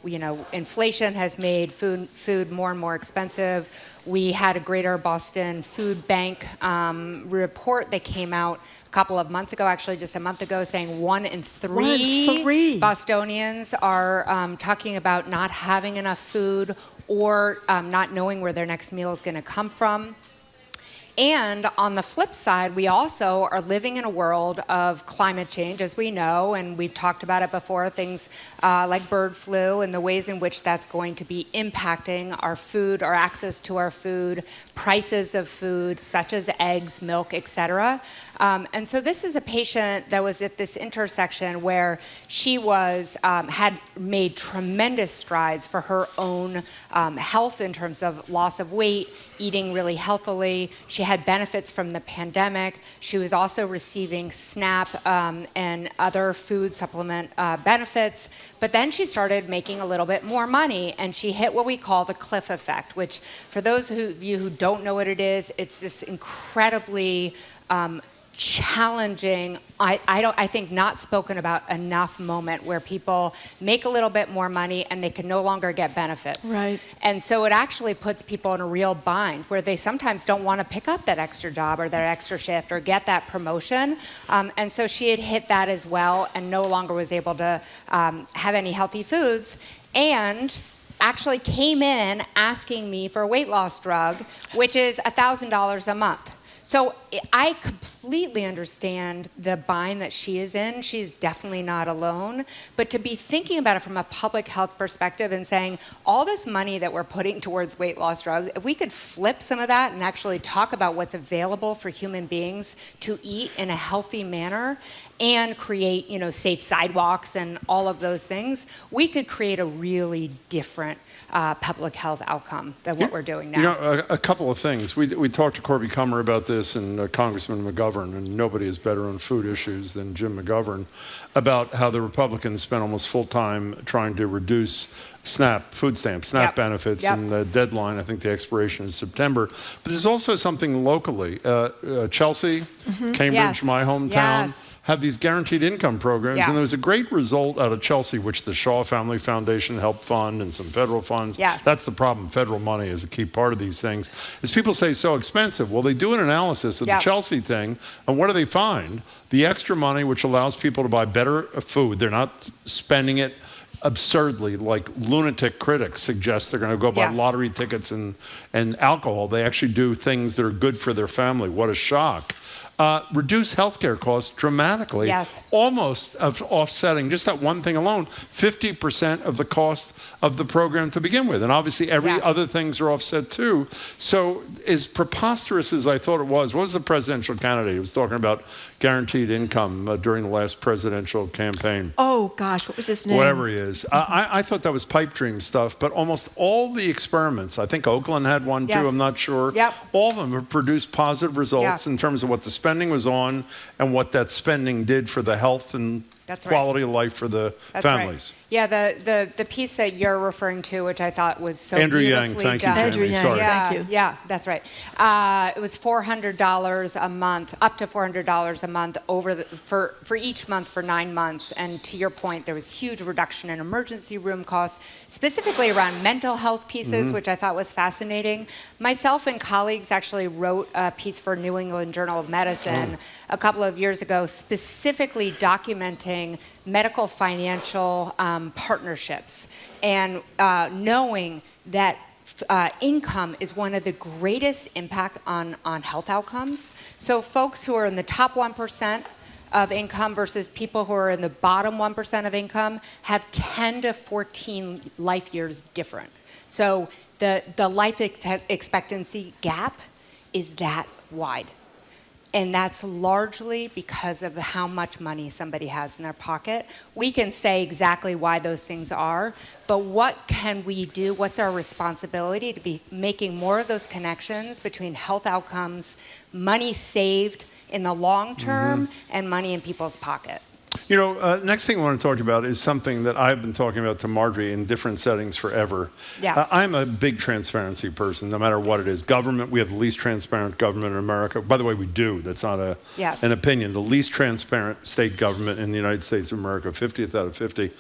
inflation has made food more and more expensive. We had a Greater Boston Food Bank report that came out a couple of months ago, actually just a month ago, saying 1 in 3 Bostonians are talking about not having enough food or not knowing where their next meal is going to come from. And on the flip side, we also are living in a world of climate change, as we know, and we've talked about it before, things like bird flu and the ways in which that's going to be impacting our food, our access to our food, prices of food, such as eggs, milk, etc. And so this is a patient that was at this intersection where she was had made tremendous strides for her own health in terms of loss of weight, eating really healthily. She had benefits from the pandemic. She was also receiving SNAP and other food supplement benefits. But then she started making a little bit more money, and she hit what we call the cliff effect, which for those of you who don't know what it is, it's this incredibly challenging, I think not spoken about enough moment where people make a little bit more money and they can no longer get benefits. Right. And so it actually puts people in a real bind where they sometimes don't want to pick up that extra job or that extra shift or get that promotion. And so she had hit that as well and no longer was able to have any healthy foods. And actually came in asking me for a weight loss drug, which is $1,000 a month. So I completely understand the bind that she is in. She's definitely not alone. But to be thinking about it from a public health perspective and saying, all this money that we're putting towards weight loss drugs, if we could flip some of that and actually talk about what's available for human beings to eat in a healthy manner and create, safe sidewalks and all of those things, we could create a really different public health outcome than what we're doing now. A couple of things. We talked to Corby Kummer about this and Congressman McGovern, and nobody is better on food issues than Jim McGovern, about how the Republicans spent almost full time trying to reduce food stamps, benefits, and the deadline, I think the expiration is September. But there's also something locally. Chelsea, Cambridge, my hometown, have these guaranteed income programs. And there was a great result out of Chelsea, which the Shaw Family Foundation helped fund and some federal funds. That's the problem. Federal money is a key part of these things. As people say, so expensive. Well, they do an analysis of the Chelsea thing, and what do they find? The extra money, which allows people to buy better food. They're not spending it absurdly, like lunatic critics suggest they're going to go buy lottery tickets and alcohol. They actually do things that are good for their family. What a shock. Reduce healthcare costs dramatically, almost offsetting just that one thing alone, 50% of the cost of the program to begin with. And obviously every other things are offset too. So as preposterous as I thought it was, what was the presidential candidate who was talking about guaranteed income during the last presidential campaign? Oh gosh, what was his name? Whatever he is. I thought that was pipe dream stuff, but almost all the experiments, I think Oakland had one too, I'm not sure. All of them have produced positive results in terms of what the spending was on and what that spending did for the health and quality of life for the families. Yeah, the piece that you're referring to, which I thought was so Andrew Yang, beautifully thank done. you, Andrew Yang, sorry. thank you. Yeah, that's right. It was $400 a month, up to $400 a month for each month for 9 months. And to your point, there was huge reduction in emergency room costs, specifically around mental health pieces, which I thought was fascinating. Myself and colleagues actually wrote a piece for New England Journal of Medicine a couple of years ago, specifically documenting medical financial partnerships and knowing that income is one of the greatest impact on health outcomes. So folks who are in the top 1% of income versus people who are in the bottom 1% of income have 10 to 14 life years different. So the life expectancy gap is that wide. And that's largely because of how much money somebody has in their pocket. We can say exactly why those things are, but what can we do? What's our responsibility to be making more of those connections between health outcomes, money saved in the long term, and money in people's pocket? Next thing I want to talk about is something that I've been talking about to Marjorie in different settings forever. I'm a big transparency person, no matter what it is. Government, we have the least transparent government in America. By the way, we do. That's not an opinion. The least transparent state government in the United States of America, 50th out of 50.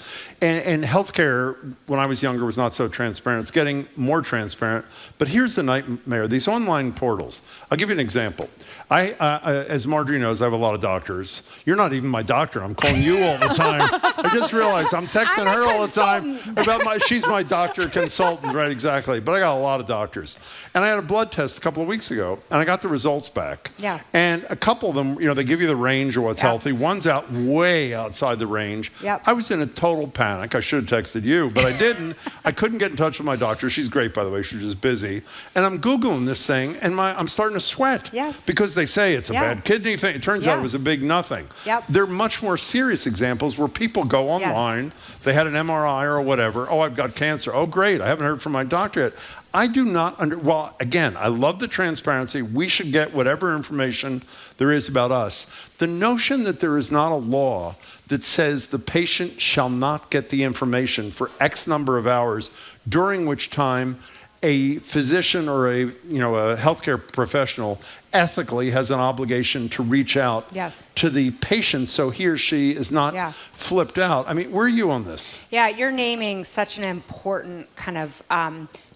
And healthcare, when I was younger, was not so transparent. It's getting more transparent. But here's the nightmare. These online portals. I'll give you an example. As Marjorie knows, I have a lot of doctors. You're not even my doctor. I'm calling you all the time. I just realized I'm texting her all the time about she's my doctor consultant, right? Exactly. But I got a lot of doctors. And I had a blood test a couple of weeks ago, and I got the results back. And a couple of them, they give you the range of what's healthy. One's out way outside the range. I was in a total panic. I should have texted you, but I didn't. I couldn't get in touch with my doctor. She's great, by the way. She's just busy. And I'm Googling this thing, and I'm starting to sweat. Because they say it's a bad kidney thing. It turns out it was a big nothing. There are much more serious examples where people go online, they had an MRI or whatever, oh, I've got cancer. Oh, great, I haven't heard from my doctor yet. I do not well, again, I love the transparency. We should get whatever information there is about us. The notion that there is not a law that says the patient shall not get the information for X number of hours, during which time a physician or a healthcare professional ethically has an obligation to reach out to the patient so he or she is not flipped out. I mean, where are you on this? Yeah, you're naming such an important kind of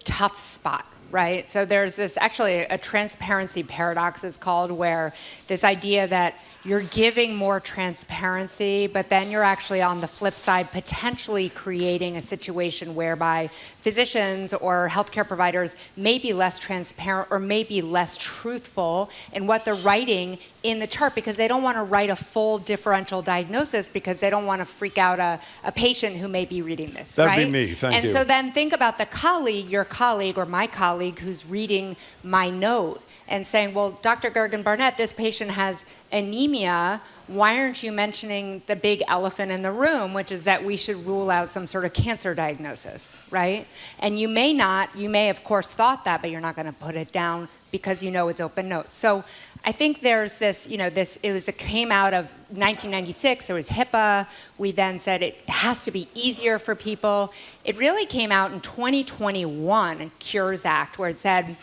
tough spot, right? So there's this actually a transparency paradox it's called, where this idea that you're giving more transparency, but then you're actually on the flip side potentially creating a situation whereby physicians or healthcare providers may be less transparent or may be less truthful in what they're writing in the chart because they don't want to write a full differential diagnosis because they don't want to freak out a patient who may be reading this, That'd right? be me, thank you. And so then think about the colleague, your colleague or my colleague who's reading my note and saying, well, Dr. Gergen Barnett, this patient has anemia. Why aren't you mentioning the big elephant in the room, which is that we should rule out some sort of cancer diagnosis, right? And you may of course thought that, but you're not going to put it down because you know it's open notes. So I think there's this, it came out of 1996, there was HIPAA. We then said it has to be easier for people. It really came out in 2021, Cures Act, where it said,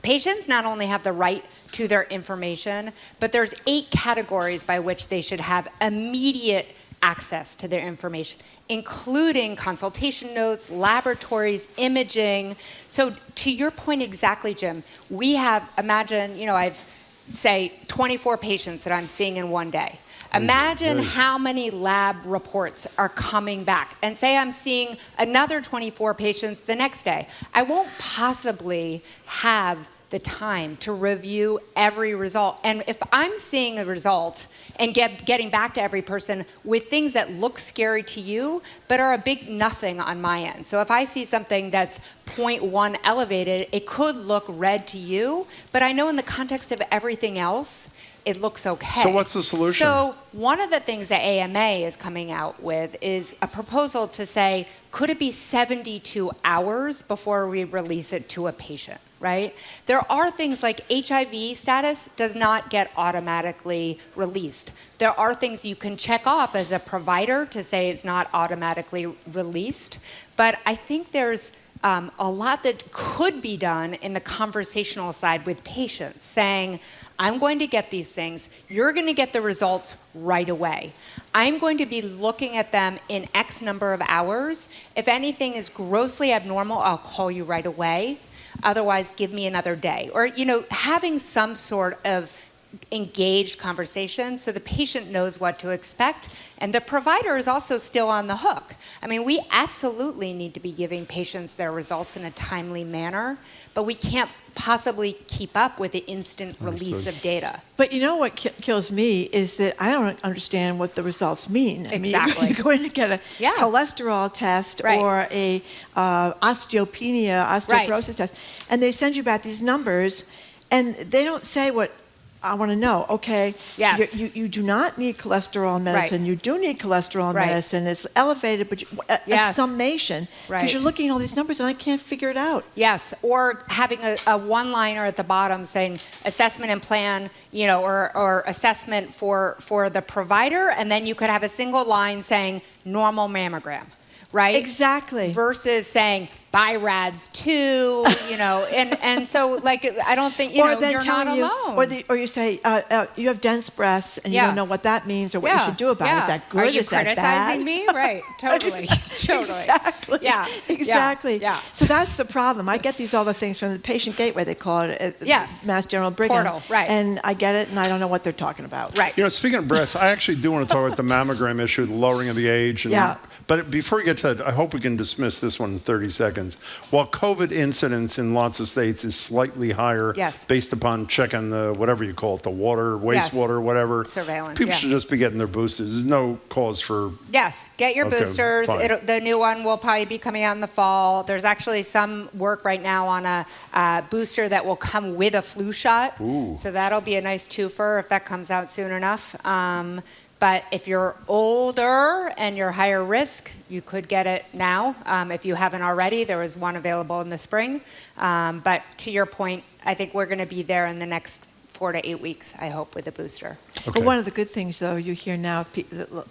patients not only have the right to their information, but there's 8 categories by which they should have immediate access to their information, including consultation notes, laboratories, imaging. So to your point exactly, Jim, we have, imagine, I've, say, 24 patients that I'm seeing in one day. Imagine how many lab reports are coming back. And say I'm seeing another 24 patients the next day. I won't possibly have the time to review every result. And if I'm seeing a result and getting back to every person with things that look scary to you, but are a big nothing on my end. So if I see something that's 0.1 elevated, it could look red to you, but I know in the context of everything else, it looks okay. So what's the solution? So one of the things that AMA is coming out with is a proposal to say, could it be 72 hours before we release it to a patient, right? There are things like HIV status does not get automatically released. There are things you can check off as a provider to say it's not automatically released. But I think there's a lot that could be done in the conversational side with patients, saying, I'm going to get these things. You're going to get the results right away. I'm going to be looking at them in X number of hours. If anything is grossly abnormal, I'll call you right away. Otherwise, give me another day. Or, having some sort of engaged conversation so the patient knows what to expect and the provider is also still on the hook. I mean, we absolutely need to be giving patients their results in a timely manner, but we can't possibly keep up with the instant release of data. But you know what kills me is that I don't understand what the results mean. Exactly. You're going to get a cholesterol test or a osteoporosis test, and they send you back these numbers, and they don't say what I want to know. Okay, yes. You do not need cholesterol medicine. Right. You do need cholesterol medicine. It's elevated, but a summation. Because you're looking at all these numbers and I can't figure it out. Yes, or having a one-liner at the bottom saying assessment and plan, or assessment for the provider, and then you could have a single line saying normal mammogram. Right? Exactly. Versus saying BI-RADS 2, and so I don't think you're not alone. Or you say you have dense breasts and you don't know what that means or what you should do about it. Is that good? Are you Is that criticizing bad? me? Right. Totally. Totally. Exactly. Yeah. Exactly. Yeah. So that's the problem. I get these other things from the patient gateway. They call it Mass General Brigham. Portal. Right. And I get it, and I don't know what they're talking about. Right. Speaking of breasts, I actually do want to talk about the mammogram issue, the lowering of the age. But before we get to that, I hope we can dismiss this one in 30 seconds. While COVID incidence in lots of states is slightly higher based upon checking the, whatever you call it, the water, wastewater, whatever. Surveillance, people should just be getting their boosters. There's no cause for... Yes, get your boosters. The new one will probably be coming out in the fall. There's actually some work right now on a booster that will come with a flu shot. Ooh. So that'll be a nice twofer if that comes out soon enough. But if you're older and you're higher risk, you could get it now. If you haven't already, there was one available in the spring. But to your point, I think we're going to be there in the next 4 to 8 weeks, I hope, with a booster. Okay. Well, one of the good things, though, you hear now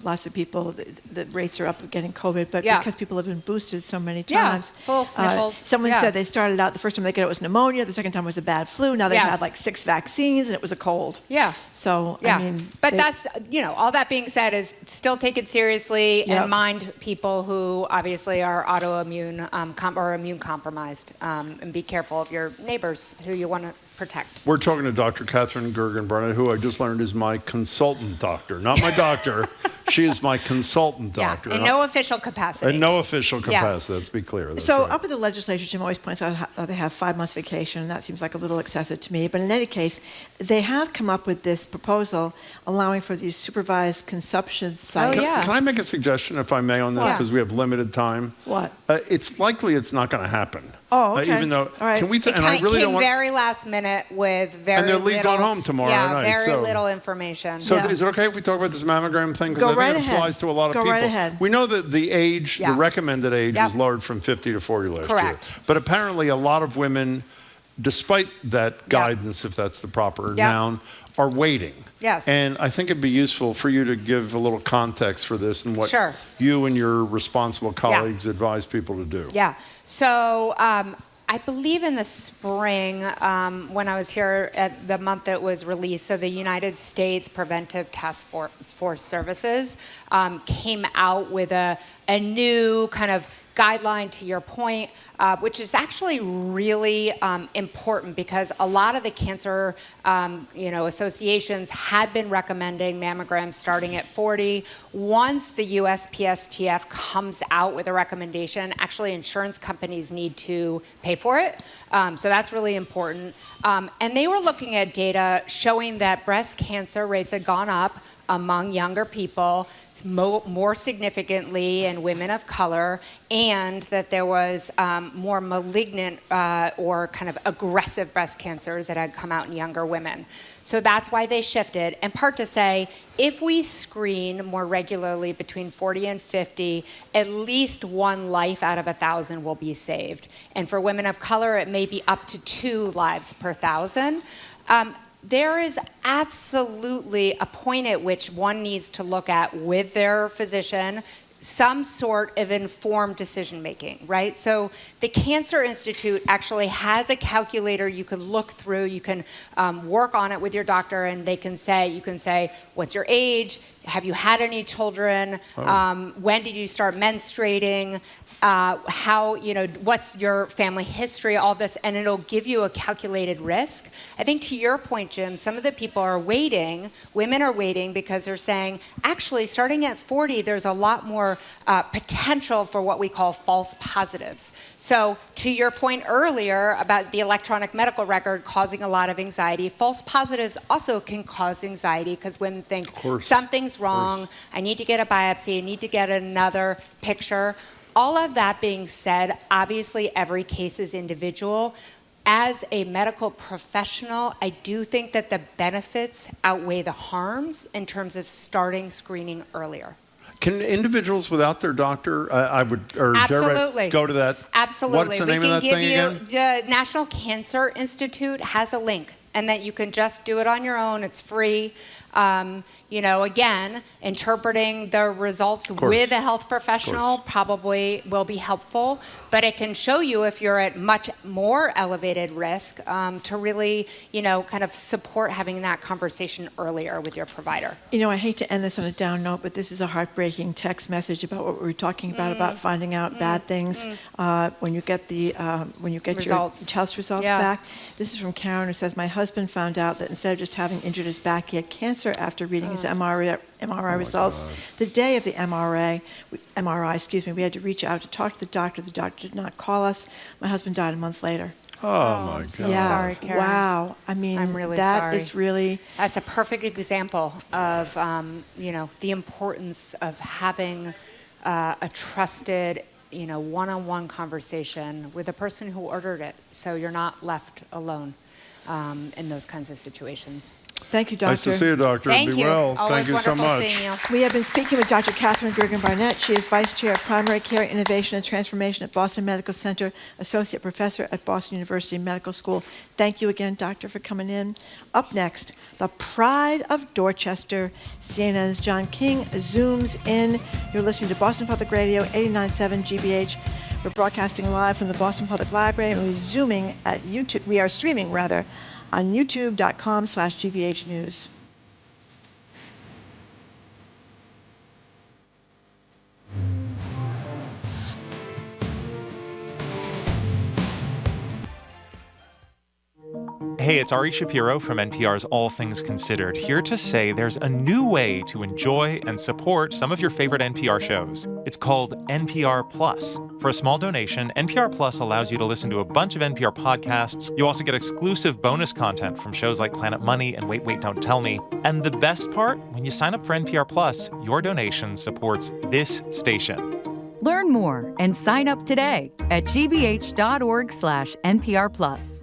lots of people, the rates are up of getting COVID, but because people have been boosted so many times. It's little sniffles. Someone said they started out, the first time they got it was pneumonia, the second time was a bad flu. Now they've had like 6 vaccines, and it was a cold. Yeah. So, I mean... But that's, all that being said is still take it seriously and mind people who obviously are autoimmune or immune compromised, and be careful of your neighbors who you want to protect. We're talking to Dr. Catherine Gergen Barnett, who I just learned is my consultant doctor, not my doctor. She is my consultant doctor. In no official capacity. In no official capacity, Yes. let's be clear. That's So right. up at the legislature, Jim always points out how they have 5 months vacation, and that seems like a little excessive to me. But in any case, they have come up with this proposal allowing for these supervised consumption sites. Can I make a suggestion, if I may, on this, Yeah. because we have limited time? What? It's likely it's not going to happen. Oh, okay. Even though, All right. can we? It And I really came don't want. very last minute with very And they're little. going home tomorrow night, very so- little information. So is it okay if we talk about this mammogram thing? Because Go I think right it ahead. applies to a lot of Go people. right ahead. We know that the age, Yeah. the recommended age, Yep. is lowered from 50 to 40 last Correct. year. But apparently, a lot of women, despite that guidance, if that's the proper Yep. noun, are waiting. Yes. And I think it'd be useful for you to give a little context for this and what Sure. you and your responsible colleagues advise people to do. Yeah. So I believe in the spring, when I was here at the month it was released, so the United States Preventive Task Force Services came out with a new kind of guideline, to your point, which is actually really important because a lot of the cancer associations had been recommending mammograms starting at 40. Once the USPSTF comes out with a recommendation, actually insurance companies need to pay for it. So that's really important. And they were looking at data showing that breast cancer rates had gone up among younger people, more significantly in women of color, and that there was more malignant or kind of aggressive breast cancers that had come out in younger women. So that's why they shifted, in part to say, if we screen more regularly between 40 and 50, at least one life out of 1,000 will be saved. And for women of color, it may be up to 2 lives per 1,000. There is absolutely a point at which one needs to look at with their physician some sort of informed decision making, right? So the Cancer Institute actually has a calculator you can look through, you can work on it with your doctor, and you can say, what's your age? Have you had any children? When did you start menstruating? What's your family history, all this, and it'll give you a calculated risk. I think to your point, Jim, some of the people are waiting, women are waiting because they're saying, actually, starting at 40, there's a lot more potential for what we call false positives. So to your point earlier about the electronic medical record causing a lot of anxiety, false positives also can cause anxiety because women think something's wrong, I need to get a biopsy, I need to get another picture. All of that being said, obviously every case is individual. As a medical professional, I do think that the benefits outweigh the harms in terms of starting screening earlier. Can individuals without their doctor, Absolutely. go to that? Absolutely. What's the name of that thing again? The National Cancer Institute has a link, and that you can just do it on your own. It's free. Again, interpreting the results with a health professional probably will be helpful, but it can show you if you're at much more elevated risk to really, kind of support having that conversation earlier with your provider. I hate to end this on a down note, but this is a heartbreaking text message about what we were talking about finding out bad things when you get Results. your test results back. This is from Karen, who says, my husband found out that instead of just having injured his back, he had cancer after reading his MRI results. The day of the MRI, we had to reach out to talk to the doctor. The doctor did not call us. My husband died a month later. Oh my God. So sorry, Karen. Wow. I mean, I'm really that sorry. is really... That's a perfect example of, the importance of having a trusted, one-on-one conversation with the person who ordered it, so you're not left alone in those kinds of situations. Thank you, Doctor. Nice to see you, Doctor. Thank Be you. well. Always Thank you so wonderful much. seeing you. We have been speaking with Dr. Catherine Gergen Barnett. She is Vice Chair of Primary Care Innovation and Transformation at Boston Medical Center, Associate Professor at Boston University Medical School. Thank you again, Doctor, for coming in. Up next, the pride of Dorchester. CNN's John King zooms in. You're listening to Boston Public Radio, 89.7 GBH. We're broadcasting live from the Boston Public Library, and we're zooming at YouTube. We are streaming, rather, on youtube.com/GBH News. Hey, it's Ari Shapiro from NPR's All Things Considered, here to say there's a new way to enjoy and support some of your favorite NPR shows. It's called NPR Plus. For a small donation, NPR Plus allows you to listen to a bunch of NPR podcasts. You also get exclusive bonus content from shows like Planet Money and Wait, Wait, Don't Tell Me. And the best part, when you sign up for NPR Plus, your donation supports this station. Learn more and sign up today at gbh.org/NPR Plus.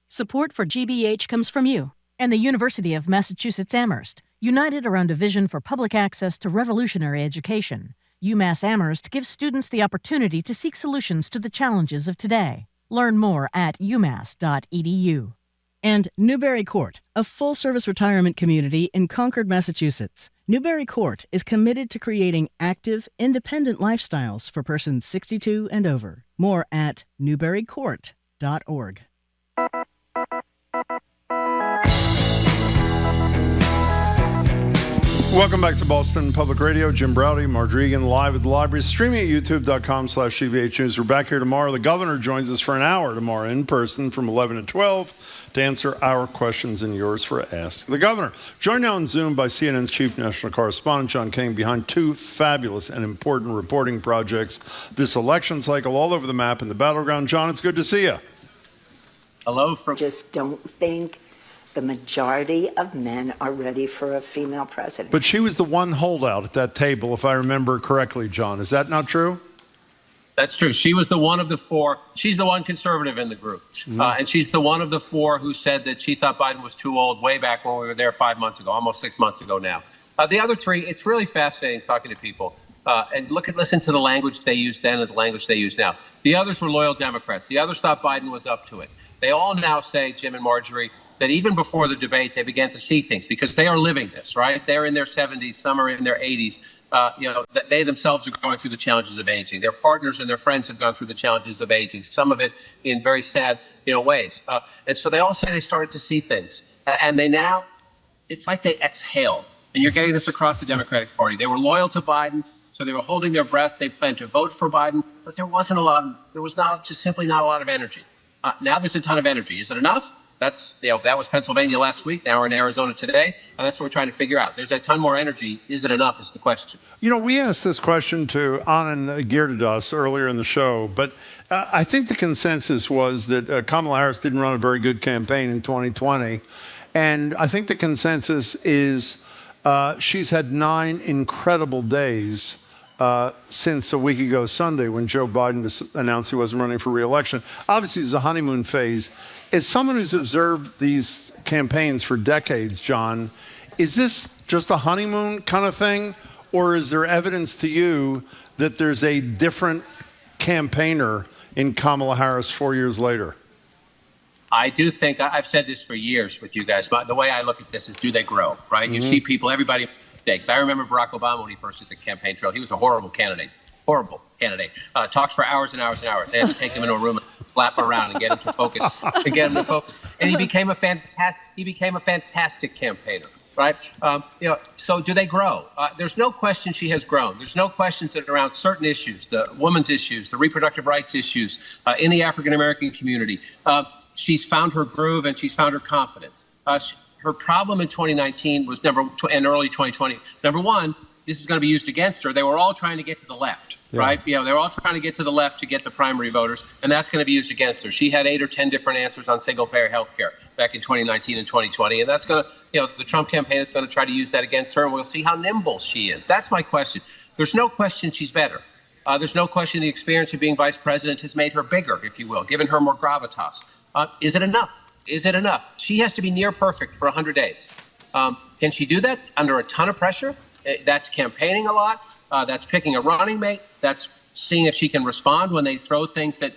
Support for GBH comes from you and the University of Massachusetts Amherst, united around a vision for public access to revolutionary education. UMass Amherst gives students the opportunity to seek solutions to the challenges of today. Learn more at umass.edu. And Newbury Court, a full-service retirement community in Concord, Massachusetts. Newbury Court is committed to creating active, independent lifestyles for persons 62 and over. More at newburycourt.org. Welcome back to Boston Public Radio. Jim Browdy, Margery Egan, live at the library, streaming at youtube.com/GBH News. We're back here tomorrow. The governor joins us for an hour tomorrow in person from 11 to 12 to answer our questions and yours for Ask the Governor. Joined now on Zoom by CNN's chief national correspondent, John King, behind two fabulous and important reporting projects this election cycle all over the map in the battleground. John, it's good to see you. Hello. Just don't think the majority of men are ready for a female president. But she was the one holdout at that table, if I remember correctly, John. Is that not true? That's true. She was the one of the four. She's the one conservative in the group. And she's the one of the four who said that she thought Biden was too old way back when we were there 5 months ago, almost 6 months ago now. The other three, it's really fascinating talking to people. And listen to the language they used then and the language they use now. The others were loyal Democrats. The others thought Biden was up to it. They all now say, Jim and Marjorie, that even before the debate, they began to see things because they are living this, right? They're in their 70s, some are in their 80s. They themselves are going through the challenges of aging. Their partners and their friends have gone through the challenges of aging, some of it in very sad, ways. And so they all say they started to see things. And they now, it's like they exhaled. And you're getting this across the Democratic Party. They were loyal to Biden, so they were holding their breath. They planned to vote for Biden, but there was simply not a lot of energy. Now there's a ton of energy. Is it enough? That was Pennsylvania last week. Now we're in Arizona today. And that's what we're trying to figure out. There's a ton more energy. Is it enough is the question. We asked this question to Anand Giridharadas earlier in the show, but I think the consensus was that Kamala Harris didn't run a very good campaign in 2020. And I think the consensus is she's had 9 incredible days since a week ago Sunday when Joe Biden announced he wasn't running for re-election. Obviously, it's a honeymoon phase. As someone who's observed these campaigns for decades, John, is this just a honeymoon kind of thing? Or is there evidence to you that there's a different campaigner in Kamala Harris 4 years later? I do think, I've said this for years with you guys, but the way I look at this is, do they grow, right? Mm-hmm. You see people, everybody makes mistakes. I remember Barack Obama when he first hit the campaign trail. He was a horrible candidate. Talks for hours and hours and hours. They had to take him in a room and slap him around and get him to focus. And he became a fantastic campaigner, right? So do they grow? There's no question she has grown. There's no questions that around certain issues, the women's issues, the reproductive rights issues in the African-American community. She's found her groove and she's found her confidence. Her problem in 2019 was and early 2020. Number one, this is going to be used against her. They were all trying to get to the left, right? They're all trying to get to the left to get the primary voters, and that's going to be used against her. She had 8 or 10 different answers on single-payer health care back in 2019 and 2020, and that's going to, the Trump campaign is going to try to use that against her, and we'll see how nimble she is. That's my question. There's no question she's better. There's no question the experience of being vice president has made her bigger, if you will, given her more gravitas. Is it enough? Is it enough? She has to be near perfect for 100 days. Can she do that under a ton of pressure? That's campaigning a lot. That's picking a running mate. That's seeing if she can respond when they throw things that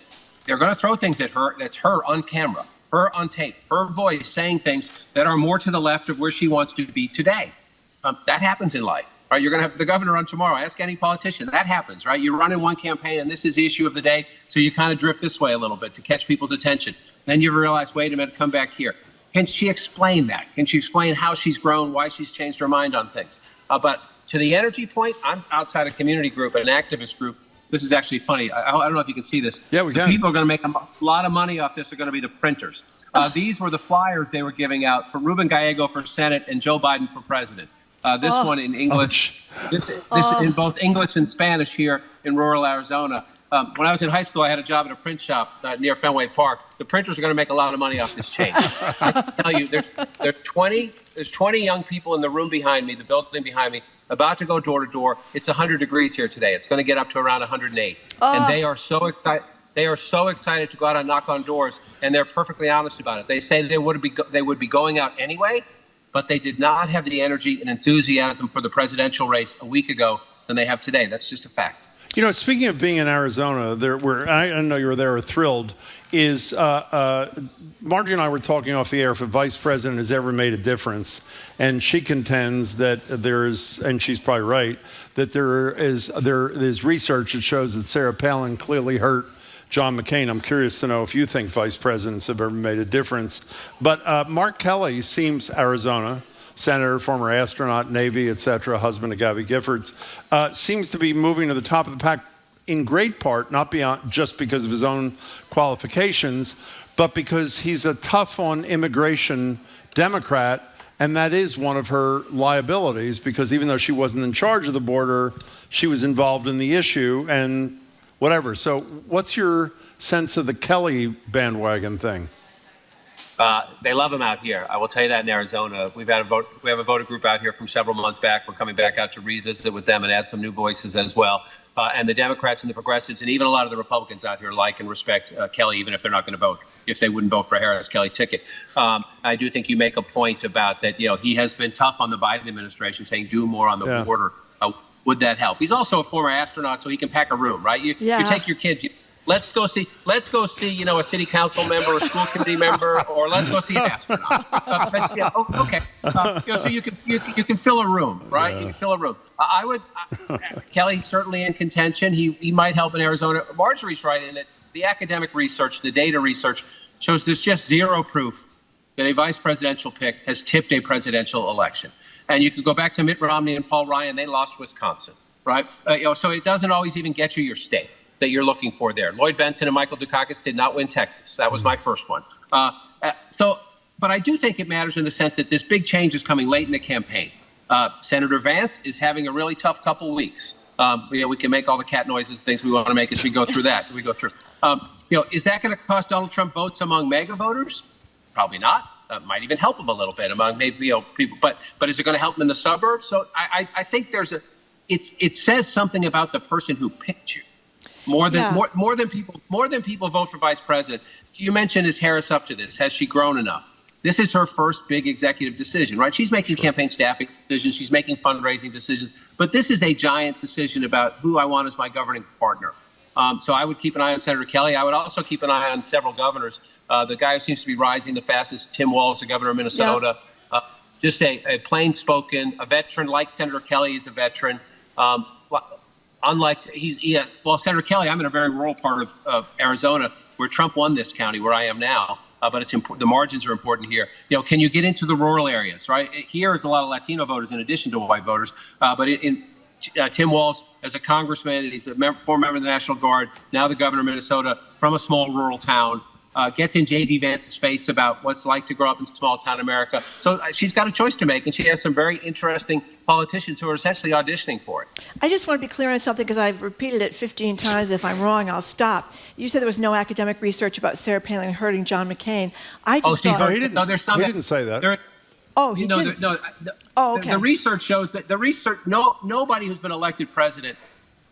they're going to throw things at her. That's her on camera, her on tape, her voice saying things that are more to the left of where she wants to be today. That happens in life, right? You're going to have the governor run tomorrow. Ask any politician. That happens, right? You run in one campaign and this is the issue of the day. So you kind of drift this way a little bit to catch people's attention. Then you realize, wait a minute, come back here. Can she explain that? Can she explain how she's grown, why she's changed her mind on things? But to the energy point, I'm outside a community group, an activist group. This is actually funny. I don't know if you can see this. Yeah, we can. The people are going to make a lot of money off this are going to be the printers. These were the flyers they were giving out for Ruben Gallego for Senate and Joe Biden for president. This one in English, this in both English and Spanish here in rural Arizona. When I was in high school, I had a job at a print shop near Fenway Park. The printers are going to make a lot of money off this change. I can tell you, there's 20 young people in the room behind me, the building behind me, about to go door to door. It's 100 degrees here today. It's going to get up to around 108. And they are so excited. They are so excited to go out and knock on doors, and they're perfectly honest about it. They say they would be going out anyway, but they did not have the energy and enthusiasm for the presidential race a week ago than they have today. That's just a fact. You know, speaking of being in Arizona, I know you were there, thrilled, is Margie and I were talking off the air if a vice president has ever made a difference, and she contends that and she's probably right, that there is research that shows that Sarah Palin clearly hurt John McCain. I'm curious to know if you think vice presidents have ever made a difference. But Mark Kelly seems, Arizona, senator, former astronaut, Navy, etc., husband of Gabby Giffords, seems to be moving to the top of the pack in great part, not beyond just because of his own qualifications, but because he's a tough on immigration Democrat, and that is one of her liabilities, because even though she wasn't in charge of the border, she was involved in the issue and whatever. So what's your sense of the Kelly bandwagon thing? They love him out here. I will tell you that in Arizona. We have a voter group out here from several months back. We're coming back out to revisit with them and add some new voices as well. And the Democrats and the progressives and even a lot of the Republicans out here like and respect Kelly, even if they're not going to vote, if they wouldn't vote for a Harris-Kelly ticket. I do think you make a point about that, he has been tough on the Biden administration, saying do more on the border. Would that help? He's also a former astronaut, so he can pack a room, right? You take your kids. Let's go see, a city council member, a school committee member, or let's go see an astronaut. Okay. So you can fill a room, right? You can fill a room. Kelly's certainly in contention. He might help in Arizona. Marjorie's right in that the academic research, the data research shows there's just zero proof that a vice presidential pick has tipped a presidential election. And you could go back to Mitt Romney and Paul Ryan. They lost Wisconsin, right? So it doesn't always even get you your state that you're looking for there. Lloyd Bentsen and Michael Dukakis did not win Texas. That was my first one. But I do think it matters in the sense that this big change is coming late in the campaign. Senator Vance is having a really tough couple weeks. We can make all the cat noises, things we want to make as we go through that. Is that going to cost Donald Trump votes among MAGA voters? Probably not. Might even help him a little bit among maybe people. But is it going to help him in the suburbs? So I think it says something about the person who picked you. More than people vote for vice president. You mentioned, is Harris up to this? Has she grown enough? This is her first big executive decision, right? She's making campaign staffing decisions. She's making fundraising decisions. But this is a giant decision about who I want as my governing partner. So I would keep an eye on Senator Kelly. I would also keep an eye on several governors. The guy who seems to be rising the fastest, Tim Walz, the governor of Minnesota. Just a plain-spoken, a veteran like Senator Kelly is a veteran. Senator Kelly, I'm in a very rural part of Arizona where Trump won this county, where I am now. But it's the margins are important here. Can you get into the rural areas, right? Here is a lot of Latino voters in addition to white voters. But Tim Walz, as a congressman, he's a former member of the National Guard, now the governor of Minnesota, from a small rural town, gets in J.D. Vance's face about what's like to grow up in small town America. So she's got a choice to make, and she has some very interesting politicians who are essentially auditioning for it. I just want to be clear on something because I've repeated it 15 times. If I'm wrong, I'll stop. You said there was no academic research about Sarah Palin hurting John McCain. He didn't say that. He didn't. Okay. The research shows that nobody who's been elected president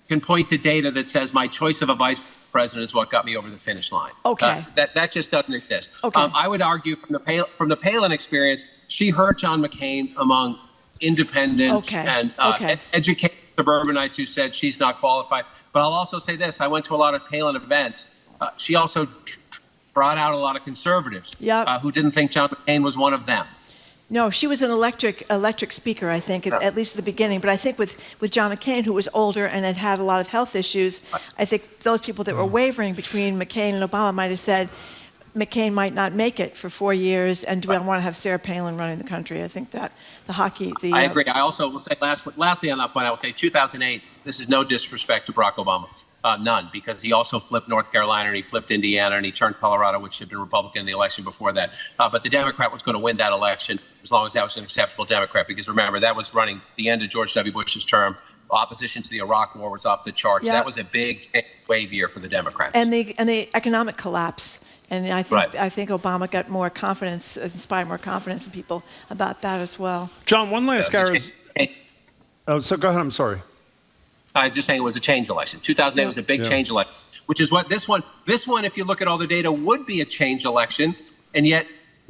can point to data that says my choice of a vice president is what got me over the finish line. Okay. That just doesn't exist. Okay. I would argue from the Palin experience, she hurt John McCain among independents and educated suburbanites who said she's not qualified. But I'll also say this. I went to a lot of Palin events. She also brought out a lot of conservatives who didn't think John McCain was one of them. No, she was an electric speaker, I think, at least at the beginning. But I think with John McCain, who was older and had had a lot of health issues, I think those people that were wavering between McCain and Obama might have said McCain might not make it for 4 years, and do I want to have Sarah Palin running the country? I think that I agree. I also will say lastly on that point, I will say 2008, this is no disrespect to Barack Obama, none, because he also flipped North Carolina and he flipped Indiana and he turned Colorado, which had been Republican in the election before that. But the Democrat was going to win that election as long as that was an acceptable Democrat, because remember, that was running the end of George W. Bush's term. Opposition to the Iraq War was off the charts. Yeah. That was a big wave year for the Democrats. And the economic collapse. And I think Right. I think Obama got more confidence, inspired more confidence in people about that as well. John, one last Oh, so go ahead. I'm sorry. I was just saying it was a change election. 2008 was a big change election, which is what this one, if you look at all the data, would be a change election. And yet,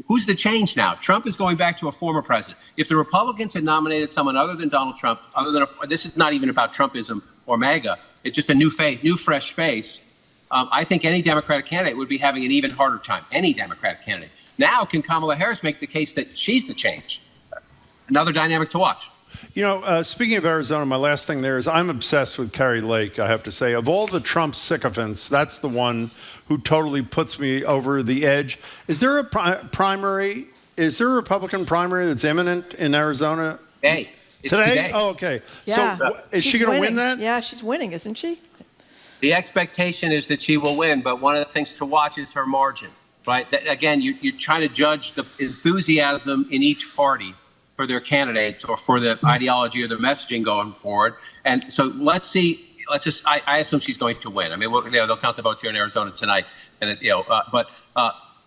who's the change now? Trump is going back to a former president. If the Republicans had nominated someone other than Donald Trump, this is not even about Trumpism or MAGA, it's just a new face, new fresh face. I think any Democratic candidate would be having an even harder time. Any Democratic candidate. Now, can Kamala Harris make the case that she's the change? Another dynamic to watch. You know, speaking of Arizona, my last thing there is I'm obsessed with Kari Lake, I have to say. Of all the Trump sycophants, that's the one who totally puts me over the edge. Is there a primary? Is there a Republican primary that's imminent in Arizona? Today. It's today. Oh, okay. Yeah. So is she going to win that? Yeah, she's winning, isn't she? The expectation is that she will win, but one of the things to watch is her margin, right? Again, you're trying to judge the enthusiasm in each party for their candidates or for the ideology or the messaging going forward. And so let's see. I assume she's going to win. I mean, they'll count the votes here in Arizona tonight, and but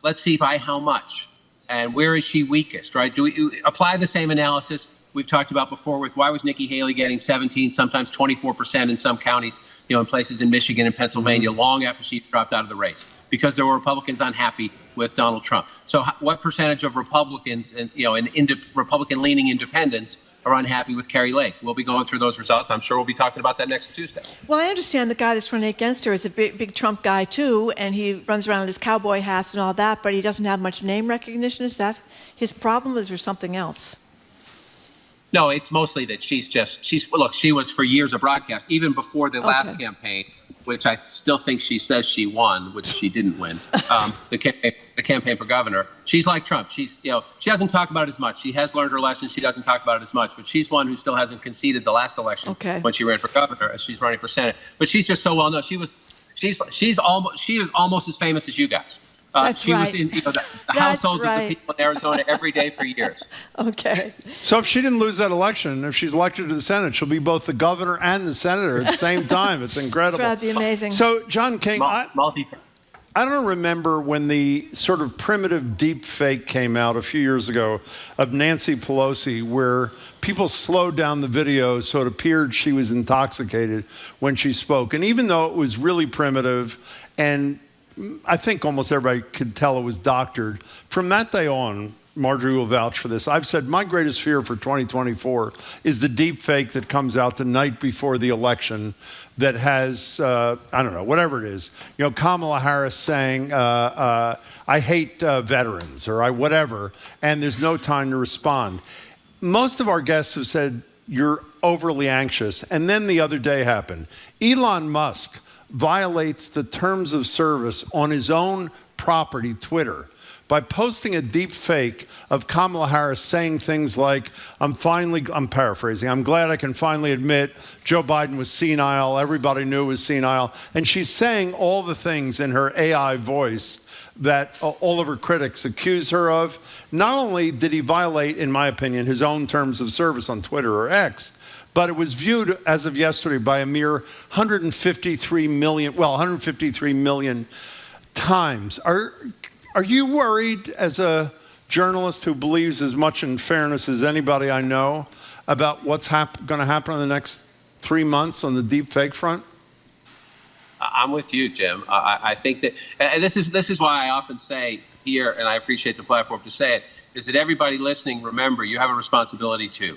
let's see by how much and where is she weakest, right? Do we apply the same analysis we've talked about before with why was Nikki Haley getting 17, sometimes 24% in some counties, in places in Michigan and Pennsylvania, long after she dropped out of the race, because there were Republicans unhappy with Donald Trump. So what percentage of Republicans and, Republican-leaning independents are unhappy with Kari Lake? We'll be going through those results. I'm sure we'll be talking about that next Tuesday. Well, I understand the guy that's running against her is a big Trump guy, too, and he runs around in his cowboy hats and all that, but he doesn't have much name recognition. Is that his problem, or is there something else? No, it's mostly that she was for years a broadcast, even before the last campaign, which I still think she says she won, which she didn't win, the campaign for governor. She's like Trump. She doesn't talk about it as much. She has learned her lesson. She doesn't talk about it as much, but she's one who still hasn't conceded the last election when she ran for governor, as she's running for Senate. But she's just so well known. She is almost as famous as you guys. She was in the households of the people in Arizona every day for years. Okay. So if she didn't lose that election, if she's elected to the Senate, she'll be both the governor and the senator at the same time. It's incredible. That'd be amazing. So, John King, I don't remember when the sort of primitive deep fake came out a few years ago of Nancy Pelosi, where people slowed down the video so it appeared she was intoxicated when she spoke. And even though it was really primitive, and I think almost everybody could tell it was doctored, from that day on, Marjorie will vouch for this, I've said my greatest fear for 2024 is the deep fake that comes out the night before the election that has, I don't know, whatever it is, Kamala Harris saying, I hate veterans or whatever, and there's no time to respond. Most of our guests have said you're overly anxious, and then the other day happened. Elon Musk violates the terms of service on his own property, Twitter, by posting a deep fake of Kamala Harris saying things like, I'm paraphrasing, I'm glad I can finally admit Joe Biden was senile, everybody knew it was senile, and she's saying all the things in her AI voice that all of her critics accuse her of. Not only did he violate, in my opinion, his own terms of service on Twitter or X, but it was viewed as of yesterday by a mere 153 million times. Are you worried, as a journalist who believes as much in fairness as anybody I know, about what's going to happen in the next 3 months on the deep fake front? I'm with you, Jim. I think that this is why I often say here, and I appreciate the platform to say it, is that everybody listening, remember, you have a responsibility too.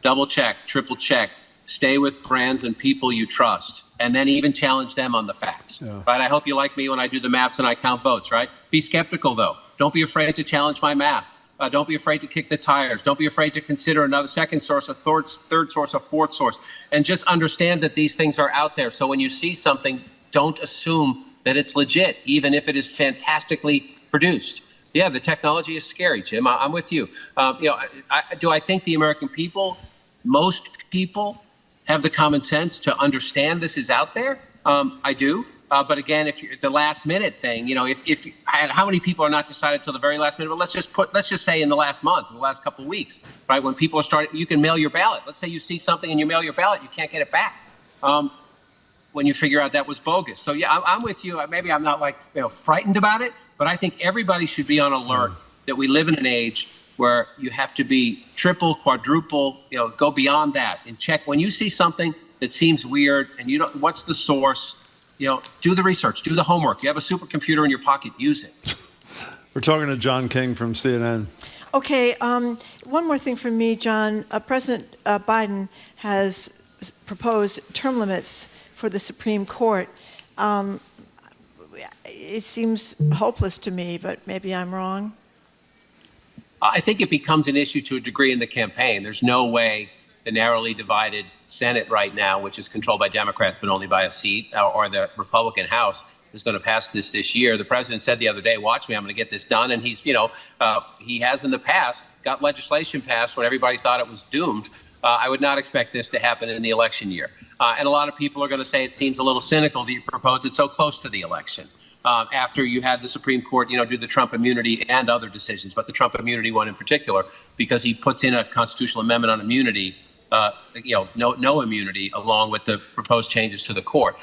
Double check, triple check, stay with brands and people you trust, and then even challenge them on the facts. Yeah. Right? I hope you like me when I do the maps and I count votes, right? Be skeptical, though. Don't be afraid to challenge my math. Don't be afraid to kick the tires. Don't be afraid to consider another second source, a third source, a fourth source. And just understand that these things are out there. So when you see something, don't assume that it's legit, even if it is fantastically produced. Yeah, the technology is scary, Jim. I'm with you. Do I think the American people, most people, have the common sense to understand this is out there. I do. But again, if you're the last minute thing, if how many people are not decided till the very last minute? But let's just say in the last month, in the last couple of weeks, right? When people are starting, you can mail your ballot. Let's say you see something and you mail your ballot, you can't get it back. When you figure out that was bogus. So yeah, I'm with you. Maybe I'm not frightened about it, but I think everybody should be on alert that we live in an age where you have to be triple, quadruple, go beyond that and check when you see something that seems weird and you don't, what's the source? Do the research, do the homework. You have a supercomputer in your pocket, use it. We're talking to John King from CNN. Okay, one more thing from me, John. President Biden has proposed term limits for the Supreme Court. It seems hopeless to me, but maybe I'm wrong. I think it becomes an issue to a degree in the campaign. There's no way the narrowly divided Senate right now, which is controlled by Democrats but only by a seat, or the Republican House is going to pass this year. The president said the other day, watch me, I'm going to get this done. And he's, he has in the past got legislation passed when everybody thought it was doomed. I would not expect this to happen in the election year. And a lot of people are going to say it seems a little cynical that you propose it so close to the election. After you had the Supreme Court, do the Trump immunity and other decisions, but the Trump immunity one in particular, because he puts in a constitutional amendment on immunity, no immunity, along with the proposed changes to the court.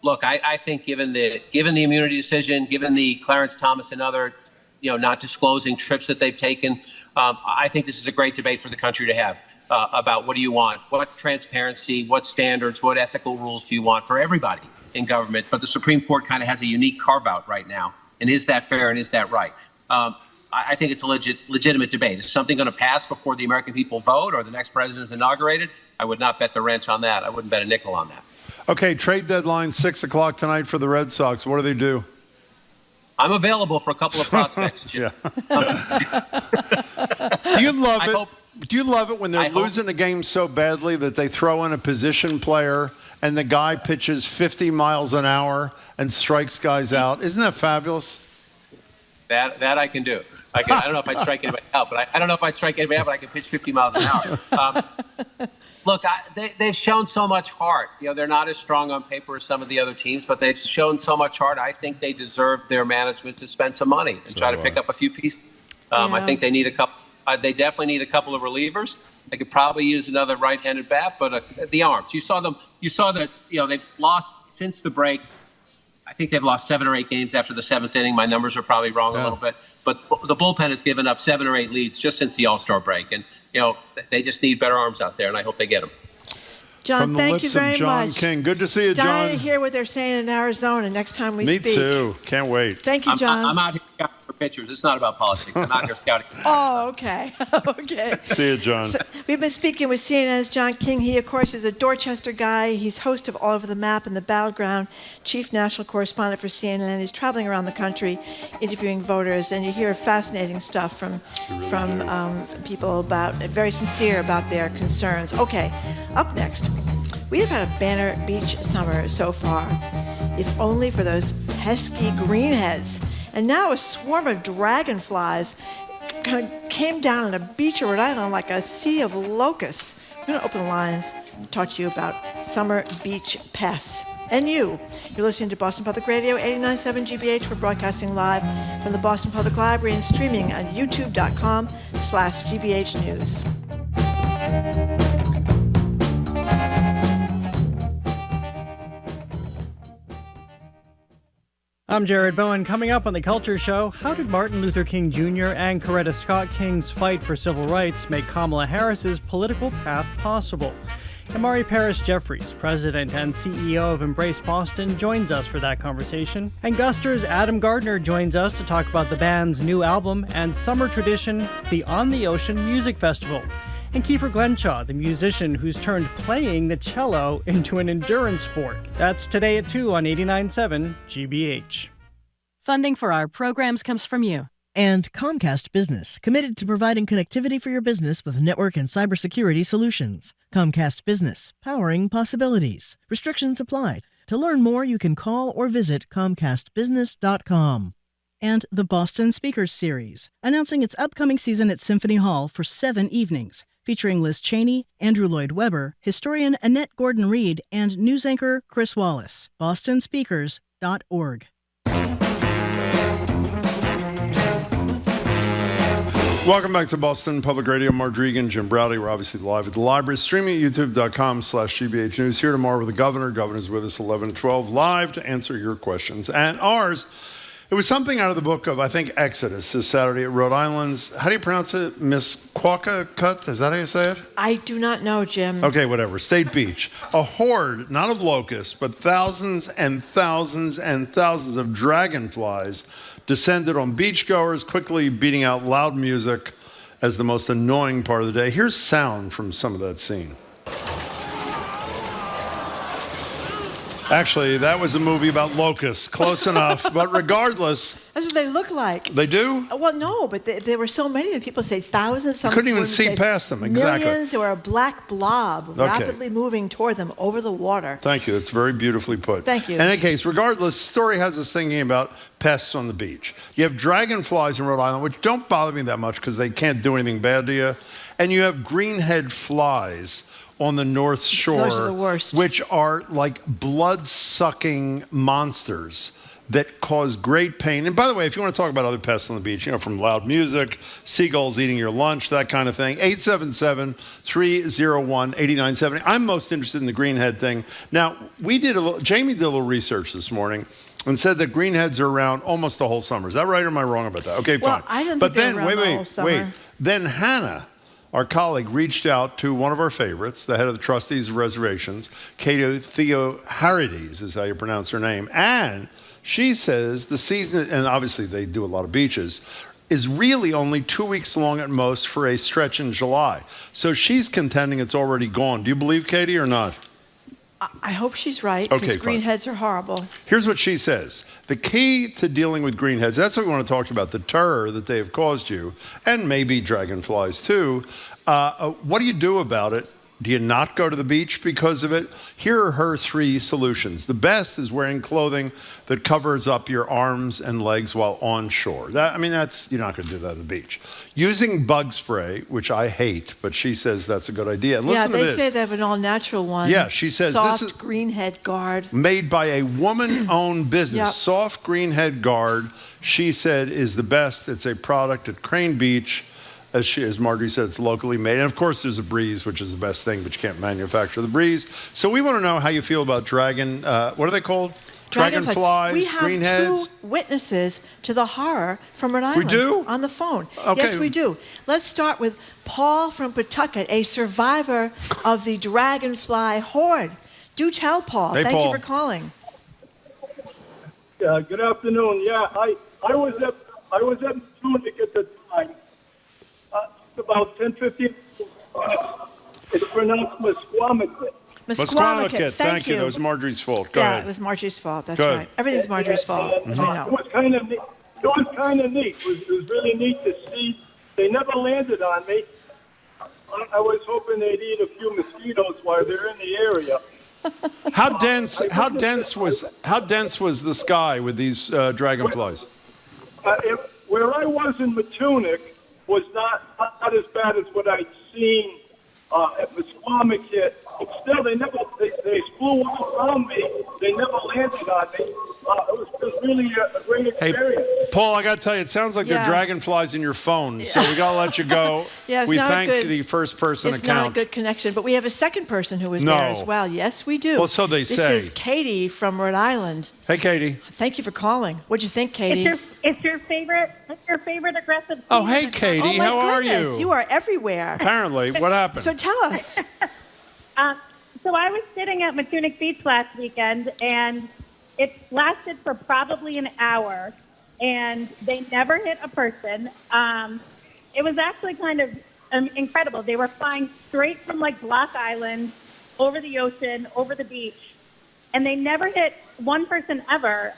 Look, I think given the immunity decision, given the Clarence Thomas and other, not disclosing trips that they've taken, I think this is a great debate for the country to have about what do you want, what transparency, what standards, what ethical rules do you want for everybody in government. But the Supreme Court kind of has a unique carve-out right now. And is that fair and is that right? I think it's a legitimate debate. Is something going to pass before the American people vote or the next president is inaugurated? I would not bet the wrench on that. I wouldn't bet a nickel on that. Okay, trade deadline, 6 o'clock tonight for the Red Sox. What do they do? I'm available for a couple of prospects, Jim. Do you love it? Do you love it when they're losing the game so badly that they throw in a position player and the guy pitches 50 miles an hour and strikes guys out? Isn't that fabulous? That I can do. I don't know if I'd strike anybody out, but I can pitch 50 miles an hour. Look, they've shown so much heart. They're not as strong on paper as some of the other teams, but they've shown so much heart. I think they deserve their management to spend some money and try to pick up a few pieces. I think they need a couple. They definitely need a couple of relievers. They could probably use another right-handed bat, but the arms. You saw that. They've lost since the break. I think they've lost 7 or 8 games after the 7th inning. My numbers are probably wrong a little bit, but the bullpen has given up 7 or 8 leads just since the All-Star break, and they just need better arms out there, and I hope they get them. John, thank you very much. John King, good to see you, John. Dying to hear what they're saying in Arizona next time we speak. Me too. Can't wait. Thank you, John. I'm out here scouting for pitchers. It's not about politics. I'm out here scouting. Oh, okay. Okay. See you, John. So we've been speaking with CNN's John King. He, of course, is a Dorchester guy. He's host of All Over the Map and The Battleground, chief national correspondent for CNN. He's traveling around the country interviewing voters, and you hear fascinating stuff from people very sincere about their concerns. Okay, up next. We have had a banner beach summer so far, if only for those pesky greenheads. And now a swarm of dragonflies kind of came down on a beach of Rhode Island like a sea of locusts. We're going to open the lines and talk to you about summer beach pests. And you're listening to Boston Public Radio 89.7 GBH. We're broadcasting live from the Boston Public Library and streaming on youtube.com/GBH News. I'm Jared Bowen. Coming up on The Culture Show, how did Martin Luther King Jr. and Coretta Scott King's fight for civil rights make Kamala Harris's political path possible? And Mari Paris Jeffries, president and CEO of Embrace Boston, joins us for that conversation. And Guster's Adam Gardner joins us to talk about the band's new album and summer tradition, the On the Ocean Music Festival. And Kiefer Glenshaw, the musician who's turned playing the cello into an endurance sport. That's today at 2 on 89.7 GBH. Funding for our programs comes from you. And Comcast Business, committed to providing connectivity for your business with network and cybersecurity solutions. Comcast Business, powering possibilities. Restrictions apply. To learn more, you can call or visit comcastbusiness.com. And the Boston Speakers Series, announcing its upcoming season at Symphony Hall for 7 evenings, featuring Liz Cheney, Andrew Lloyd Webber, historian Annette Gordon-Reed, and news anchor Chris Wallace. bostonspeakers.org. Welcome back to Boston Public Radio. Mark Regan, Jim Browdy. We're obviously live at the library, streaming at youtube.com/GBH News. Here tomorrow with the governor. Governor's with us 11 to 12 live to answer your questions and ours. It was something out of the book of, I think, Exodus this Saturday at Rhode Island's, how do you pronounce it? Misquaca? Is that how you say it? I do not know, Jim. Okay, whatever. State Beach. A horde, not of locusts, but thousands and thousands and thousands of dragonflies descended on beachgoers, quickly beating out loud music as the most annoying part of the day. Here's sound from some of that scene. Actually, that was a movie about locusts. Close enough. But regardless. That's what they look like. They do? Well, no, but there were so many that people say thousands. Some couldn't even would see say past them. Exactly. Millions, or a black blob rapidly moving toward them over the water. Thank you. That's very beautifully put. Thank you. In any case, regardless, the story has us thinking about pests on the beach. You have dragonflies in Rhode Island, which don't bother me that much because they can't do anything bad to you. And you have greenhead flies on the North Shore, those are the worst, which are like blood-sucking monsters that cause great pain. And by the way, if you want to talk about other pests on the beach, from loud music, seagulls eating your lunch, that kind of thing, 877-301-8970. I'm most interested in the greenhead thing. Now, Jamie did a little research this morning and said that greenheads are around almost the whole summer. Is that right, or am I wrong about that? Okay, well, fine. I don't but think then, wait. Then Hannah, our colleague, reached out to one of our favorites, the head of the trustees of reservations, Kato Theoharides is how you pronounce her name. And she says the season, and obviously they do a lot of beaches, is really only 2 weeks long at most for a stretch in July. So she's contending it's already gone. Do you believe Katie or not? I hope she's right, because Okay, fine. greenheads are horrible. Here's what she says. The key to dealing with greenheads, that's what we want to talk about, the terror that they have caused you, and maybe dragonflies too. What do you do about it? Do you not go to the beach because of it? Here are her 3 solutions. The best is wearing clothing that covers up your arms and legs while on shore. You're not going to do that at the beach. Using bug spray, which I hate, but she says that's a good idea. And listen to this. They say they have an all-natural one. Yeah, she says soft this is greenhead guard. Made by a woman-owned business. Yep. Soft greenhead guard, she said, is the best. It's a product at Crane Beach. As Marjorie said, it's locally made. And of course, there's a breeze, which is the best thing, but you can't manufacture the breeze. So we want to know how you feel about what are they called? Dragonflies, we have greenheads. 2 witnesses to the horror from Rhode Island. We do? On the phone. Okay. Yes, we do. Let's start with Paul from Pawtucket, a survivor of the dragonfly horde. Do tell, Paul. Hey, Thank Paul. you for calling. Good afternoon. Yeah, I was at Tunic at the time. About 10-15. It's pronounced Misquamicut. Misquamicut, thank you. That was Marjorie's fault. Go ahead. It was Marjorie's fault. That's Good. right. Everything's Marjorie's fault. It was kind of neat. It was really neat to see. They never landed on me. I was hoping they'd eat a few mosquitoes while they're in the area. How dense was the sky with these dragonflies? Where I was in Matunic was not as bad as what I'd seen at Misquamicut. But still, they flew all around me. They never landed on me. It was really a great experience. Hey, Paul, I got to tell you, it sounds like they're dragonflies in your phone, so we got to let you go. It's we not thank good. the first person It's account. not a good connection, but we have a second person who was there as well. Yes, we do. Well, so they say. This is Katie from Rhode Island. Hey, Katie. Thank you for calling. What'd you think, Katie? It's your favorite aggressive. Oh, hey, Katie. Oh, my how are goodness. you? You are everywhere. Apparently. What happened? So tell us. So I was sitting at Matunic Beach last weekend, and it lasted for probably an hour, and they never hit a person. It was actually kind of incredible. They were flying straight from Block Island over the ocean, over the beach, and they never hit one person ever.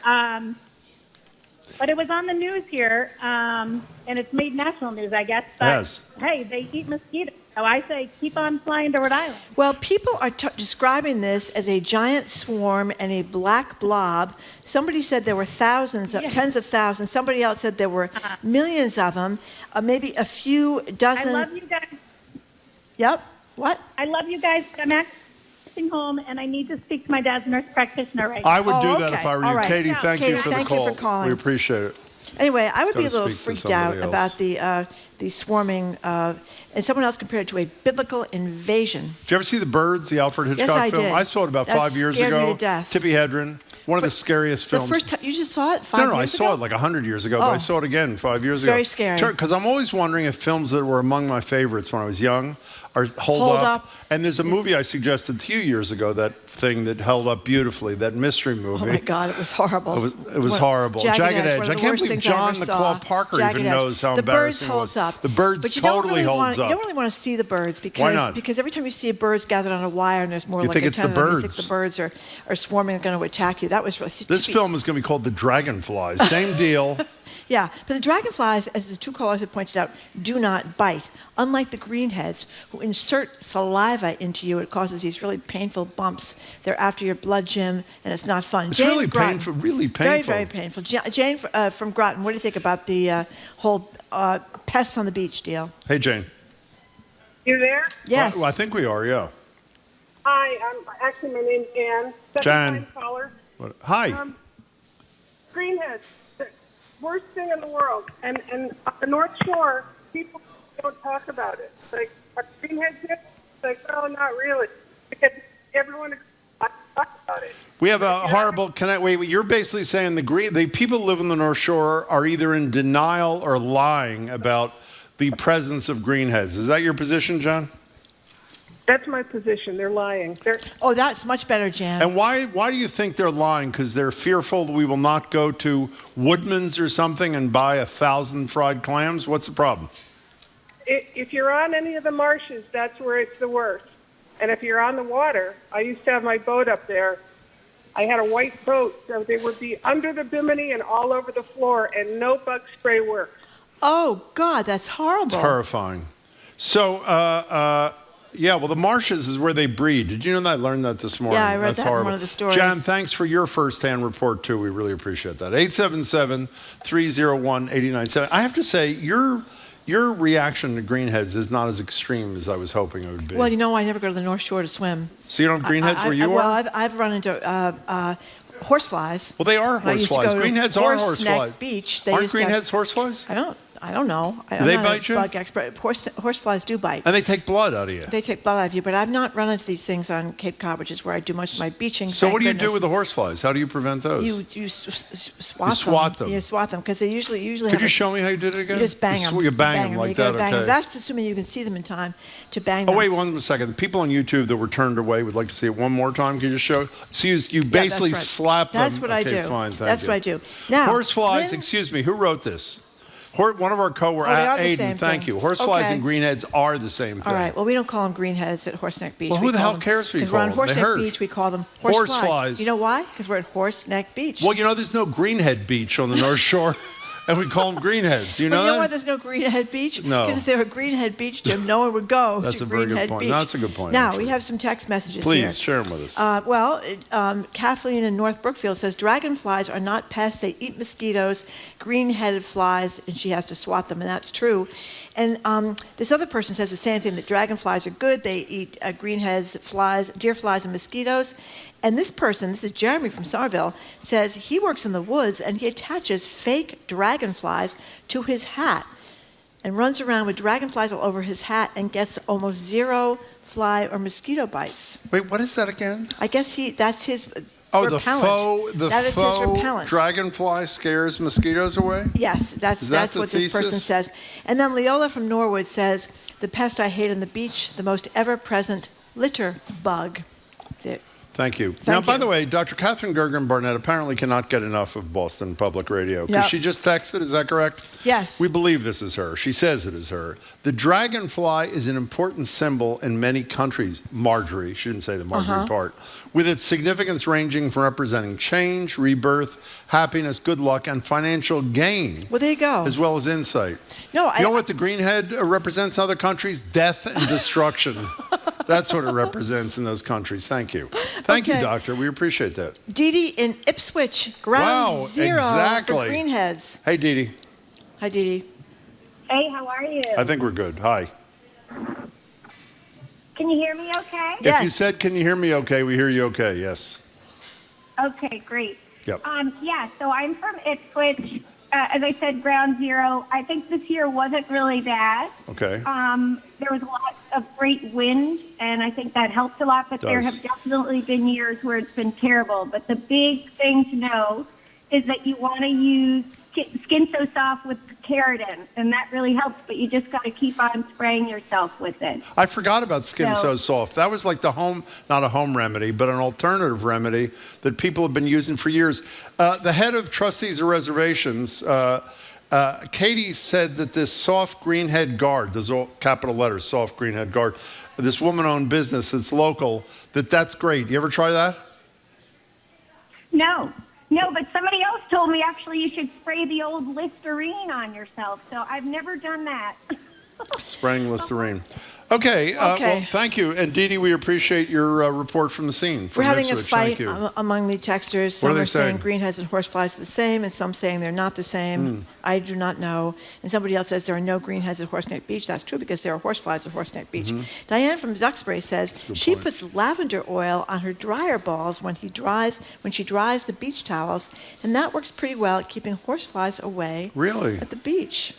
But it was on the news here, and it's made national news, I guess. But, yes. Hey, they eat mosquitoes. So I say keep on flying to Rhode Island. Well, people are describing this as a giant swarm and a black blob. Somebody said there were thousands, tens of thousands. Somebody else said there were millions of them, maybe a few dozen. I love you guys. Yep. What? I love you guys, but I'm actually home, and I need to speak to my dad's nurse practitioner right now. I would do that if I were you. All right. Katie, thank you for the call. Thank you for calling. We appreciate it. Anyway, I would be a Gotta little speak to freaked out somebody about the swarming, and someone else compared it to a biblical invasion. Did you ever see The Birds, the Alfred Hitchcock Yes, I film? did. I saw it about That 5 years scared me ago. to death. Tippi Hedren, one of the scariest films. The first time you just saw it 5 years ago? No, I saw it like 100 years ago, but I saw it again 5 years ago. Very scary. Because I'm always wondering if films that were among my favorites when I was young are hold up. And there's a movie I suggested to you years ago, that thing that held up beautifully, that mystery movie. Oh my God, it was horrible. It was horrible. Jagged Edge. I can't believe John the Claw Parker Jagged even Edge. knows how embarrassing it was. The Birds holds up. The Birds but you totally holds You up. don't really want to see the birds because Why not? Because every time you see birds gathered on a wire and there's more You like think a it's the 10 of them, you birds. think the birds are swarming and going to attack you. That was really This film is going to be called The Dragonflies. Same deal. Yeah, but the dragonflies, as the two callers have pointed out, do not bite. Unlike the greenheads, who insert saliva into you, it causes these really painful bumps. They're after your blood, Jim, and it's not fun. It's Jane really Groton, painful. Really painful. Very, very painful. Jane from Groton, what do you think about the whole pests on the beach deal? Hey, Jane. You there? Yes. Well, I think we are, yeah. Hi, actually my name's Ann. Jan. Second-time caller. Hi. Greenheads, the worst thing in the world. And on the North Shore, people don't talk about it. Like, are greenheads here? Like, oh, not really. Because everyone talks about it. We have a horrible connect. Wait, you're basically saying the people who live in the North Shore are either in denial or lying about the presence of greenheads. Is that your position, John? That's my position. They're lying. Oh, that's much better, Jan. And why do you think they're lying? Because they're fearful that we will not go to Woodman's or something and buy 1,000 fried clams? What's the problem? If you're on any of the marshes, that's where it's the worst. And if you're on the water, I used to have my boat up there. I had a white boat, so they would be under the bimini and all over the floor, and no bug spray works. Oh, God, that's horrible. It's horrifying. So, yeah, well, the marshes is where they breed. Did you know that? I learned that this morning. Yeah, I read That's that horrible. in one of the stories. Jan, thanks for your first-hand report, too. We really appreciate that. 877-301-8970. I have to say, your reaction to greenheads is not as extreme as I was hoping it would be. Well, you know, I never go to the North Shore to swim. So you don't have greenheads where you are? Well, I've run into horseflies. Well, they are horseflies. Greenheads are horseflies. Beach. Aren't greenheads horseflies? I don't know. Do they bite you? Bug expert. Horseflies do bite. And they take blood out of you. They take blood out of you, but I've not run into these things on Cape Cod, which is where I do most of my beaching. So what do you do with the horseflies? How do you prevent those? You swat them. You swat them. You swat them because they usually Could you show me how you did it again? You just bang them. You bang them like that, okay. That's assuming you can see them in time to bang them. Oh, wait 1 second. The people on YouTube that were turned away would like to see it one more time. Can you just show? So you basically slap them. That's what I do. Fine, that's what I do. Now, horseflies, excuse me, who wrote this? One of our co-workers, Aiden, thank you. Horseflies and greenheads are the same thing. All right. Well, we don't call them greenheads at Horseneck Beach. Well, who the hell cares what you call them? Because we're on Horseneck Beach, we call them horseflies. You know why? Because we're at Horseneck Beach. Well, you know, there's no Greenhead Beach on the North Shore. And we call them greenheads. Do you know that? You know why there's no Greenhead Beach? No. Because if there were Greenhead Beach, Jim, no one would go That's to a very Greenhead good point. Beach. No, that's a good point. Now, actually. we have some text messages here. Please, share them with us. Kathleen in North Brookfield says, dragonflies are not pests. They eat mosquitoes, green-headed flies, and she has to swat them, and that's true. And this other person says the same thing, that dragonflies are good. They eat greenheads, flies, deer flies, and mosquitoes. And this person, this is Jeremy from Somerville, says he works in the woods and he attaches fake dragonflies to his hat and runs around with dragonflies all over his hat and gets almost zero fly or mosquito bites. Wait, what is that again? I guess that's his repellent. That is his repellent. Dragonfly scares mosquitoes away? Yes, that's what this person says. And then Leola from Norwood says, the pest I hate on the beach, the most ever-present litter bug. Thank you. Now, by the way, Dr. Catherine Gergen Barnett apparently cannot get enough of Boston Public Radio. Because she just texted, is that correct? Yes. We believe this is her. She says it is her. The dragonfly is an important symbol in many countries. Marjorie, she didn't say the Marjorie part. With its significance ranging from representing change, rebirth, happiness, good luck, and financial gain. Well, there you go. As well as insight. No, you know what the greenhead represents in other countries? Death and destruction. That's what it represents in those countries. Thank you. Thank you, Doctor. We appreciate that. Dee Dee in Ipswich, ground zero for greenheads. Hey, Dee Dee. Hi, Dee Dee. Hey, how are you? I think we're good. Hi. Can you hear me okay? If you said, can you hear me okay, we hear you okay, yes. Okay, great. Yep. So I'm from Ipswich. As I said, ground zero. I think this year wasn't really bad. Okay. There was a lot of great wind, and I think that helped a lot, but there have definitely been years where it's been terrible. But the big thing to know is that you want to use Skin So Soft with keratin, and that really helps, but you just got to keep on spraying yourself with it. I forgot about Skin So Soft. That was like not a home remedy, but an alternative remedy that people have been using for years. The head of Trustees of Reservations, Katie, said that this soft greenhead guard, there's all capital letters, soft greenhead guard, this woman-owned business that's local, that's great. You ever try that? No, but somebody else told me actually you should spray the old Listerine on yourself. So I've never done that. Spraying Listerine. Okay. Well, thank you. And Dee Dee, we appreciate your report from the scene. We're having Ipswich. a fight among the texters. Some are saying greenheads and horseflies are the same, and some saying they're not the same. I do not know. And somebody else says there are no greenheads at Horseneck Beach. That's true because there are horseflies at Horseneck Beach. Diane from Duxbury says she puts lavender oil on her dryer balls when she dries the beach towels, and that works pretty well at keeping horseflies away at the beach.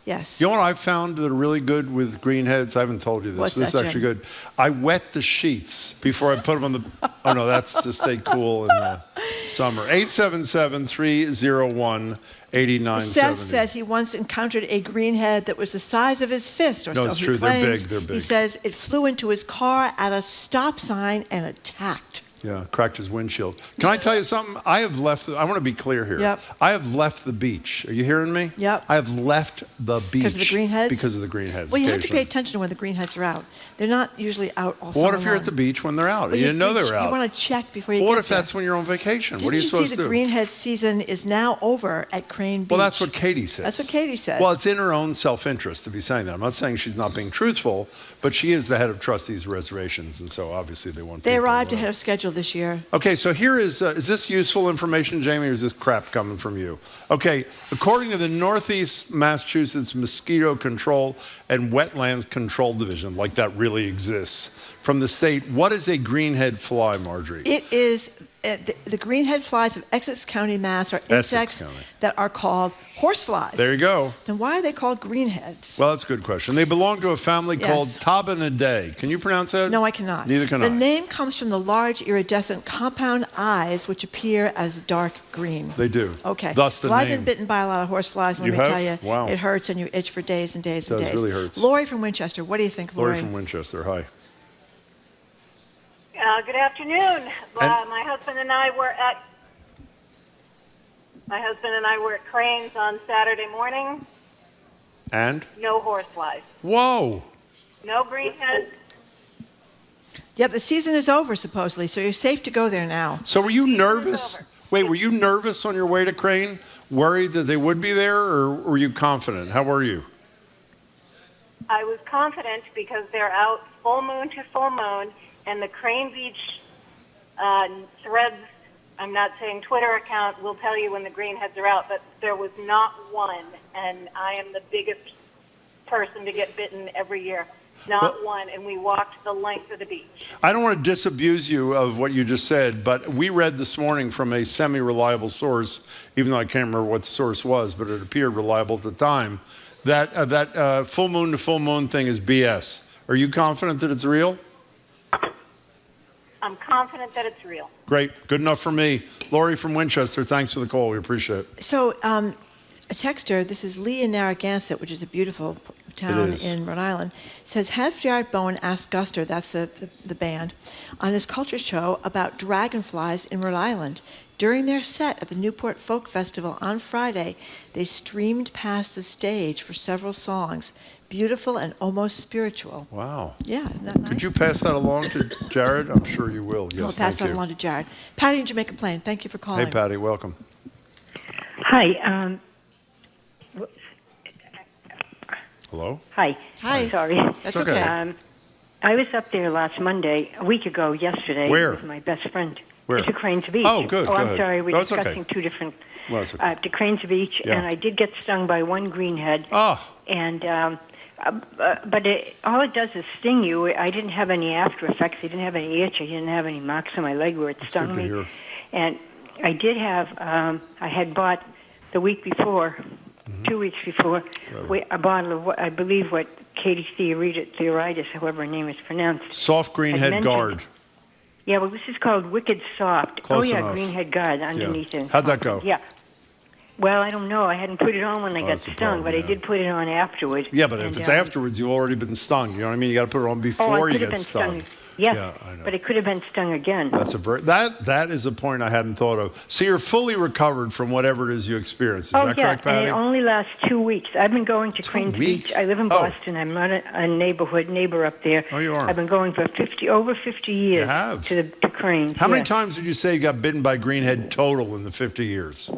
Yes. You know what I've found that are really good with greenheads? I haven't told you this. What's this that, is actually Jim? good. I wet the sheets before I put them on the... Oh, no, that's to stay cool in the summer. 877-301-8970. Seth says he once encountered a greenhead that was the size of his fist, or so it's he true. claims. They're big. He says it flew into his car at a stop sign and attacked. Yeah, cracked his windshield. Can I tell you something? I have left. I want to be clear here. Yep. I have left the beach. Are you hearing me? Yep. I have left the beach. Because of the greenheads? Because of the greenheads. Well, you have to pay attention to when the greenheads are out. They're not usually out all summer What if you're long. at the beach when they're out? Well, you didn't know they were out. You want to check before you get What if there. that's when you're on vacation? What are you Didn't supposed see to the do? greenhead season is now over at Crane Beach? Well, that's what Katie says. That's what Katie says. Well, it's in her own self-interest to be saying that. I'm not saying she's not being truthful, but she is the head of Trustees Reservations, and so obviously they want They people arrived to ahead of schedule this year. Okay, so here is this useful information, Jamie, or is this crap coming from you? Okay, according to the Northeast Massachusetts Mosquito Control and Wetlands Control Division, like that really exists, from the state, what is a greenhead fly, Marjorie? It is the greenhead flies of Essex County, Mass. are insects that are called horseflies. There you go. Then why are they called greenheads? Well, that's a good question. They belong to a family called Tabanidae. Can you pronounce that? No, I cannot. Neither can I. The name comes from the large iridescent compound eyes, which appear as dark green. They do. Okay. Thus the well, name. I've been bitten by a lot of horseflies. Let You me have? tell you, Wow. it hurts and you itch for days and days and days. It really hurts. Lori from Winchester. What do you think, Lori? Lori from Winchester. Hi. Good afternoon. My husband and I were at Crane's on Saturday morning. And? No horseflies. Whoa. No greenheads. Yeah, the season is over supposedly, so you're safe to go there now. So were you nervous? Wait, were you nervous on your way to Crane? Worried that they would be there, or were you confident? How were you? I was confident because they're out full moon to full moon, and the Crane Beach threads, I'm not saying Twitter account, will tell you when the greenheads are out, but there was not one, and I am the biggest person to get bitten every year. Not one, and we walked the length of the beach. I don't want to disabuse you of what you just said, but we read this morning from a semi-reliable source, even though I can't remember what the source was, but it appeared reliable at the time, that full moon to full moon thing is BS. Are you confident that it's real? I'm confident that it's real. Great. Good enough for me. Lori from Winchester, thanks for the call. We appreciate it. So a texter, this is Lee in Narragansett, which is a beautiful town in Rhode Island, says, have Jared Bowen ask Guster, that's the band, on his culture show about dragonflies in Rhode Island. During their set at the Newport Folk Festival on Friday, they streamed past the stage for several songs. Beautiful and almost spiritual. Wow. Yeah, isn't that nice? Could you pass that along to Jared? I'm sure you will. Yes, I'll pass that along to Jared. Patty in Jamaica Plain, thank you for calling. Hey, Patty, welcome. Hi. Hello? Hi. Hi. Sorry. That's okay. I was up there last Monday, a week ago yesterday, Where? with my best friend. Where? To Cranes Beach. Oh, good. Oh, Go I'm ahead. sorry. We're No, it's discussing okay. two different. Well, it's okay. To Cranes Beach, Yeah. and I did get stung by one greenhead. Oh. And But all it does is sting you. I didn't have any after effects. I didn't have any itch. I didn't have any marks on my leg where it stung me. And I did have, I had bought the week before, 2 weeks before, a bottle of, I believe what Katie Theoridis, however her name is pronounced. Soft greenhead guard. Yeah, well, this is called Wicked Soft. Close enough. Greenhead guard underneath it. How'd that go? Yeah. Well, I don't know. I hadn't put it on when I got stung, but I did put it on afterwards. Yeah, but if it's afterwards, you've already been stung. You know what I mean? You got to put it on before you get stung. Yes, yeah, I know. But it could have been stung again. That's that is a point I hadn't thought of. So you're fully recovered from whatever it is you experienced. Is that correct, Patty? And it only lasts 2 weeks. I've been going to Cranes Beach. I live in Boston. I'm not a neighbor up there. Oh, you are. I've been going for over 50 years. You have? To Cranes. How many times did you say you got bitten by greenhead total in the 50 years?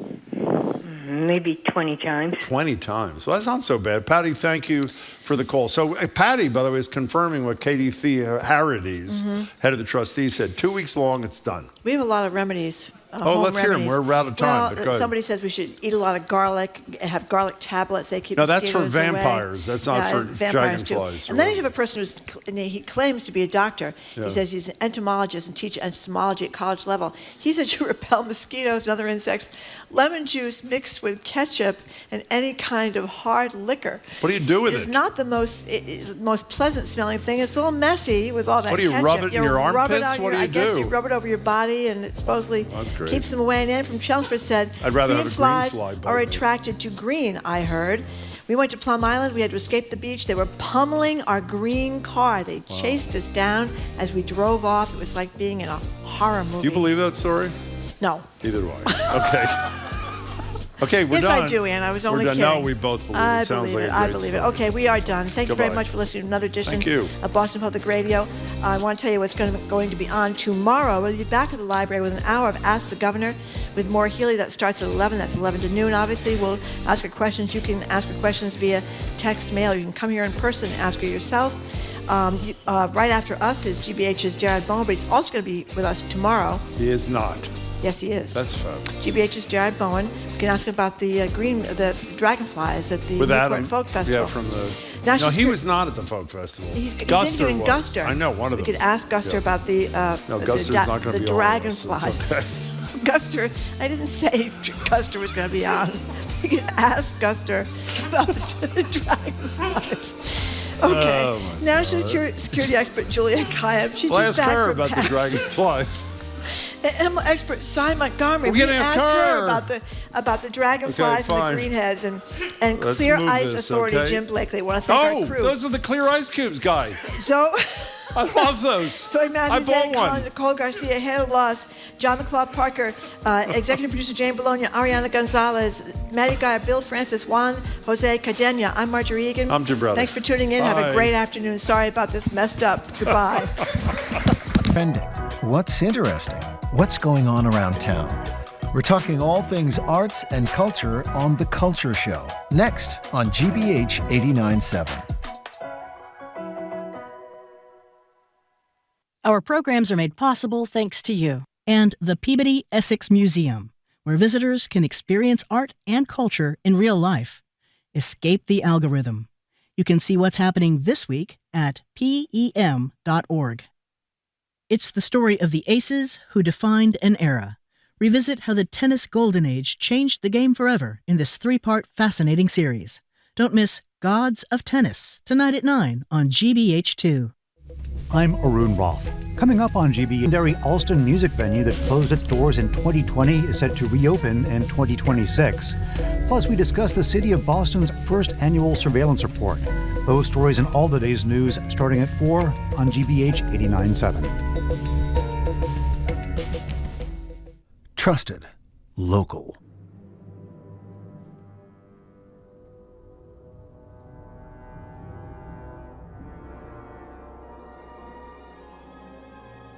Maybe 20 times. 20 times. Well, that's not so bad. Patty, thank you for the call. So Patty, by the way, is confirming what Katie Theoridis, head of the trustees, said. 2 weeks long, it's done. We have a lot of remedies. Let's hear them. We're out of time. Well, somebody says we should eat a lot of garlic, have garlic tablets. They keep that's for mosquitoes vampires. away. That's not for dragonflies. And then you have a person he claims to be a doctor. Yeah. He says he's an entomologist and teaches entomology at college level. He said you repel mosquitoes and other insects. Lemon juice mixed with ketchup and any kind of hard liquor. What do you do with it? It's not the most pleasant smelling thing. It's a little messy with all that ketchup. What do you rub it in your armpits? What do you do? I guess you rub it over your body, and it supposedly keeps them away. And Ann from Chelmsford said, I'd rather have a green flies fly bite are me. attracted to green, I heard. We went to Plum Island. We had to escape the beach. They were pummeling our green car. They chased us down as we drove off. It was like being in a horror movie. Do you believe that story? No. Neither do I. Okay. Okay, we're yes, done. Yes, I do, Ann. I was only kidding. No, we both believe it. Sounds like a great I believe it. Okay, we are done. Thank you very much for listening to another edition of Boston Public Radio. I want to tell you what's going to be on tomorrow. We'll be back at the library with an hour of Ask the Governor with Maura Healy. That starts at 11. That's 11 to noon, obviously. We'll ask her questions. You can ask her questions via text, mail. You can come here in person and ask her yourself. Right after us is GBH's Jared Bowen, but he's also going to be with us tomorrow. He is not. Yes, he is. That's fabulous. GBH's Jared Bowen. You can ask him about the dragonflies at the Newport Folk Festival. Yeah, from the. He was not at the Folk Festival. He's interviewing Guster. I know, one of them. We could ask Guster about the dragonflies. Okay. Guster, I didn't say Guster was going to be on. We could ask Guster about the dragonflies. Okay. National Security expert Julia Kayab. She's just back her from about the dragonflies. Animal expert Cy Montgomery. We can ask her about the dragonflies and the greenheads and Clear Ice Authority Jim Blakely. I want to thank our crew. Those are the Clear Ice Cubes guy. So I love those. Soy Matthews, I bought one. Nicole Garcia, Harold Loss, John McClaw Parker, executive producer Jane Bologna, Ariana Gonzalez, Maddie Guy, Bill Francis, Juan Jose Cadena. I'm Marjorie Egan. I'm Jim Brothers. Thanks for tuning in. Bye. Have a great afternoon. Sorry about this messed up. Goodbye. Trending. What's interesting? What's going on around town? We're talking all things arts and culture on The Culture Show. Next on GBH 89.7. Our programs are made possible thanks to you. And the Peabody Essex Museum, where visitors can experience art and culture in real life. Escape the algorithm. You can see what's happening this week at PEM.org. It's the story of the aces who defined an era. Revisit how the tennis golden age changed the game forever in this 3-part fascinating series. Don't miss Gods of Tennis, tonight at 9 on GBH2. I'm Arun Roth. Coming up on GB, legendary Alston music venue that closed its doors in 2020 is set to reopen in 2026. Plus, we discuss the city of Boston's first annual surveillance report. Those stories and all the day's news starting at 4 on GBH 89.7. Trusted. Local.